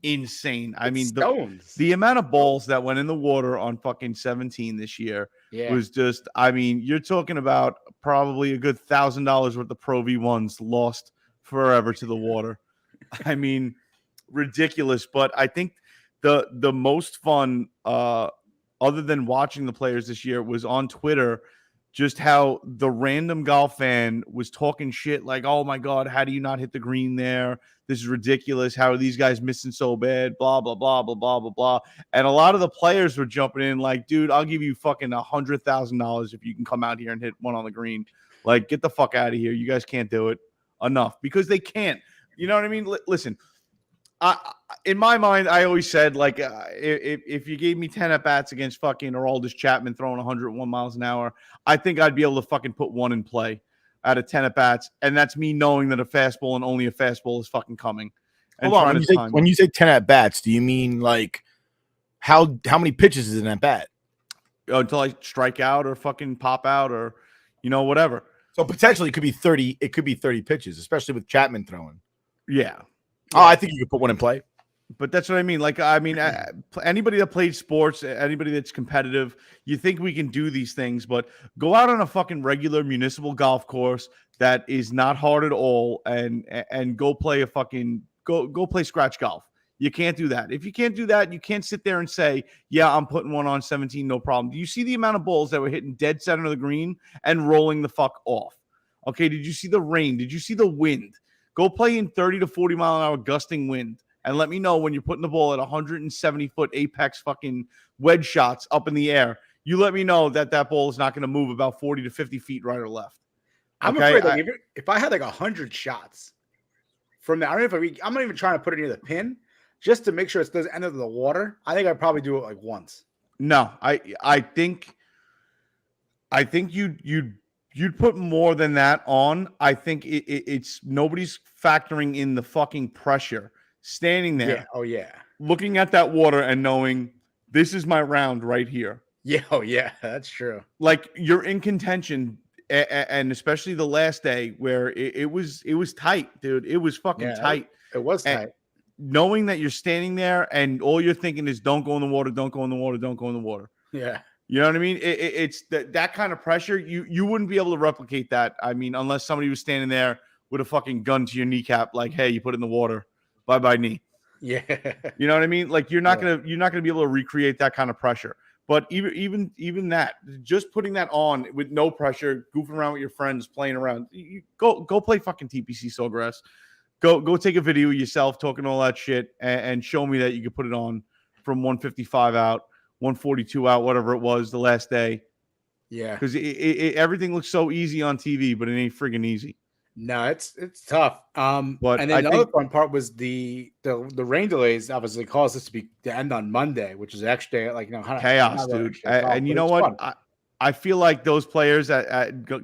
insane. I mean, the amount of balls that went in the water on fucking 17 this year was just, I mean, you're talking about probably a good $1,000 worth of Pro V1s lost forever to the water. I mean, ridiculous. But I think the most fun, other than watching the players this year, was on Twitter. Just how the random golf fan was talking shit like, oh, my God, how do you not hit the green there? This is ridiculous. How are these guys missing so bad? Blah, blah, blah, blah, blah, blah, blah. And a lot of the players were jumping in like, dude, I'll give you fucking $100,000 if you can come out here and hit one on the green. Like, get the fuck out of here. You guys can't do it enough because they can't. You know what I mean? Listen, in my mind, I always said, like, if you gave me 10 at-bats against fucking Aroldis Chapman throwing 101 miles an hour, I think I'd be able to fucking put one in play out of 10 at-bats, and that's me knowing that a fastball and only a fastball is fucking coming. And hold on, when you say 10 at-bats, do you mean, like, how many pitches is an at-bat? Until I strike out or fucking pop out or, you know, whatever. So potentially it could be 30. It could be 30 pitches, especially with Chapman throwing. Yeah. Oh, I think you could put one in play. But that's what I mean. Like, I mean, anybody that played sports, anybody that's competitive, you think we can do these things, but go out on a fucking regular municipal golf course that is not hard at all and go play a fucking go play scratch golf. You can't do that. If you can't do that, you can't sit there and say, yeah, I'm putting one on 17, no problem. Do you see the amount of balls that were hitting dead center of the green and rolling the fuck off? Okay, did you see the rain? Did you see the wind? Go play in 30 to 40 mile an hour gusting wind and let me know when you're putting the ball at 170-foot apex fucking wedge shots up in the air. You let me know that ball is not going to move about 40 to 50 feet right or left. I'm afraid that if I had like 100 shots from that, I'm not even trying to put it near the pin just to make sure it doesn't enter the water. I think I'd probably do it like once. No, I think you'd put more than that on. I think it's nobody's factoring in the fucking pressure standing there. Yeah. Oh yeah. Looking at that water and knowing this is my round right here. Yeah. Oh yeah. That's true. Like you're in contention, and especially the last day where it was tight, dude. It was fucking tight. It was tight. Knowing that you're standing there and all you're thinking is don't go in the water, don't go in the water, don't go in the water. Yeah. You know what I mean? It's that kind of pressure. You wouldn't be able to replicate that. I mean, unless somebody was standing there with a fucking gun to your kneecap, like, hey, you put it in the water, bye knee. Yeah. You know what I mean? Like you're not gonna be able to recreate that kind of pressure. But even that, just putting that on with no pressure, goofing around with your friends, playing around, you go play fucking TPC Sawgrass. Go take a video of yourself talking all that shit and show me that you could put it on from 155 out, 142 out, whatever it was the last day. Yeah, because everything looks so easy on TV, but it ain't friggin' easy. No, it's tough. But and then the other fun part was the rain delays obviously caused this to end on Monday, which is actually like chaos, dude. And you know what? I feel like those players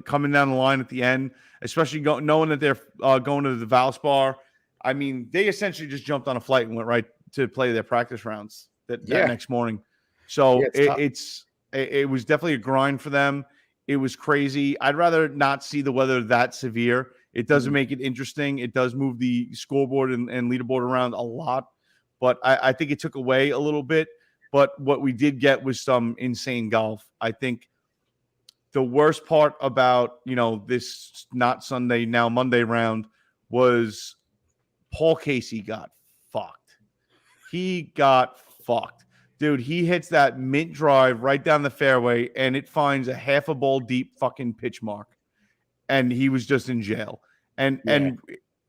coming down the line at the end, especially knowing that they're going to the Valspar, I mean, they essentially just jumped on a flight and went right to play their practice rounds that next morning. So it was definitely a grind for them. It was crazy. I'd rather not see the weather that severe. It doesn't make it interesting. It does move the scoreboard and leaderboard around a lot, but I think it took away a little bit. But what we did get was some insane golf. I think the worst part about, this not Sunday, now Monday round was Paul Casey got fucked. He got fucked. Dude, he hits that mint drive right down the fairway, and it finds a half a ball deep fucking pitch mark. And he was just in jail. And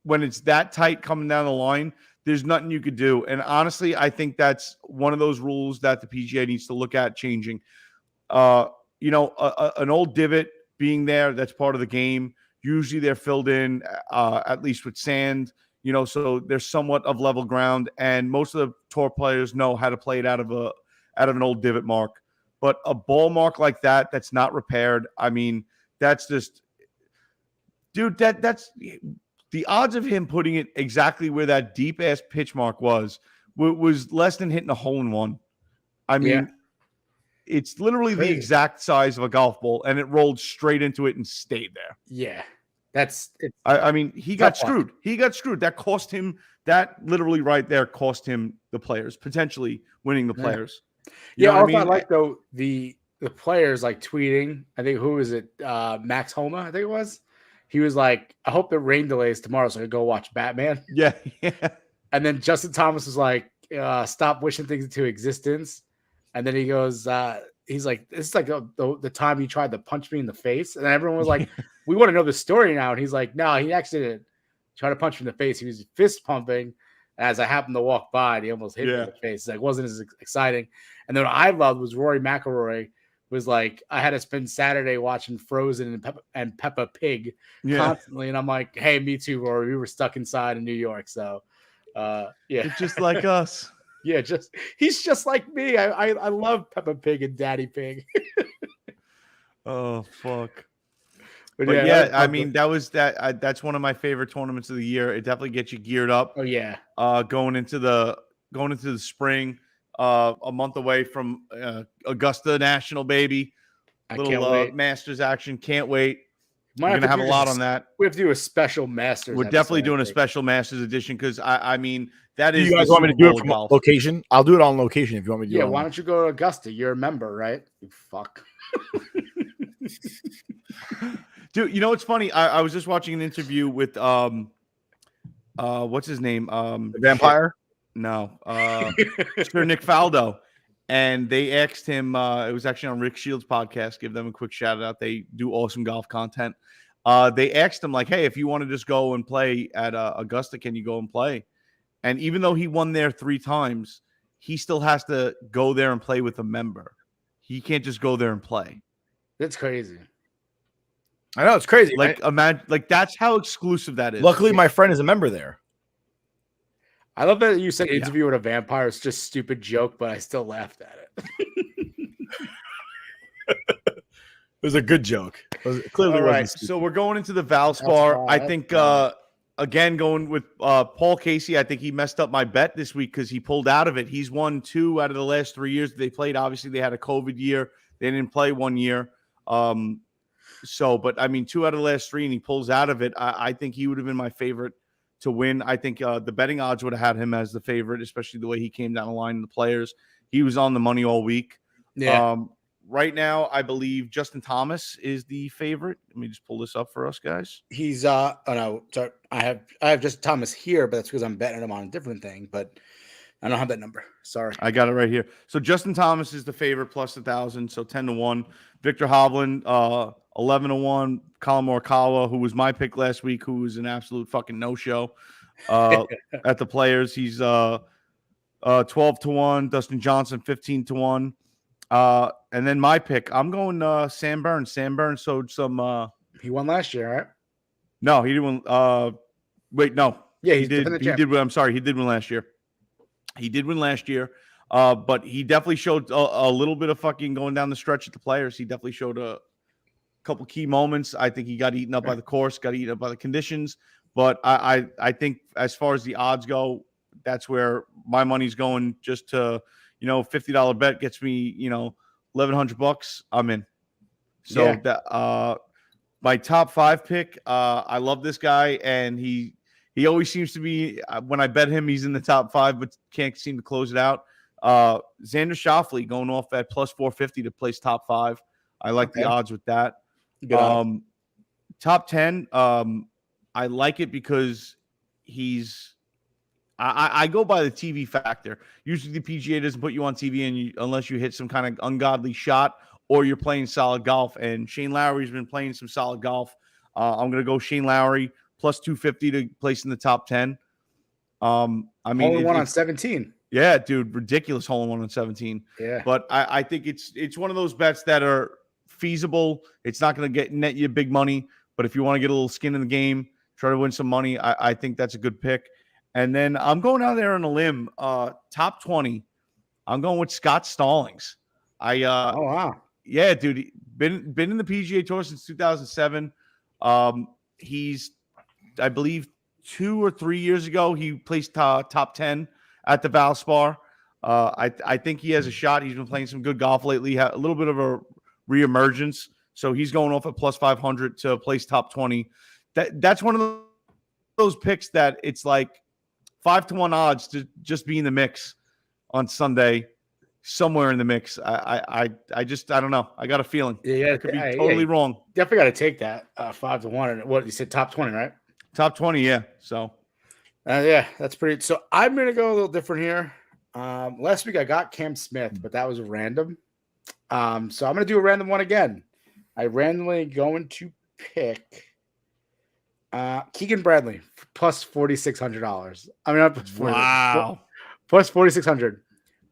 when it's that tight coming down the line, there's nothing you could do. And honestly, I think that's one of those rules that the PGA needs to look at changing. An old divot being there, that's part of the game. Usually they're filled in, at least with sand, so there's somewhat of level ground. And most of the tour players know how to play it out of an old divot mark. But a ball mark like that, that's not repaired. I mean, that's just, dude, that's the odds of him putting it exactly where that deep ass pitch mark was less than hitting a hole in one. I mean, it's literally the exact size of a golf ball, and it rolled straight into it and stayed there. Yeah. I mean, he got screwed. He got screwed. That cost him, that literally right there cost him the players, potentially winning the players. You know what I like though, the players like tweeting, I think, who is it? Max Homa, I think it was. He was like, I hope the rain delays tomorrow so I can go watch Batman. Yeah. And then Justin Thomas was like, stop wishing things into existence. And then he goes, he's like, this is like the time you tried to punch me in the face. And everyone was like, we want to know the story now. And he's like, no, he actually didn't try to punch me in the face. He was fist pumping as I happened to walk by, and he almost hit me in the face. Like, wasn't as exciting. And then what I loved was Rory McIlroy was like, I had to spend Saturday watching Frozen and Peppa Pig constantly. And I'm like, hey, me too, Rory. We were stuck inside in New York. So, It's just like us. Yeah, he's just like me. I love Peppa Pig and Daddy Pig. Oh, fuck. But yeah, I mean, that's one of my favorite tournaments of the year. It definitely gets you geared up. Oh yeah. Going into the spring, a month away from Augusta National, baby. Little Masters action. Can't wait. We're gonna have a lot on that. We have to do a special Masters. We're definitely doing a special Masters edition because I mean that is. You guys want me to do it from location? I'll do it on location if you want me to do it. Yeah, why don't you go to Augusta? You're a member, right? You fuck. Dude, you know what's funny? I was just watching an interview with what's his name? The Vampire? No, Sir Nick Faldo. And they asked him, it was actually on Rick Shields' podcast, give them a quick shout out. They do awesome golf content. They asked him, like, hey, if you want to just go and play at Augusta, can you go and play? And even though he won there 3 times, he still has to go there and play with a member. He can't just go there and play. That's crazy. I know, it's crazy. Like, imagine, like, that's how exclusive that is. Luckily, my friend is a member there. I love that you said interview with a vampire. It's just a stupid joke, but I still laughed at it. It was a good joke. Clearly, all right. So we're going into the Valspar. I think again going with Paul Casey. I think he messed up my bet this week because he pulled out of it. He's won 2 out of the last 3 years they played. Obviously, they had a COVID year. They didn't play 1 year. But I mean, 2 out of the last 3, and he pulls out of it. I think he would have been my favorite to win. I think the betting odds would have had him as the favorite, especially the way he came down the line in the players. He was on the money all week. Yeah. Right now, I believe Justin Thomas is the favorite. Let me just pull this up for us, guys. He's oh no, sorry. I have Justin Thomas here, but that's because I'm betting him on a different thing. But I don't have that number. Sorry. I got it right here. So Justin Thomas is the favorite plus 1,000, so 10-1. Victor Hovland, 11-1. Colin Morikawa, who was my pick last week, who was an absolute fucking no-show at the players. He's 12-1. Dustin Johnson, 15-1. And then my pick, I'm going Sam Burns. Sam Burns showed some. He won last year, right? No, he didn't. Wait, no. Yeah, he did. He did. I'm sorry, he did win last year. He did win last year. But he definitely showed a little bit of fucking going down the stretch at the players. He definitely showed a couple key moments. I think he got eaten up by the course, got eaten up by the conditions. But I think as far as the odds go, that's where my money's going. Just to, $50 bet gets me, $1,100. I'm in. So that my top 5 pick, I love this guy, and he always seems to be, when I bet him, he's in the top 5, but can't seem to close it out. Xander Schauffele going off at plus 450 to place top 5. I like the odds with that. Top 10, I like it because I go by the TV factor. Usually the PGA doesn't put you on TV unless you hit some kind of ungodly shot or you're playing solid golf. And Shane Lowry's been playing some solid golf. I'm going to go Shane Lowry plus 250 to place in the top 10. I mean, hole-in-one on 17. Yeah, dude, ridiculous hole-in-one on 17. Yeah, but I think it's one of those bets that are feasible. It's not going to net you big money, but if you want to get a little skin in the game, try to win some money, I think that's a good pick. And then I'm going out there on a limb, top 20. I'm going with Scott Stallings. Oh wow, yeah, dude, been in the PGA Tour since 2007. He's, I believe, 2 or 3 years ago, he placed top 10 at the Valspar. I think he has a shot. He's been playing some good golf lately, had a little bit of a reemergence. So he's going off at plus 500 to place top 20. That's one of those picks that it's like 5-1 odds to just be in the mix on Sunday, somewhere in the mix. I don't know. I got a feeling. Yeah, it could be totally wrong. Definitely got to take that 5-1. And what you said, top 20, right? Top 20, yeah. So, yeah, that's pretty. So I'm gonna go a little different here. Last week I got Cam Smith, but that was random. So I'm gonna do a random one again. I randomly going to pick Keegan Bradley plus $4,600. I mean, wow, plus 4,600.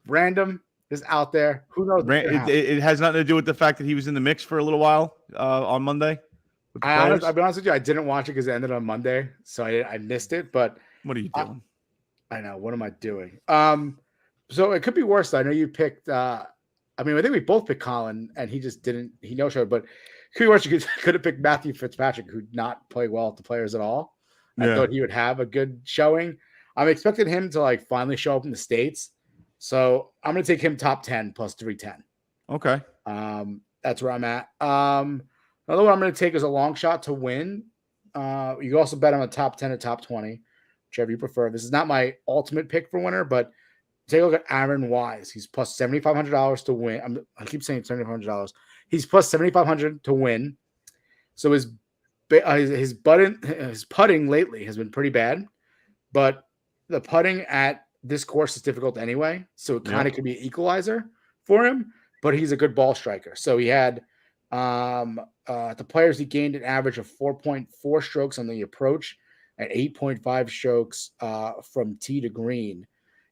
Random is out there. Who knows? It has nothing to do with the fact that he was in the mix for a little while on Monday. I'll be honest with you. I didn't watch it because it ended on Monday, so I missed it. But what are you doing? I know. What am I doing? So it could be worse. I know you picked. I think we both picked Colin, and he just didn't. He no showed, but it could be worse. You could have picked Matthew Fitzpatrick, who not play well at the Players at all. I thought he would have a good showing. I'm expecting him to finally show up in the States. So I'm going to take him top 10 plus 310. Okay. That's where I'm at. Another one I'm going to take is a long shot to win. You can also bet on a top 10 or top 20, whichever you prefer. This is not my ultimate pick for winner, but take a look at Aaron Wise. He's plus $7,500 to win. I keep saying $7,500. He's plus $7,500 to win. So his putting lately has been pretty bad, but the putting at this course is difficult anyway. So it kind of could be an equalizer for him, but he's a good ball striker. So he had the Players, he gained an average of 4.4 strokes on the approach and 8.5 strokes from tee to green.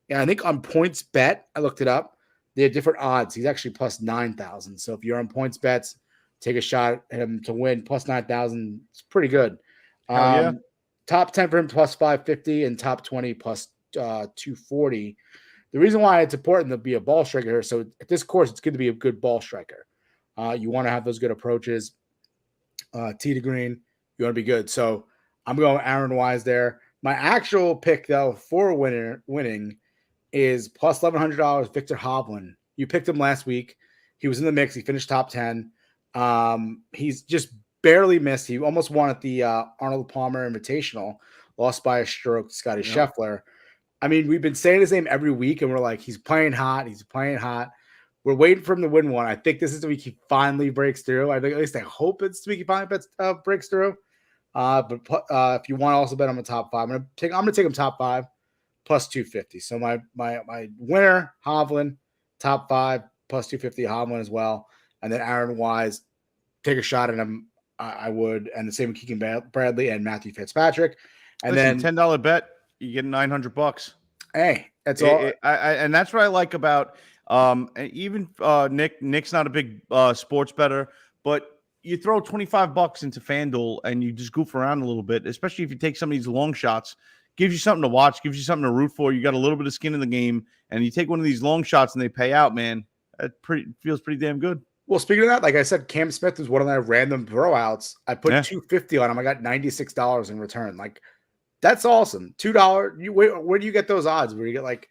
And I think on points bet, I looked it up, they have different odds. He's actually plus 9,000. So if you're on points bets, take a shot at him to win plus 9,000. It's pretty good. Top 10 for him plus 550 and top 20 plus 240. The reason why it's important to be a ball striker here, so at this course, it's good to be a good ball striker. You want to have those good approaches. Tee to green, you want to be good. So I'm going Aaron Wise there. My actual pick, though, for winning is plus $1,100, Victor Hovland. You picked him last week. He was in the mix. He finished top 10. He's just barely missed. He almost won at the Arnold Palmer Invitational, lost by a stroke to Scotty Scheffler. I mean, we've been saying his name every week, and we're like, he's playing hot. He's playing hot. We're waiting for him to win one. I think this is the week he finally breaks through. I think, at least I hope it's the week he finally breaks through. But if you want to also bet on the top 5, I'm gonna take him top 5 plus 250. So my winner, Hovland, top 5 plus 250, Hovland as well. And then Aaron Wise, take a shot at him. I would, and the same with Keegan Bradley and Matthew Fitzpatrick. And then $10 bet, you get $900. Hey, that's all. And that's what I like about And even Nick's not a big sports bettor, but you throw $25 into FanDuel and you just goof around a little bit, especially if you take some of these long shots. Gives you something to watch, gives you something to root for. You got a little bit of skin in the game, and you take one of these long shots and they pay out, man. It feels pretty damn good. Well, speaking of that, like I said, Cam Smith was one of my random throwouts. I put $250 on him. I got $96 in return. Like, that's awesome. $2. Where do you get those odds? Where you get like,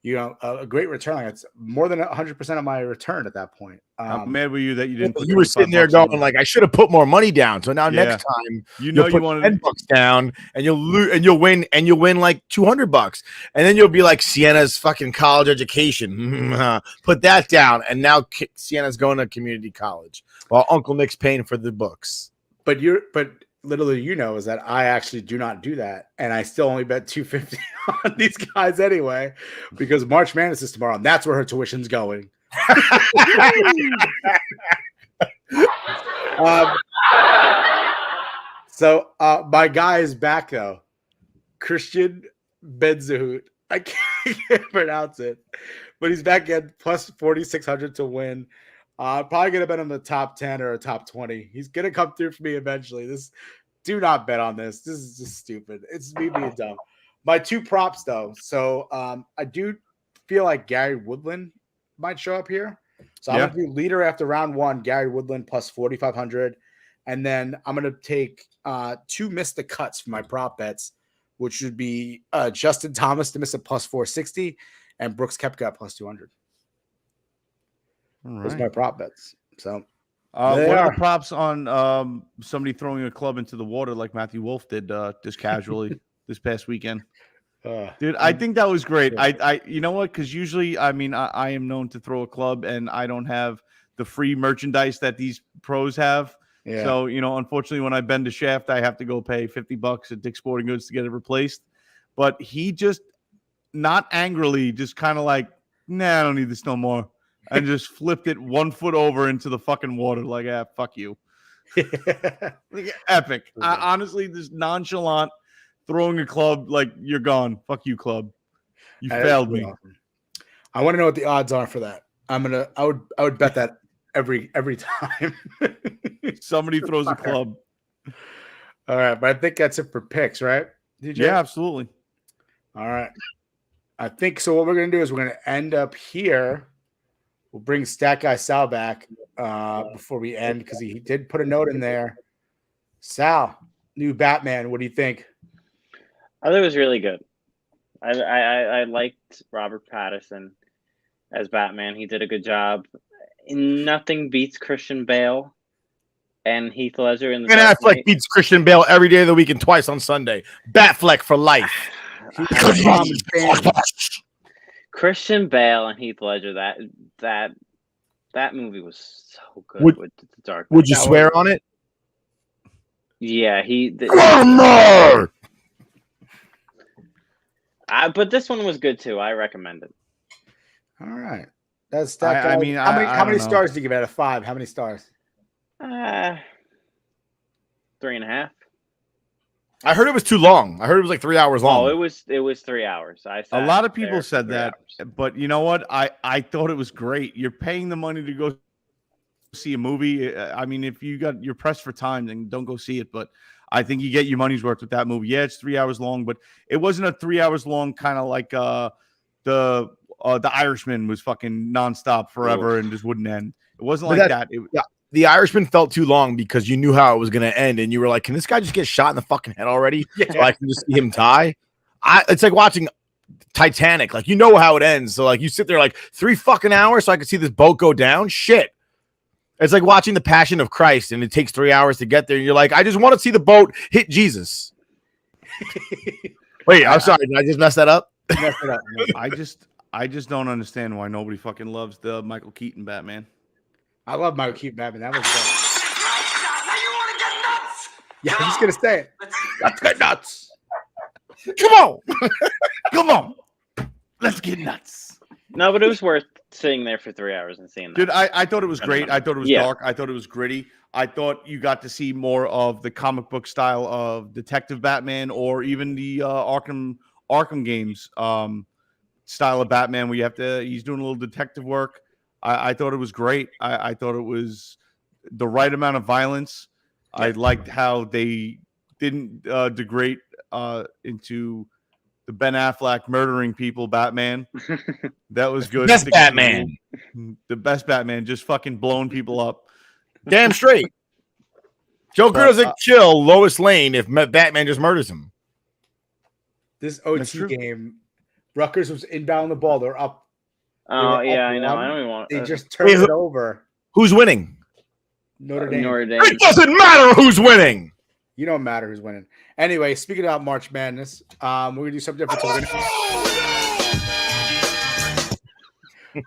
a great return? Like, it's more than 100% of my return at that point. How mad were you that you didn't? Put you were sitting there going like, I should have put more money down. So now next time, you put $10 down, and you'll win like $200, and then you'll be like Sienna's fucking college education. Put that down, and now Sienna's going to community college while Uncle Nick's paying for the books. But literally, is that I actually do not do that, and I still only bet $250 on these guys anyway, because March Madness is tomorrow, and that's where her tuition's going. So my guy is back though, Christian Benzahut. I can't pronounce it, but he's back at plus 4,600 to win. Probably gonna bet him the top 10 or a top 20. He's gonna come through for me eventually. Do not bet on this. This is just stupid. It's me being dumb. My two props though. So I do feel like Gary Woodland might show up here. So I'm going to do leader after round 1, Gary Woodland plus 4,500. And then I'm going to take 2 miss the cuts for my prop bets, which would be Justin Thomas to miss a plus 460 and Brooks Koepka plus 200. Those are my prop bets. So what are the props on somebody throwing a club into the water like Matthew Wolf did just casually this past weekend? Dude, I think that was great. I you know what? Because usually, I mean, I am known to throw a club, and I don't have the free merchandise that these pros have. Yeah. So, unfortunately, when I bend a shaft, I have to go pay $50 at Dick's Sporting Goods to get it replaced. But he just, not angrily, just kind of like, nah, I don't need this no more, and just flipped it 1 foot over into the fucking water. Like, fuck you. Like, epic. Honestly, this nonchalant. Throwing a club like you're gone. Fuck you, club. You failed me. Awesome. I want to know what the odds are for that. I would bet that every time. Somebody throws a club. All right, but I think that's it for picks, right? DJ? Yeah, absolutely. All right. I think so. What we're gonna do is we're gonna end up here. We'll bring Stat Guy Sal back before we end because he did put a note in there. Sal, new Batman. What do you think? I thought it was really good. I liked Robert Pattinson as Batman. He did a good job. Nothing beats Christian Bale and Heath Ledger in the Ben Affleck beats Christian Bale every day of the week and twice on Sunday. Batfleck for life. Christian Bale and Heath Ledger. That movie was so good with the Dark Knight. Would you swear on it? Yeah, but this one was good too. I recommend it. All right, that's that guy. I mean, how many stars do you give it out of 5? How many stars? 3.5. I heard it was too long. I heard it was like 3 hours long. Oh, it was 3 hours. A lot of people said that, but you know what? I thought it was great. You're paying the money to go see a movie. I mean, if you're pressed for time, then don't go see it. But I think you get your money's worth with that movie. Yeah, it's 3 hours long, but it wasn't a 3 hours long kind of like the Irishman was fucking nonstop forever and just wouldn't end. It wasn't like that. The Irishman felt too long because you knew how it was going to end, and you were like, "Can this guy just get shot in the fucking head already? So I can just see him die." It's like watching Titanic. Like, you know how it ends, so like you sit there like 3 fucking hours so I can see this boat go down. Shit. It's like watching The Passion of Christ, and it takes 3 hours to get there. And you're like, I just want to see the boat hit Jesus. Wait, I'm sorry. Did I just mess that up? Messed it up. I just don't understand why nobody fucking loves the Michael Keaton Batman. I love Michael Keaton Batman. That was good. Yeah, I'm just gonna say it. Let's get nuts. Come on. Come on. Let's get nuts. No, but it was worth sitting there for 3 hours and seeing that. Dude, I thought it was great. I thought it was dark. I thought it was gritty. I thought you got to see more of the comic book style of Detective Batman or even the Arkham games. style of Batman where he's doing a little detective work. I thought it was great. I thought it was the right amount of violence. Yeah. I liked how they didn't degrade into the Ben Affleck murdering people Batman. That was good. Best Batman. The best Batman, just fucking blowing people up. Damn straight. Joker doesn't kill Lois Lane if Batman just murders him. This OT game, Rutgers was inbound the ball. They're up. Oh, yeah, I know. I don't even want. They just turned it over. Who's winning? Notre Dame. It doesn't matter who's winning. You don't matter who's winning. Anyway, speaking about March Madness, we're gonna do something different.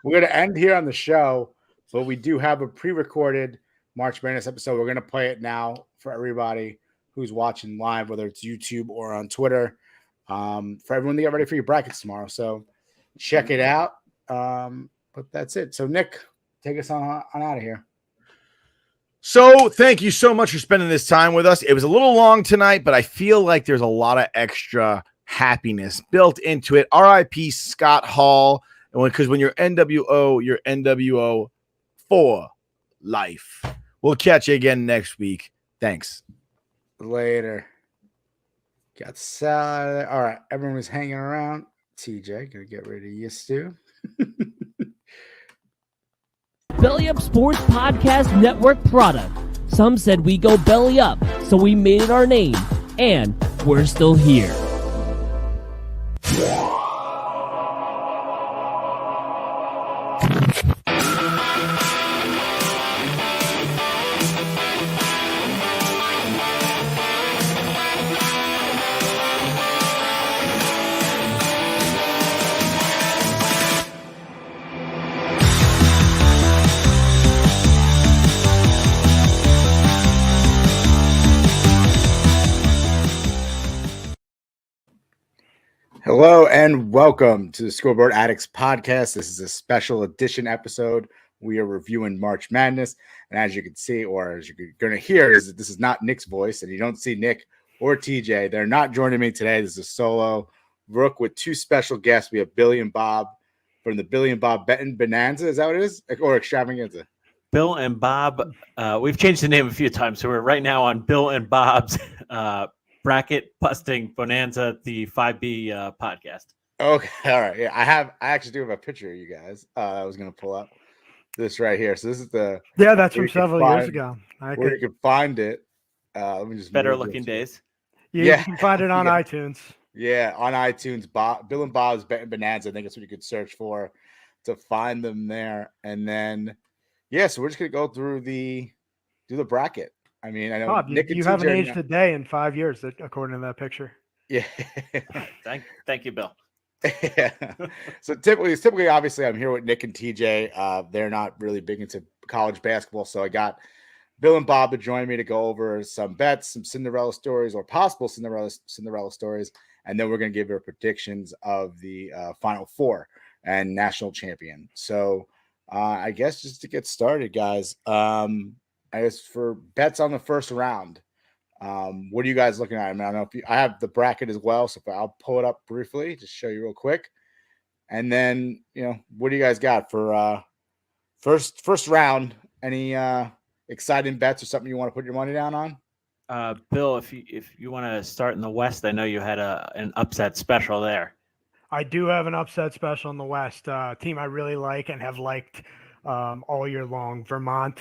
We're gonna end here on the show, but we do have a pre-recorded March Madness episode. We're gonna play it now for everybody who's watching live, whether it's YouTube or on Twitter, for everyone to get ready for your brackets tomorrow. So check it out. But that's it. So Nick, take us on out of here. So thank you so much for spending this time with us. It was a little long tonight, but I feel like there's a lot of extra happiness built into it. RIP Scott Hall. Because when you're NWO for life. We'll catch you again next week. Thanks. Later. Got salad. All right. Everyone was hanging around. TJ, gonna get ready to you, Stu. Belly Up Sports Podcast Network product. Some said we go belly up, so we made it our name, and we're still here. Hello and welcome to the Scoreboard Addicts Podcast. This is a special edition episode. We are reviewing March Madness. And as you can see, or as you're going to hear, is that this is not Nick's voice, and you don't see Nick or TJ. They're not joining me today. This is a solo Rook with two special guests. We have Billy and Bob from the Billy and Bob Betting Bonanza. Is that what it is? Or Extravaganza? Bill and Bob. We've changed the name a few times. So we're right now on Bill and Bob's Bracket Busting Bonanza, the 5B podcast. Okay, all right. Yeah, I actually do have a picture of you guys. I was going to pull up this right here. So this is the that's from several years ago. You can find it. Let me just better looking days. Yeah, you can find it on iTunes. Yeah, on iTunes. Bill and Bob's Betting Bonanza. I think that's what you could search for to find them there. And then, so we're just gonna go through do the bracket. I mean, I know Bob, Nick you haven't aged a day in 5 years, according to that picture. Yeah. Thank you, Bill. Yeah. So typically, obviously, I'm here with Nick and TJ. They're not really big into college basketball, so I got Bill and Bob to join me to go over some bets, some Cinderella stories, or possible Cinderella stories, and then we're going to give our predictions of the Final Four and national champion. So I guess just to get started, guys. I guess for bets on the first round, what are you guys looking at? I mean, I don't know I have the bracket as well, so I'll pull it up briefly to show you real quick. And then, what do you guys got for first round? Any exciting bets or something you want to put your money down on? Bill, if you want to start in the West, I know you had an upset special there. I do have an upset special in the West. Team I really like and have liked all year long, Vermont.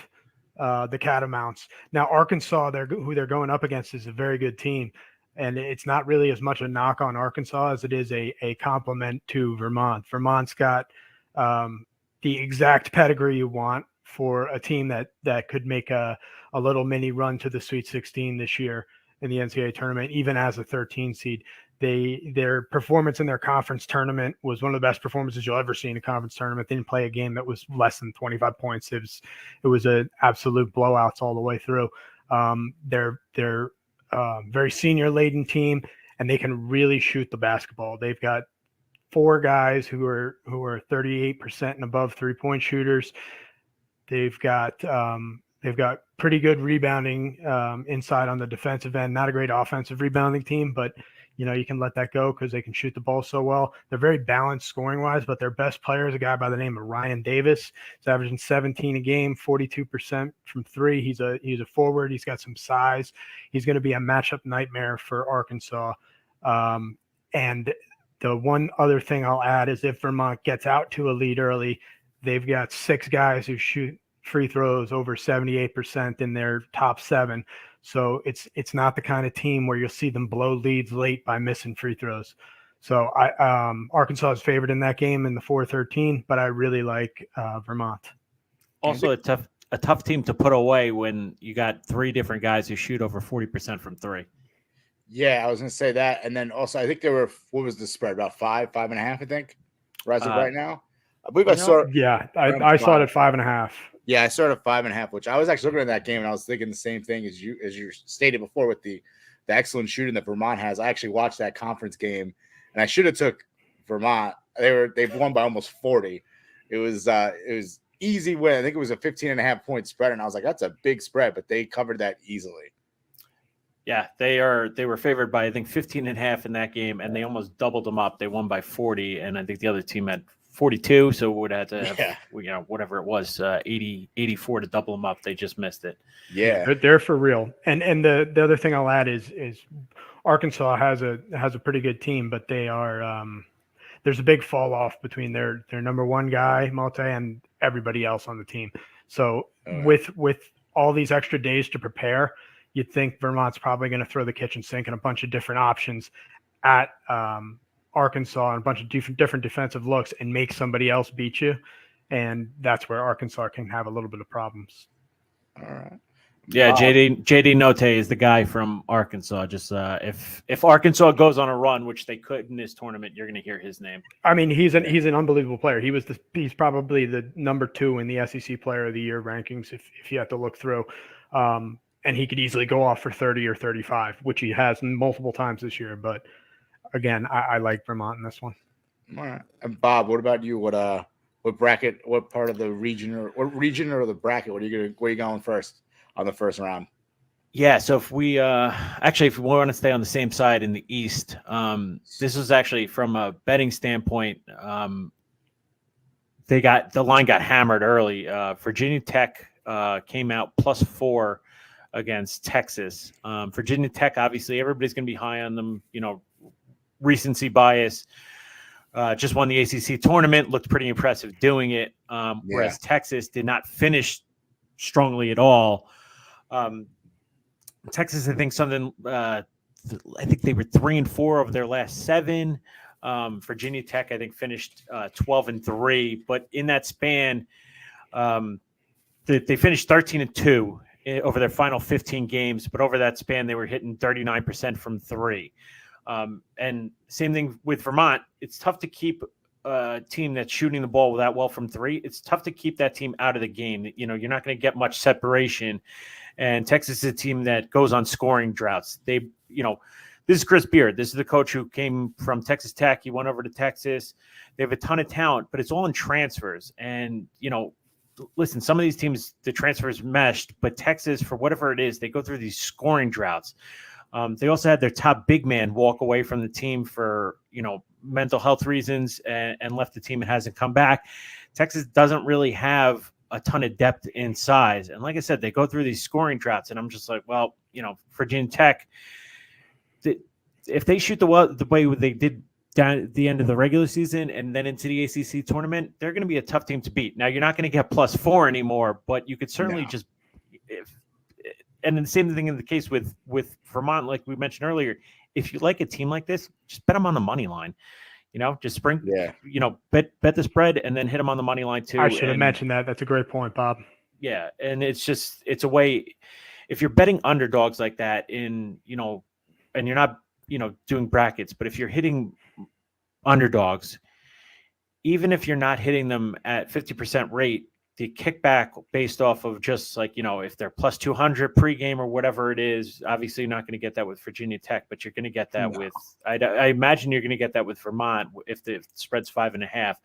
The Catamounts. Now, Arkansas, who they're going up against, is a very good team, and it's not really as much a knock on Arkansas as it is a compliment to Vermont. Vermont's got the exact pedigree you want for a team that could make a little mini run to the Sweet 16 this year in the NCAA tournament, even as a 13 seed. Their performance in their conference tournament was one of the best performances you'll ever see in a conference tournament. They didn't play a game that was less than 25 points. It was an absolute blowouts all the way through. They're very senior laden team, and they can really shoot the basketball. They've got 4 guys who are 38% and above 3-point shooters. They've got pretty good rebounding inside on the defensive end. Not a great offensive rebounding team, but You can let that go because they can shoot the ball so well. They're very balanced scoring wise, but their best player is a guy by the name of Ryan Davis. He's averaging 17 a game, 42% from three. He's a forward. He's got some size. He's going to be a matchup nightmare for Arkansas. And the one other thing I'll add is if Vermont gets out to a lead early, they've got 6 guys who shoot free throws over 78% in their top 7. So it's not the kind of team where you'll see them blow leads late by missing free throws. So Arkansas is favored in that game in the 4-13, but I really like Vermont. Also a tough team to put away when you got 3 different guys who shoot over 40% from 3. Yeah, I was going to say that. And then also, I think there were, what was the spread? About 5.5, I think, as of right now. I believe I saw it. Yeah, I saw it at 5.5. Yeah, I saw it at 5.5, which I was actually looking at that game and I was thinking the same thing as you stated before with the excellent shooting that Vermont has. I actually watched that conference game and I should have took Vermont. They've won by almost 40. It was easy win. I think it was a 15.5 point spread, and I was like, that's a big spread, but they covered that easily. Yeah, they were favored by I think 15.5 in that game, and they almost doubled them up. They won by 40, and I think the other team had 42, so would have to have, whatever it was, 84 to double them up. They just missed it. Yeah, they're for real. And the other thing I'll add is Arkansas has a pretty good team, but they are there's a big fall off between their number one guy Malte and everybody else on the team. So with all these extra days to prepare, you'd think Vermont's probably going to throw the kitchen sink and a bunch of different options at Arkansas and a bunch of different defensive looks and make somebody else beat you. And that's where Arkansas can have a little bit of problems. All right. Yeah, JD Note is the guy from Arkansas. Just if Arkansas goes on a run, which they could in this tournament, you're going to hear his name. I mean, he's an unbelievable player. He's probably the number 2 in the SEC Player of the Year rankings if you have to look through. And he could easily go off for 30 or 35, which he has multiple times this year. But again, I like Vermont in this one. All right. And Bob, what about you? What bracket? What part of the region or the bracket? Where are you going first on the first round? Yeah. So if we want to stay on the same side in the East, this was actually from a betting standpoint. The line got hammered early. Virginia Tech came out +4 against Texas. Virginia Tech, obviously, everybody's going to be high on them. Recency bias. Just won the ACC tournament, looked pretty impressive doing it. Whereas Texas did not finish strongly at all. Texas, I think I think they were 3-4 of their last 7. Virginia Tech, I think, finished 12-3. But in that span, they finished 13-2 over their final 15 games. But over that span, they were hitting 39% from 3. And same thing with Vermont. It's tough to keep a team that's shooting the ball that well from 3. It's tough to keep that team out of the game. You're not going to get much separation. And Texas is a team that goes on scoring droughts. This is Chris Beard. This is the coach who came from Texas Tech. He went over to Texas. They have a ton of talent, but it's all in transfers. And, listen, some of these teams, the transfers meshed, but Texas, for whatever it is, they go through these scoring droughts. They also had their top big man walk away from the team for, mental health reasons and left the team and hasn't come back. Texas doesn't really have a ton of depth in size. And like I said, they go through these scoring droughts and I'm just like, well, Virginia Tech, if they shoot the way they did down at the end of the regular season and then into the ACC tournament, they're going to be a tough team to beat. Now you're not going to get +4 anymore, but you could certainly and the same thing in the case with Vermont, like we mentioned earlier. If you like a team like this, just bet them on the money line. Just bet the spread and then hit them on the money line too. I should have mentioned that. That's a great point, Bob. Yeah, and it's a way. If you're betting underdogs like that and you're not doing brackets, but if you're hitting underdogs, even if you're not hitting them at 50% rate, the kickback based off of just like, if they're +200 pregame or whatever it is, obviously you're not going to get that with Virginia Tech, but you're going to get that with, I imagine you're going to get that with Vermont if the spread's 5.5.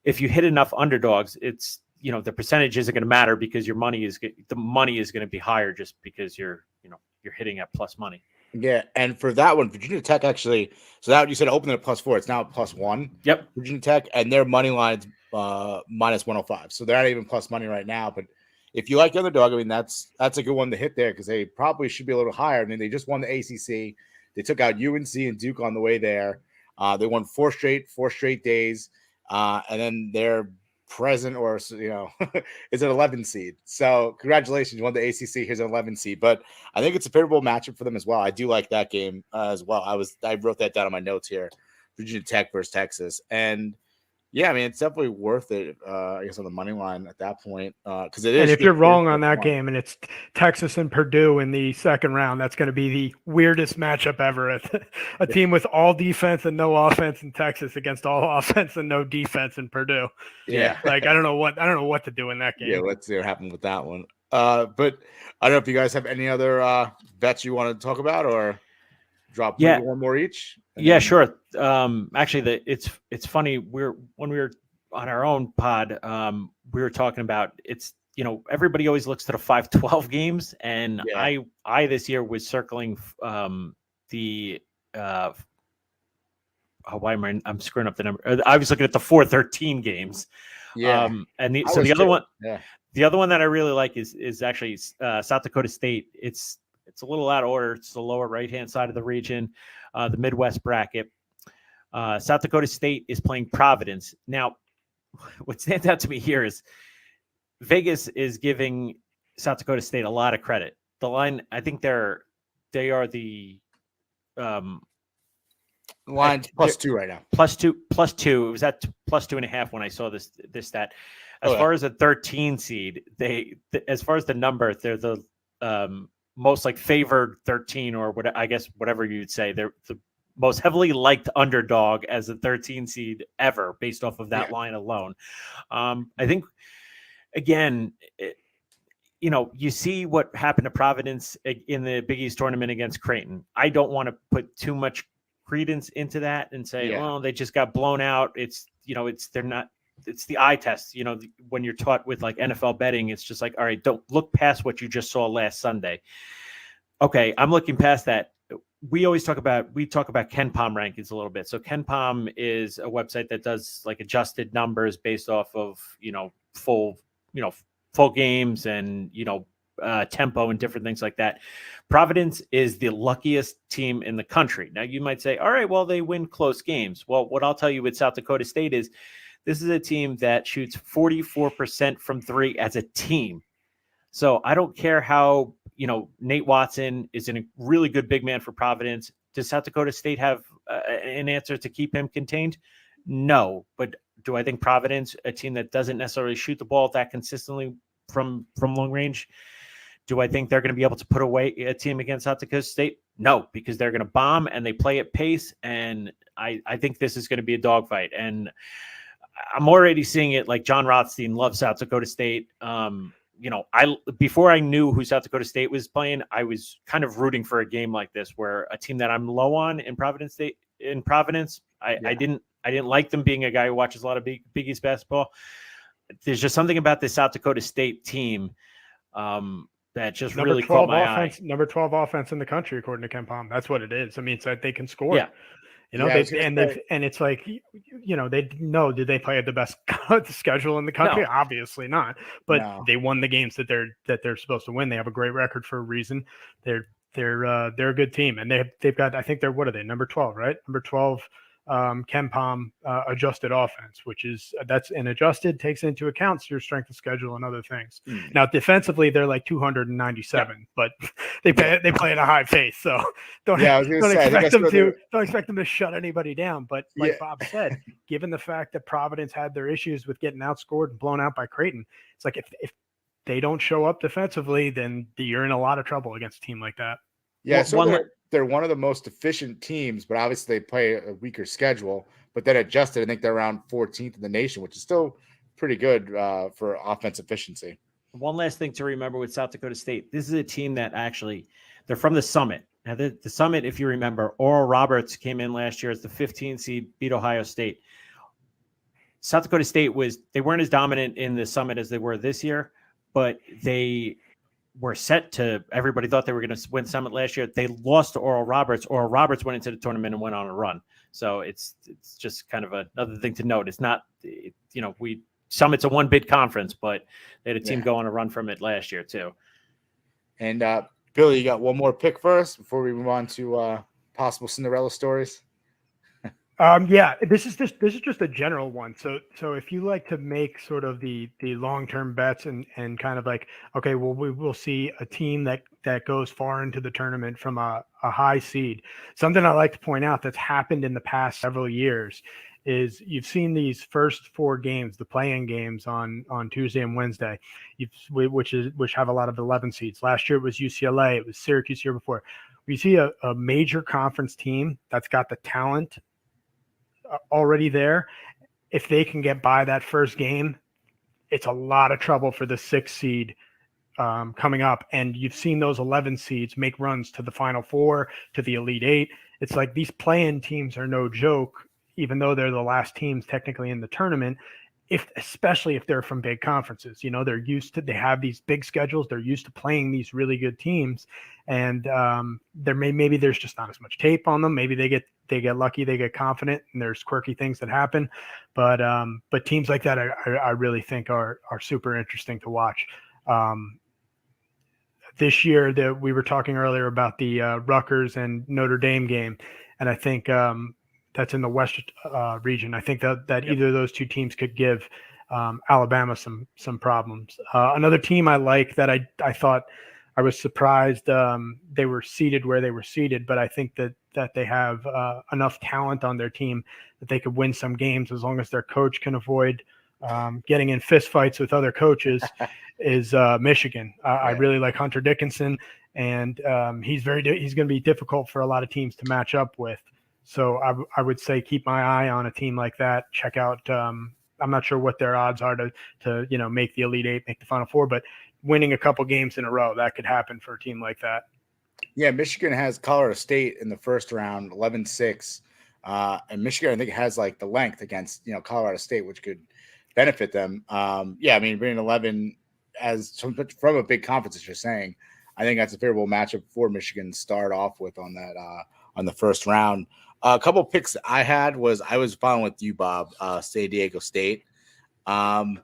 If you hit enough underdogs, it's, the percentage isn't going to matter because the money is going to be higher just because you're hitting at plus money. Yeah, and for that one, Virginia Tech actually. So that you said opened at +4. It's now at +1. Yep. Virginia Tech, and their money line's -105. So they're not even plus money right now. But if you like the underdog, I mean that's a good one to hit there because they probably should be a little higher. I mean they just won the ACC. They took out UNC and Duke on the way there. They won four straight days, and then they're present or is an 11 seed. So congratulations, you won the ACC. Here's an 11 seed, but I think it's a favorable matchup for them as well. I do like that game as well. I wrote that down on my notes here. Virginia Tech versus Texas, and yeah, I mean it's definitely worth it. I guess on the money line at that point because it is. And if you're wrong on that game and it's Texas and Purdue in the second round, that's going to be the weirdest matchup ever. A team with all defense and no offense in Texas against all offense and no defense in Purdue. Yeah, like I don't know what to do in that game. Yeah, let's see what happened with that one. But I don't know if you guys have any other bets you want to talk about or drop one more each. Yeah, sure. Actually, it's funny. When we were on our own pod, we were talking about everybody always looks to the 5-12 games, and I this year was circling the why am I'm screwing up the number? I was looking at the 4-13 games. Yeah, and the other one, the other one that I really like is actually South Dakota State. It's a little out of order. It's the lower right-hand side of the region, the Midwest bracket. South Dakota State is playing Providence. Now, what stands out to me here is Vegas is giving South Dakota State a lot of credit. The line, I think they are the line +2 right now. +2. It was at +2.5 when I saw this stat. As far as a 13 seed, as far as the number, they're the most like favored 13 or whatever you'd say. They're the most heavily liked underdog as a 13 seed ever based off of that line alone. I think again, you see what happened to Providence in the Big East tournament against Creighton. I don't want to put too much credence into that and say, well, they just got blown out. It's the eye test. When you're taught with like NFL betting, it's just like, all right, don't look past what you just saw last Sunday. Okay, I'm looking past that. We talk about KenPom rankings a little bit. So KenPom is a website that does like adjusted numbers based off of full games and tempo and different things like that. Providence is the luckiest team in the country. Now you might say, all right, well, they win close games. Well, what I'll tell you with South Dakota State is this is a team that shoots 44% from three as a team. So I don't care how, Nate Watson is a really good big man for Providence. Does South Dakota State have an answer to keep him contained? No. But do I think Providence, a team that doesn't necessarily shoot the ball that consistently from long range, do I think they're going to be able to put away a team against South Dakota State? No, because they're going to bomb and they play at pace. And I think this is going to be a dogfight. And I'm already seeing it. Like John Rothstein loves South Dakota State. Before I knew who South Dakota State was playing, I was kind of rooting for a game like this where a team that I'm low on in Providence, I didn't like them being a guy who watches a lot of Big East basketball. There's just something about this South Dakota State team that just really caught my eye. Number 12 offense in the country, according to KenPom. That's what it is. I mean, it's like they can score. Yeah. It's like, they know, did they play at the best schedule in the country? No. Obviously not, but they won the games that they're supposed to win. They have a great record for a reason. They're a good team, and they've got, I think what are they? Number 12, right? Number 12, KenPom adjusted offense, which is that's an adjusted takes into account your strength of schedule and other things. Now defensively they're like 297, but they play at a high pace, so don't expect them to shut anybody down. But like Bob said, given the fact that Providence had their issues with getting outscored and blown out by Creighton, it's like if they don't show up defensively, then you're in a lot of trouble against a team like that. Yeah, they're one of the most efficient teams, but obviously they play a weaker schedule. But then adjusted, I think they're around 14th in the nation, which is still pretty good for offense efficiency. One last thing to remember with South Dakota State, this is a team that they're from the Summit. Now, the Summit, if you remember, Oral Roberts came in last year as the 15 seed, beat Ohio State. South Dakota State they weren't as dominant in the Summit as they were this year, but they were set to. Everybody thought they were going to win Summit last year. They lost to Oral Roberts. Oral Roberts went into the tournament and went on a run. So it's just kind of another thing to note. It's not, Summit's a one bid conference, but they had a team go on a run from it last year too. And Billy, you got one more pick for us before we move on to possible Cinderella stories? This is just a general one. So if you like to make sort of the long-term bets and kind of like, okay, well, we will see a team that goes far into the tournament from a high seed. Something I like to point out that's happened in the past several years is you've seen these first 4 games, the play-in games on Tuesday and Wednesday, which have a lot of 11 seeds. Last year it was UCLA, it was Syracuse year before. We see a major conference team that's got the talent already there. If they can get by that first game, it's a lot of trouble for the 6th seed coming up. And you've seen those 11 seeds make runs to the Final Four, to the Elite 8. It's like these play-in teams are no joke, even though they're the last teams technically in the tournament. Especially if they're from big conferences, they have these big schedules. They're used to playing these really good teams, and maybe there's just not as much tape on them. Maybe they get lucky, they get confident, and there's quirky things that happen. But teams like that, I really think are super interesting to watch. This year, that we were talking earlier about the Rutgers and Notre Dame game, and I think that's in the West region. I think that either of those two teams could give Alabama some problems. Another team I like that I thought I was surprised they were seated where they were seated, but I think that they have enough talent on their team that they could win some games as long as their coach can avoid getting in fist fights with other coaches is Michigan. I really like Hunter Dickinson, and he's going to be difficult for a lot of teams to match up with. So I would say keep my eye on a team like that. Check out. I'm not sure what their odds are to make the Elite 8, make the Final Four, but winning a couple games in a row, that could happen for a team like that. Yeah, Michigan has Colorado State in the first round, 11-6, and Michigan I think has like the length against Colorado State, which could benefit them. Being 11 from a big conference, as you're saying, I think that's a favorable matchup for Michigan to start off with on that on the first round. A couple of picks I had was I was following with you, Bob, San Diego State. I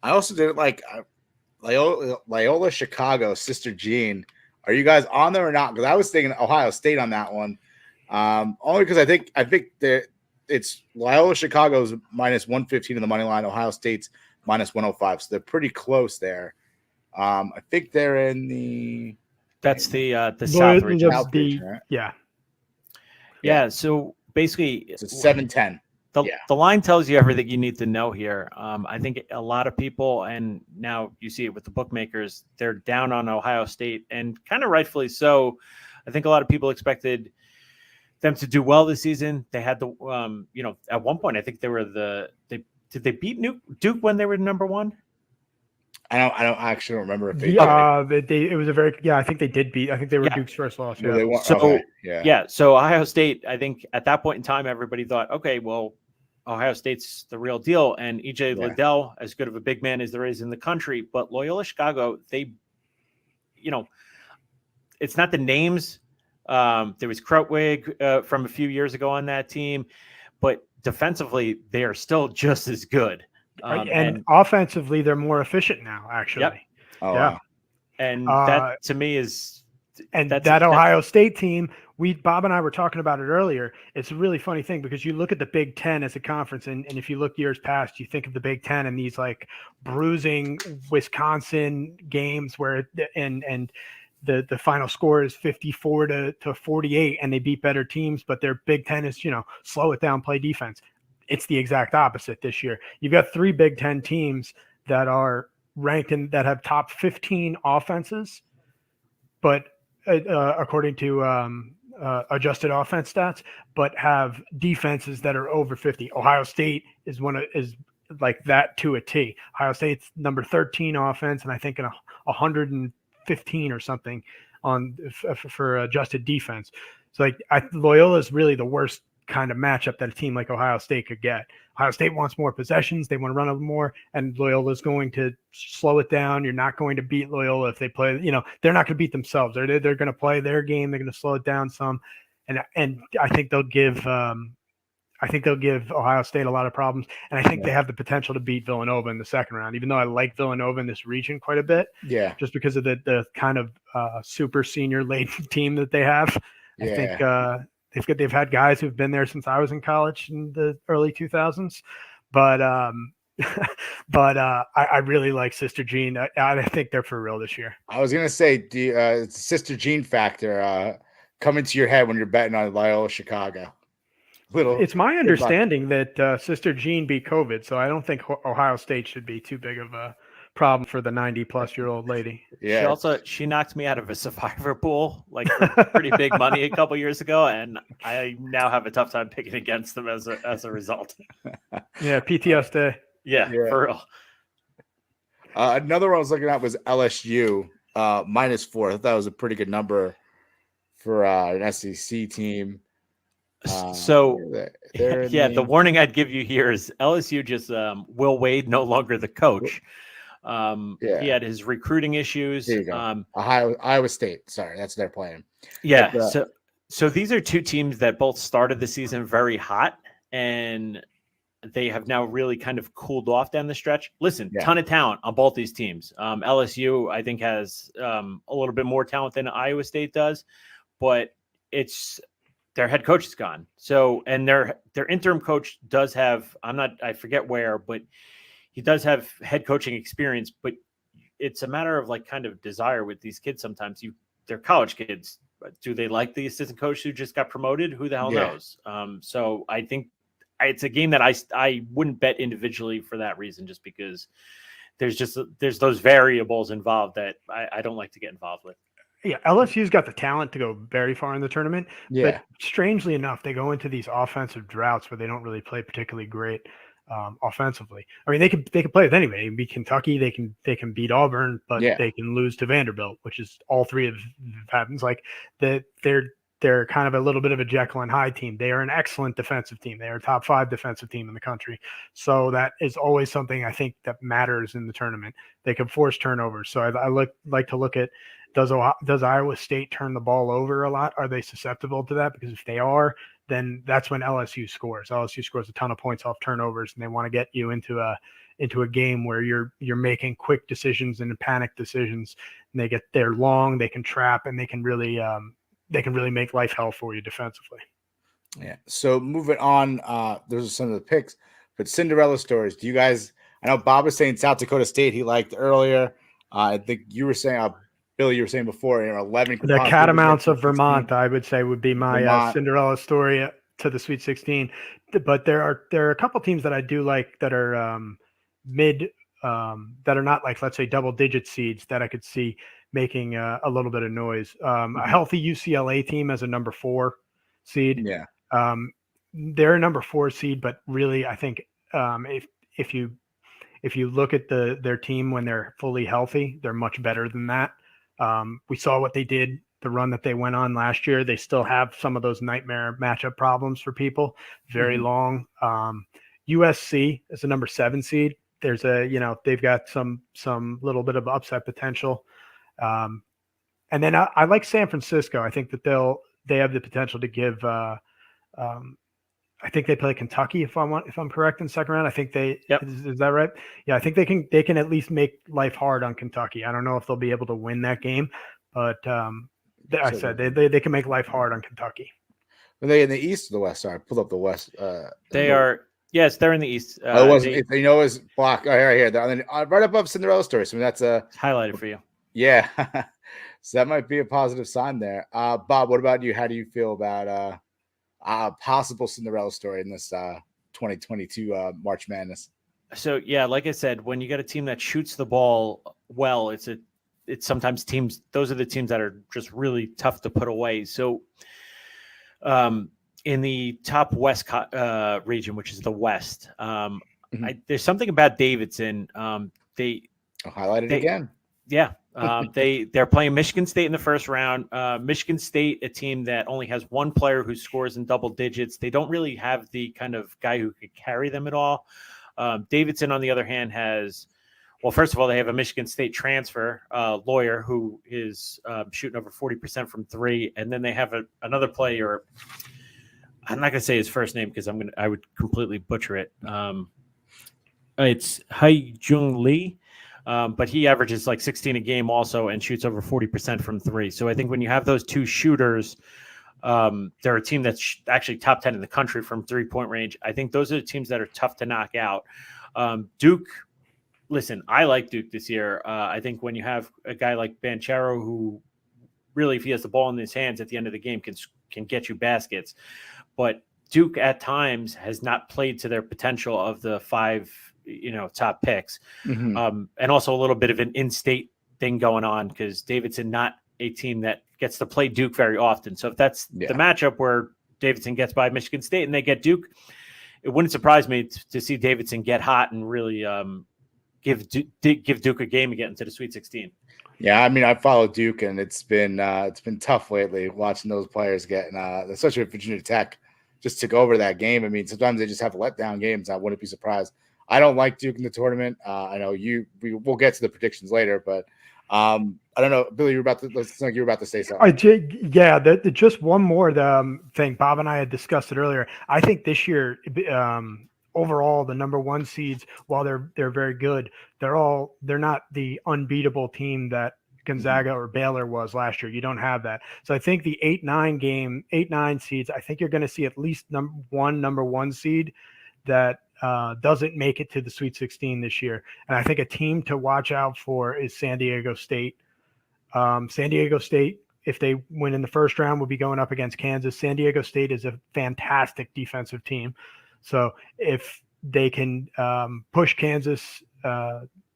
also did like Loyola Chicago, Sister Jean. Are you guys on there or not? Because I was thinking Ohio State on that one. Only because I think that it's Loyola Chicago's minus 115 in the money line, Ohio State's minus 105. So they're pretty close there. I think they're in the South region. Right? Yeah. So basically, it's 7-10. The line tells you everything you need to know here. I think a lot of people, and now you see it with the bookmakers, they're down on Ohio State, and kind of rightfully so. I think a lot of people expected them to do well this season. They had at one point, I think they were did they beat Duke when they were number 1? I don't actually remember if they. It was I think they did beat. I think they were Duke's first loss. Yeah. They won, So Ohio State, I think at that point in time, everybody thought, okay, well, Ohio State's the real deal, and EJ Liddell, as good of a big man as there is in the country, but Loyola Chicago, they, it's not the names. There was Krutwig from a few years ago on that team, but defensively, they are still just as good. And offensively, they're more efficient now, actually. Yep. Wow. And that to me is that Ohio State team. Bob and I were talking about it earlier. It's a really funny thing because you look at the Big Ten as a conference, and if you look years past, you think of the Big Ten and these like bruising Wisconsin games where and the final score is 54 to 48, and they beat better teams, but their Big Ten is slow it down, play defense. It's the exact opposite this year. You've got 3 Big Ten teams that are ranked that have top 15 offenses, but according to adjusted offense stats, but have defenses that are over 50. Ohio State is is like that to a T. Ohio State's number 13 offense, and I think in 115 or something for adjusted defense. So Loyola is really the worst kind of matchup that a team like Ohio State could get. Ohio State wants more possessions. They want to run over more, and Loyola's going to slow it down. You're not going to beat Loyola if they play, they're not going to beat themselves. They're going to play their game. They're going to slow it down some. And I think they'll give Ohio State a lot of problems. And I think they have the potential to beat Villanova in the second round, even though I like Villanova in this region quite a bit. Yeah. Just because of the kind of super senior laden team that they have. I think they've had guys who've been there since I was in college in the early 2000s, but I really like Sister Jean. I think they're for real this year. I was gonna say the Sister Jean factor come into your head when you're betting on Loyola Chicago. It's my understanding that Sister Jean beat COVID, so I don't think Ohio State should be too big of a problem for the 90-plus-year-old lady. Yeah. She knocked me out of a survivor pool, like pretty big money a couple years ago, and I now have a tough time picking against them as a result. Yeah, PTSD. Yeah, for real. Another one I was looking at was LSU -4. I thought that was a pretty good number for an SEC team. The warning I'd give you here is LSU just Will Wade no longer the coach. He had his recruiting issues. There you go. Iowa State. Sorry, that's their plan. Yeah. So these are two teams that both started the season very hot, and they have now really kind of cooled off down the stretch. Listen, ton of talent on both these teams. LSU, I think, has a little bit more talent than Iowa State does, but their head coach is gone. So, and their interim coach does have, I forget where, but he does have head coaching experience, but it's a matter of like kind of desire with these kids. Sometimes they're college kids. Do they like the assistant coach who just got promoted? Who the hell knows? So I think it's a game that I wouldn't bet individually for that reason, just because there's those variables involved that I don't like to get involved with. Yeah, LSU's got the talent to go very far in the tournament. Yeah. But strangely enough, they go into these offensive droughts where they don't really play particularly great offensively. I mean, they can play with anybody. They can beat Kentucky. They can beat Auburn, but they can lose to Vanderbilt, which is all three of happens. Like they're kind of a little bit of a Jekyll and Hyde team. They are an excellent defensive team. They are a top 5 defensive team in the country. So that is always something I think that matters in the tournament. They can force turnovers. So I like to look at, does Iowa State turn the ball over a lot? Are they susceptible to that? Because if they are, then that's when LSU scores. LSU scores a ton of points off turnovers, and they want to get you into a game where you're making quick decisions and panic decisions. And they're long, they can trap, and they can really make life hell for you defensively. Yeah. So moving on, those are some of the picks. But Cinderella stories. Do you guys? I know Bob was saying South Dakota State he liked earlier. I think you were saying. Billy, you were saying before, 11. The Catamounts of Vermont, I would say, would be my Cinderella story to the Sweet 16. But there are a couple teams that I do like that are that are not like, let's say, double-digit seeds that I could see making a little bit of noise. A healthy UCLA team as a number 4 seed. Yeah. They're a number 4 seed, but really, I think if you look at their team when they're fully healthy, they're much better than that. We saw what they did, the run that they went on last year. They still have some of those nightmare matchup problems for people. Very long. USC is a number 7 seed. There's they've got some little bit of upset potential. And then I like San Francisco. I think that they have the potential to give. I think they play Kentucky if I'm correct in the second round. I think is that right? Yeah, I think they can at least make life hard on Kentucky. I don't know if they'll be able to win that game, but they can make life hard on Kentucky. Are they in the East or the West? Sorry, I pulled up the West. They are. Yes, they're in the East. It wasn't. It's block. Oh, right here. Right above Cinderella story. So that's highlighted for you. Yeah. So that might be a positive sign there. Bob, what about you? How do you feel about possible Cinderella story in this 2022 March Madness? So yeah, like I said, when you got a team that shoots the ball well, it's sometimes teams. Those are the teams that are just really tough to put away. So, in the top West region, which is the West, there's something about Davidson. I'll highlight it again. Yeah. They're playing Michigan State in the first round. Michigan State, a team that only has one player who scores in double digits. They don't really have the kind of guy who could carry them at all. Davidson, on the other hand, has, well, first of all, they have a Michigan State transfer lawyer who is shooting over 40% from three. And then they have another player. I'm not going to say his first name because I would completely butcher it. It's Hae-Jung Lee. But he averages like 16 a game also and shoots over 40% from three. So I think when you have those two shooters, they're a team that's actually top 10 in the country from 3-point range. I think those are the teams that are tough to knock out. Duke, listen, I like Duke this year. I think when you have a guy like Banchero, who really, if he has the ball in his hands at the end of the game, can get you baskets. But Duke at times has not played to their potential of the 5 top picks. And also a little bit of an in-state thing going on because Davidson not a team that gets to play Duke very often. So if that's the matchup where Davidson gets by Michigan State and they get Duke, it wouldn't surprise me to see Davidson get hot and really give Duke a game and get into the Sweet 16. Yeah, I mean, I follow Duke, and it's been tough lately watching those players getting, especially at Virginia Tech, just took over that game. I mean, sometimes they just have letdown games. I wouldn't be surprised. I don't like Duke in the tournament. I know we'll get to the predictions later, but I don't know, Billy. You were about to say something. Just one more thing. Bob and I had discussed it earlier. I think this year, overall, the number 1 seeds, while they're very good, they're not the unbeatable team that Gonzaga or Baylor was last year. You don't have that. So I think the 8-9 seeds, I think you're going to see at least number 1 seed that doesn't make it to the Sweet 16 this year. And I think a team to watch out for is San Diego State. San Diego State, if they win in the first round, will be going up against Kansas. San Diego State is a fantastic defensive team. So if they can push Kansas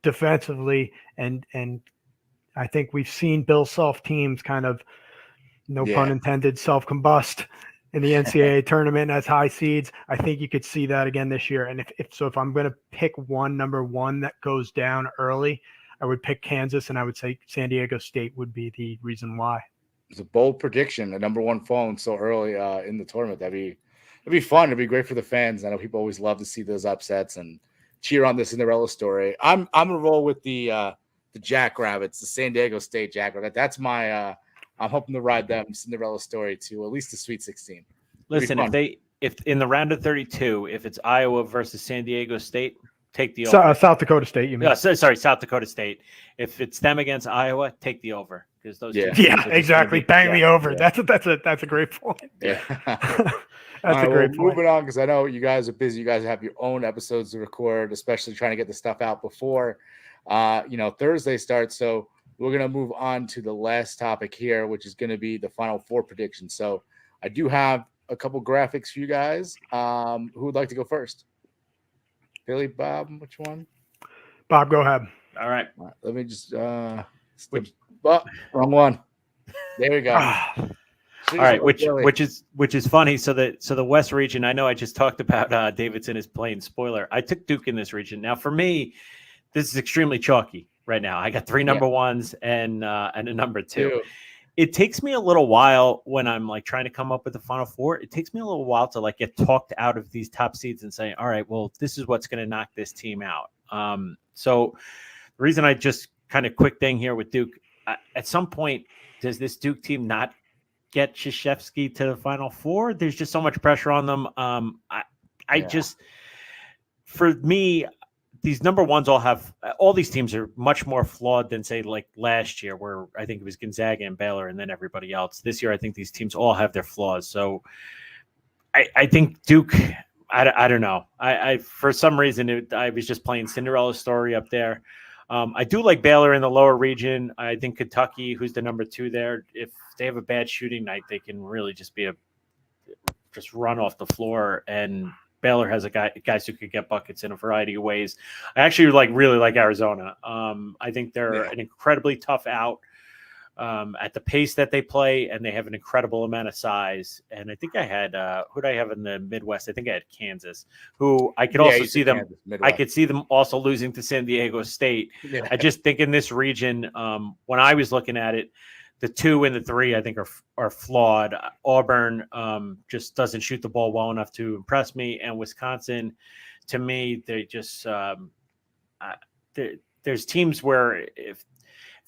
defensively, and I think we've seen Bill Self teams kind of, no pun intended, self-combust in the NCAA tournament as high seeds. I think you could see that again this year. And if I'm going to pick number one that goes down early, I would pick Kansas, and I would say San Diego State would be the reason why. It's a bold prediction, the number 1 falling so early in the tournament. It'd be fun. It'd be great for the fans. I know people always love to see those upsets and cheer on the Cinderella story. I'm gonna roll with the Jackrabbits, the San Diego State Jackrabbits. That's my I'm hoping to ride them Cinderella story to at least the Sweet 16. Listen, if in the round of 32, if it's Iowa versus San Diego State, take the over. South Dakota State, you mean? Sorry, South Dakota State. If it's them against Iowa, take the over because those. Yeah, exactly. Bang the over. Yeah. That's a great point. Yeah. That's a great point. Moving on, because I know you guys are busy. You guys have your own episodes to record, especially trying to get the stuff out before Thursday starts. So we're going to move on to the last topic here, which is going to be the Final Four predictions. So I do have a couple graphics for you guys. Who would like to go first? Billy, Bob, which one? Bob, go ahead. All right. Let me just wrong one. There we go. All right, which is funny. So the West region, I know I just talked about Davidson is playing spoiler. I took Duke in this region. Now for me, this is extremely chalky right now. I got 3 number 1s and a number 2. It takes me a little while when I'm like trying to come up with the Final Four. It takes me a little while to like get talked out of these top seeds and say, all right, well, this is what's going to knock this team out. So the reason I just kind of quick thing here with Duke, at some point, does this Duke team not get Krzyzewski to the Final Four? There's just so much pressure on them. For me, these number 1s all these teams are much more flawed than say like last year where I think it was Gonzaga and Baylor and then everybody else. This year, I think these teams all have their flaws. So I think Duke, I don't know. I for some reason, I was just playing Cinderella story up there. I do like Baylor in the lower region. I think Kentucky, who's the number 2 there, if they have a bad shooting night, they can really just just run off the floor. And Baylor has guys who could get buckets in a variety of ways. I actually really like Arizona. I think they're an incredibly tough out. at the pace that they play, and they have an incredible amount of size. And I think I had who did I have in the Midwest? I think I had Kansas, who I could also see them. I could see them also losing to San Diego State. Yeah. I just think in this region, when I was looking at it, the 2 and the 3 I think are flawed. Auburn just doesn't shoot the ball well enough to impress me, and Wisconsin, to me, they just there's teams where if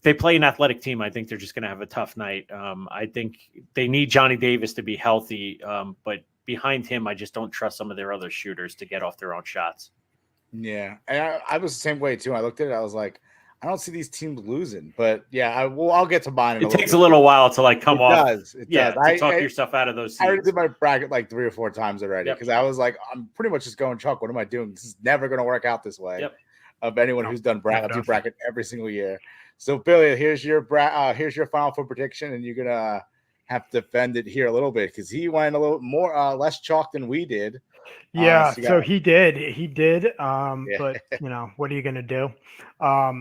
they play an athletic team, I think they're just going to have a tough night. I think they need Johnny Davis to be healthy, but behind him, I just don't trust some of their other shooters to get off their own shots. Yeah, and I was the same way too. I looked at it, I was like, I don't see these teams losing, but yeah, I'll get to mine. It takes a little while to like come off. It does. To talk yourself out of those seats. I already did my bracket like 3 or 4 times already because I was like, I'm pretty much just going, Chuck, what am I doing? This is never going to work out this way. Yep. Of anyone who's done bracket every single year. So Billy, here's your Final Four prediction, and you're gonna have to defend it here a little bit because he went a little more less chalk than we did. Yeah, so he did. But what are you gonna do? I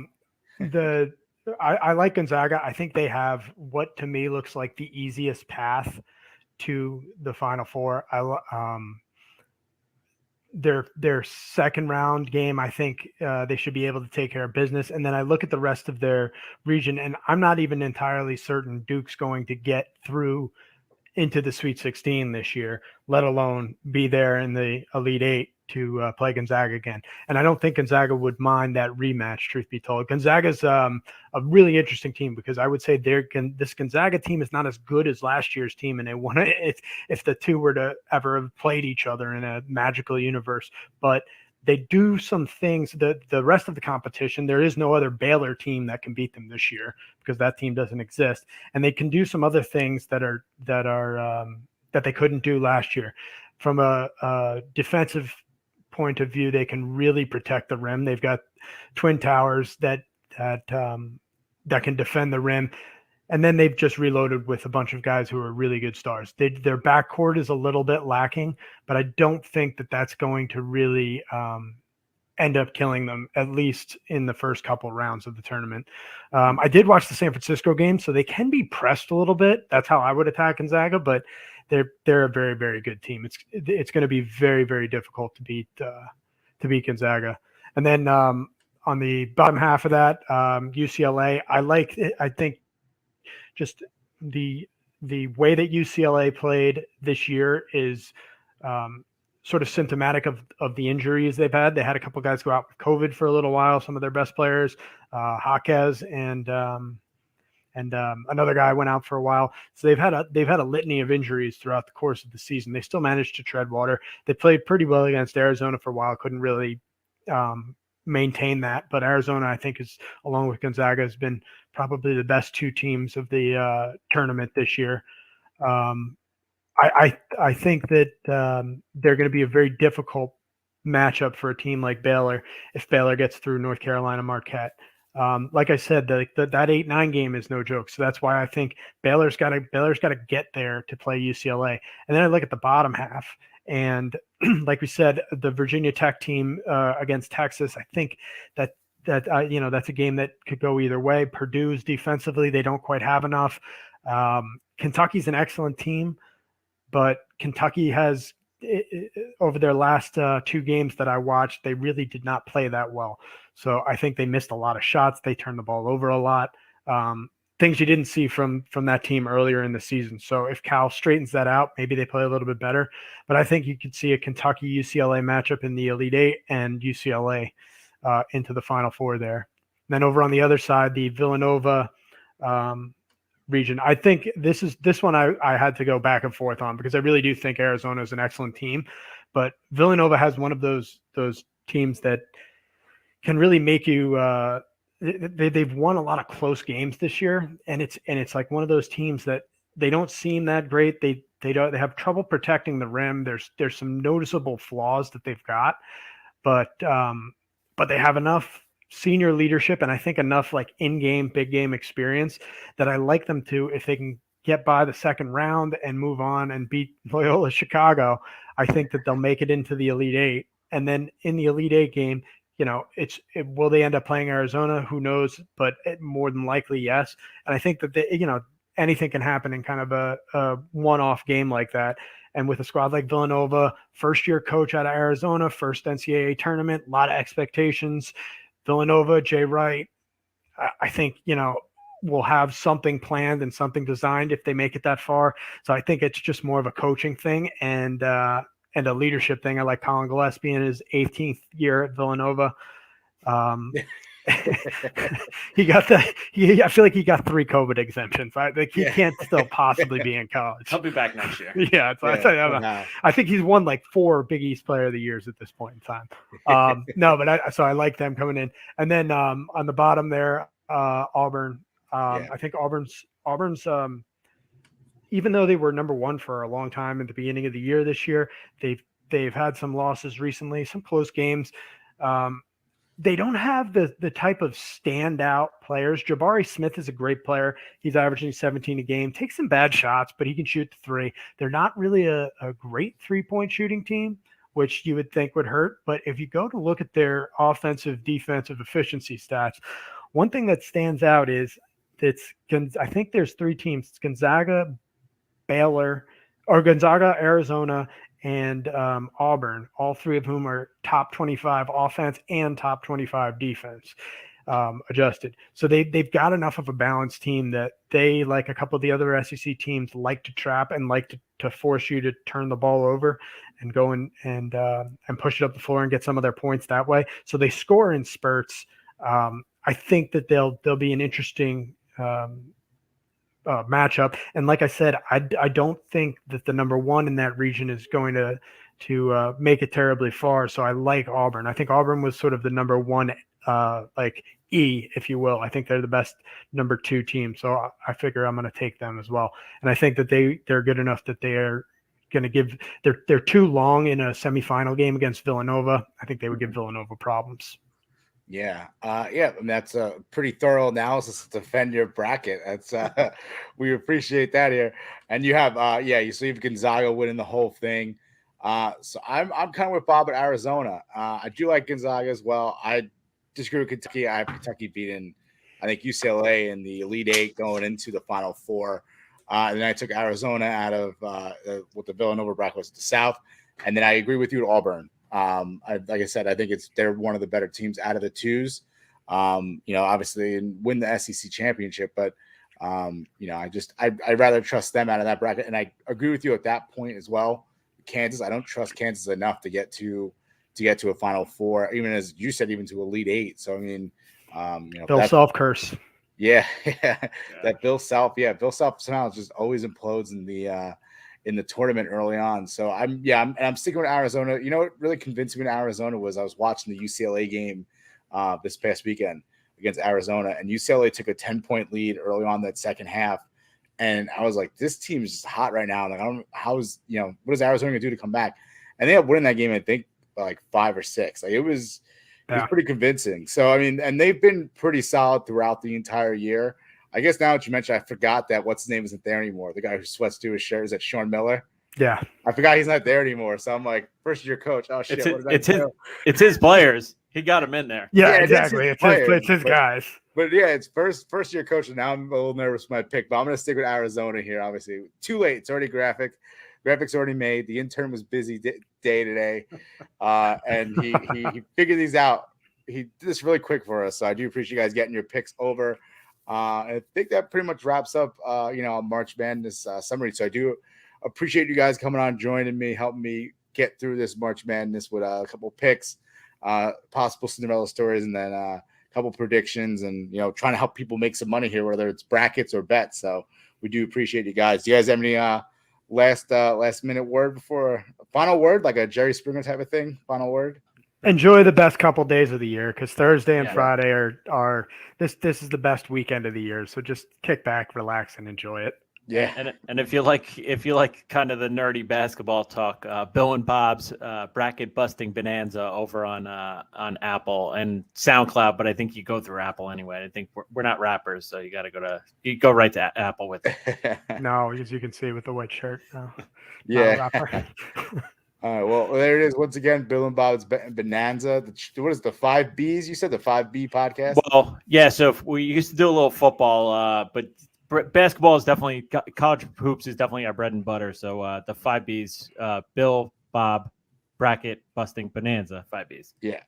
like Gonzaga. I think they have what to me looks like the easiest path to the Final Four. Their second round game, I think they should be able to take care of business. And then I look at the rest of their region, and I'm not even entirely certain Duke's going to get through into the Sweet 16 this year, let alone be there in the Elite Eight to play Gonzaga again. And I don't think Gonzaga would mind that rematch, truth be told. Gonzaga's a really interesting team because I would say this Gonzaga team is not as good as last year's team, and they won it if the two were to ever have played each other in a magical universe. But they do some things that the rest of the competition, there is no other Baylor team that can beat them this year because that team doesn't exist. And they can do some other things that they couldn't do last year. From a defensive point of view, they can really protect the rim. They've got twin towers that can defend the rim, and then they've just reloaded with a bunch of guys who are really good stars. Their backcourt is a little bit lacking, but I don't think that that's going to really end up killing them, at least in the first couple rounds of the tournament. I did watch the San Francisco game, so they can be pressed a little bit. That's how I would attack Gonzaga, but they're a very, very good team. It's going to be very, very difficult to beat Gonzaga. And then on the bottom half of that, UCLA, I think just the way that UCLA played this year is sort of symptomatic of the injuries they've had. They had a couple guys go out with COVID for a little while. Some of their best players, Jaquez and another guy went out for a while. So they've had a litany of injuries throughout the course of the season. They still managed to tread water. They played pretty well against Arizona for a while. Couldn't really maintain that, but Arizona, I think, is, along with Gonzaga, has been probably the best 2 teams of the tournament this year. I think that they're going to be a very difficult matchup for a team like Baylor if Baylor gets through North Carolina Marquette. Like I said, that 8-9 game is no joke. So that's why I think Baylor's got to get there to play UCLA. And then I look at the bottom half, and like we said, the Virginia Tech team against Texas, I think that's a game that could go either way. Purdue's defensively, they don't quite have enough. Kentucky's an excellent team, but Kentucky has, over their last 2 games that I watched, they really did not play that well. So I think they missed a lot of shots. They turned the ball over a lot. Things you didn't see from that team earlier in the season. So if Cal straightens that out, maybe they play a little bit better. But I think you could see a Kentucky-UCLA matchup in the Elite Eight and UCLA into the Final Four there. And then over on the other side, the Villanova region. I think this one I had to go back and forth on because I really do think Arizona is an excellent team. But Villanova has one of those teams that can really make you they've won a lot of close games this year, and it's like one of those teams that they don't seem that great. They have trouble protecting the rim. There's some noticeable flaws that they've got, but they have enough senior leadership and I think enough like in-game big game experience that I like them to, if they can get by the second round and move on and beat Loyola Chicago, I think that they'll make it into the Elite Eight. And then in the Elite Eight game, will they end up playing Arizona? Who knows? But more than likely, yes. And I think that anything can happen in kind of a one-off game like that. And with a squad like Villanova, first-year coach out of Arizona, first NCAA tournament, a lot of expectations. Villanova, Jay Wright, I think, will have something planned and something designed if they make it that far. So I think it's just more of a coaching thing and a leadership thing. I like Colin Gillespie in his 18th year at Villanova. I feel like he got 3 COVID exemptions. He can't still possibly be in college. He'll be back next year. Yeah. I think he's won like 4 Big East Player of the Years at this point in time. So I like them coming in. And then on the bottom there, Auburn. I think Auburn's even though they were number 1 for a long time at the beginning of the year this year, they've had some losses recently, some close games. They don't have the type of standout players. Jabari Smith is a great player. He's averaging 17 a game, takes some bad shots, but he can shoot the 3. They're not really a great 3-point shooting team, which you would think would hurt. But if you go to look at their offensive, defensive efficiency stats, one thing that stands out is I think there's 3 teams. It's Gonzaga, Arizona, and Auburn, all 3 of whom are top 25 offense and top 25 defense adjusted. So they've got enough of a balanced team that they, like a couple of the other SEC teams, like to trap and like to force you to turn the ball over and go and push it up the floor and get some of their points that way. So they score in spurts. I think that they'll be an interesting matchup. And like I said, I don't think that the number 1 in that region is going to make it terribly far. So I like Auburn. I think Auburn was sort of the number 1, if you will. I think they're the best number 2 team. So I figure I'm going to take them as well. And I think that they're good enough that they are going to give they're too long in a semifinal game against Villanova. I think they would give Villanova problems. Yeah. I mean, that's a pretty thorough analysis to defend your bracket. That's we appreciate that here. And you have so you have Gonzaga winning the whole thing. So I'm kind of with Bob at Arizona. I do like Gonzaga as well. I disagree with Kentucky. I have Kentucky beating, I think, UCLA in the Elite 8 going into the Final 4. And then I took Arizona out of what the Villanova bracket was at the South. And then I agree with you at Auburn. Like I said, I think they're one of the better teams out of the 2s. Obviously, and win the SEC championship, but I'd rather trust them out of that bracket. And I agree with you at that point as well. Kansas, I don't trust Kansas enough to get to a Final 4, even as you said, even to Elite 8. So I mean, Bill Self curse. Yeah, that Bill Self. Yeah, Bill Self somehow just always implodes in the tournament early on. So I'm sticking with Arizona. You know what really convinced me in Arizona was I was watching the UCLA game this past weekend against Arizona, and UCLA took a 10-point lead early on that second half. And I was like, this team is just hot right now. Like, what is Arizona gonna do to come back? And they ended up winning that game, I think, by like 5 or 6. Like it was pretty convincing. So I mean, and they've been pretty solid throughout the entire year. I guess now that you mentioned, I forgot that what's his name isn't there anymore. The guy who sweats through his shirt, is that Sean Miller? Yeah, I forgot he's not there anymore. So I'm like, first year coach. Oh shit, it's his players. He got him in there. Yeah, exactly. It's his guys. But yeah, it's first year coach, and now I'm a little nervous with my pick. But I'm gonna stick with Arizona here. Obviously, too late. It's already graphics already made. The intern was busy day today, and he figured these out. He did this really quick for us, so I do appreciate you guys getting your picks over. I think that pretty much wraps up, March Madness summary. So I do appreciate you guys coming on, joining me, helping me get through this March Madness with a couple picks, possible Cinderella stories, and then a couple predictions, and trying to help people make some money here, whether it's brackets or bets. So we do appreciate you guys. Do you guys have any last minute word before final word, like a Jerry Springer type of thing? Final word. Enjoy the best couple days of the year, because Thursday and Friday are this is the best weekend of the year. So just kick back, relax, and enjoy it. Yeah. And if you like kind of the nerdy basketball talk, Bill and Bob's bracket busting bonanza over on Apple and SoundCloud, but I think you go through Apple anyway. I think we're not rappers, so you got to go right to Apple with it. No, as you can see with the white shirt. No, yeah. All right. Well, there it is. Once again, Bill and Bob's Bonanza. What is the 5 Bs? You said the 5B podcast? Well, yeah. So we used to do a little football, but basketball is definitely college hoops is definitely our bread and butter. So the 5 Bs, Bill, Bob, bracket busting Bonanza, 5 Bs. Yeah.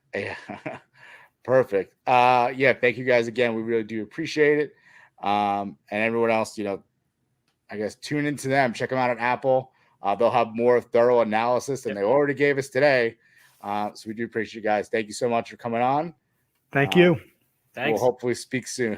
Perfect. Yeah. Thank you guys again. We really do appreciate it. And everyone else, I guess tune into them. Check them out on Apple. They'll have more thorough analysis than they already gave us today. So we do appreciate you guys. Thank you so much for coming on. Thank you. We'll hopefully speak soon.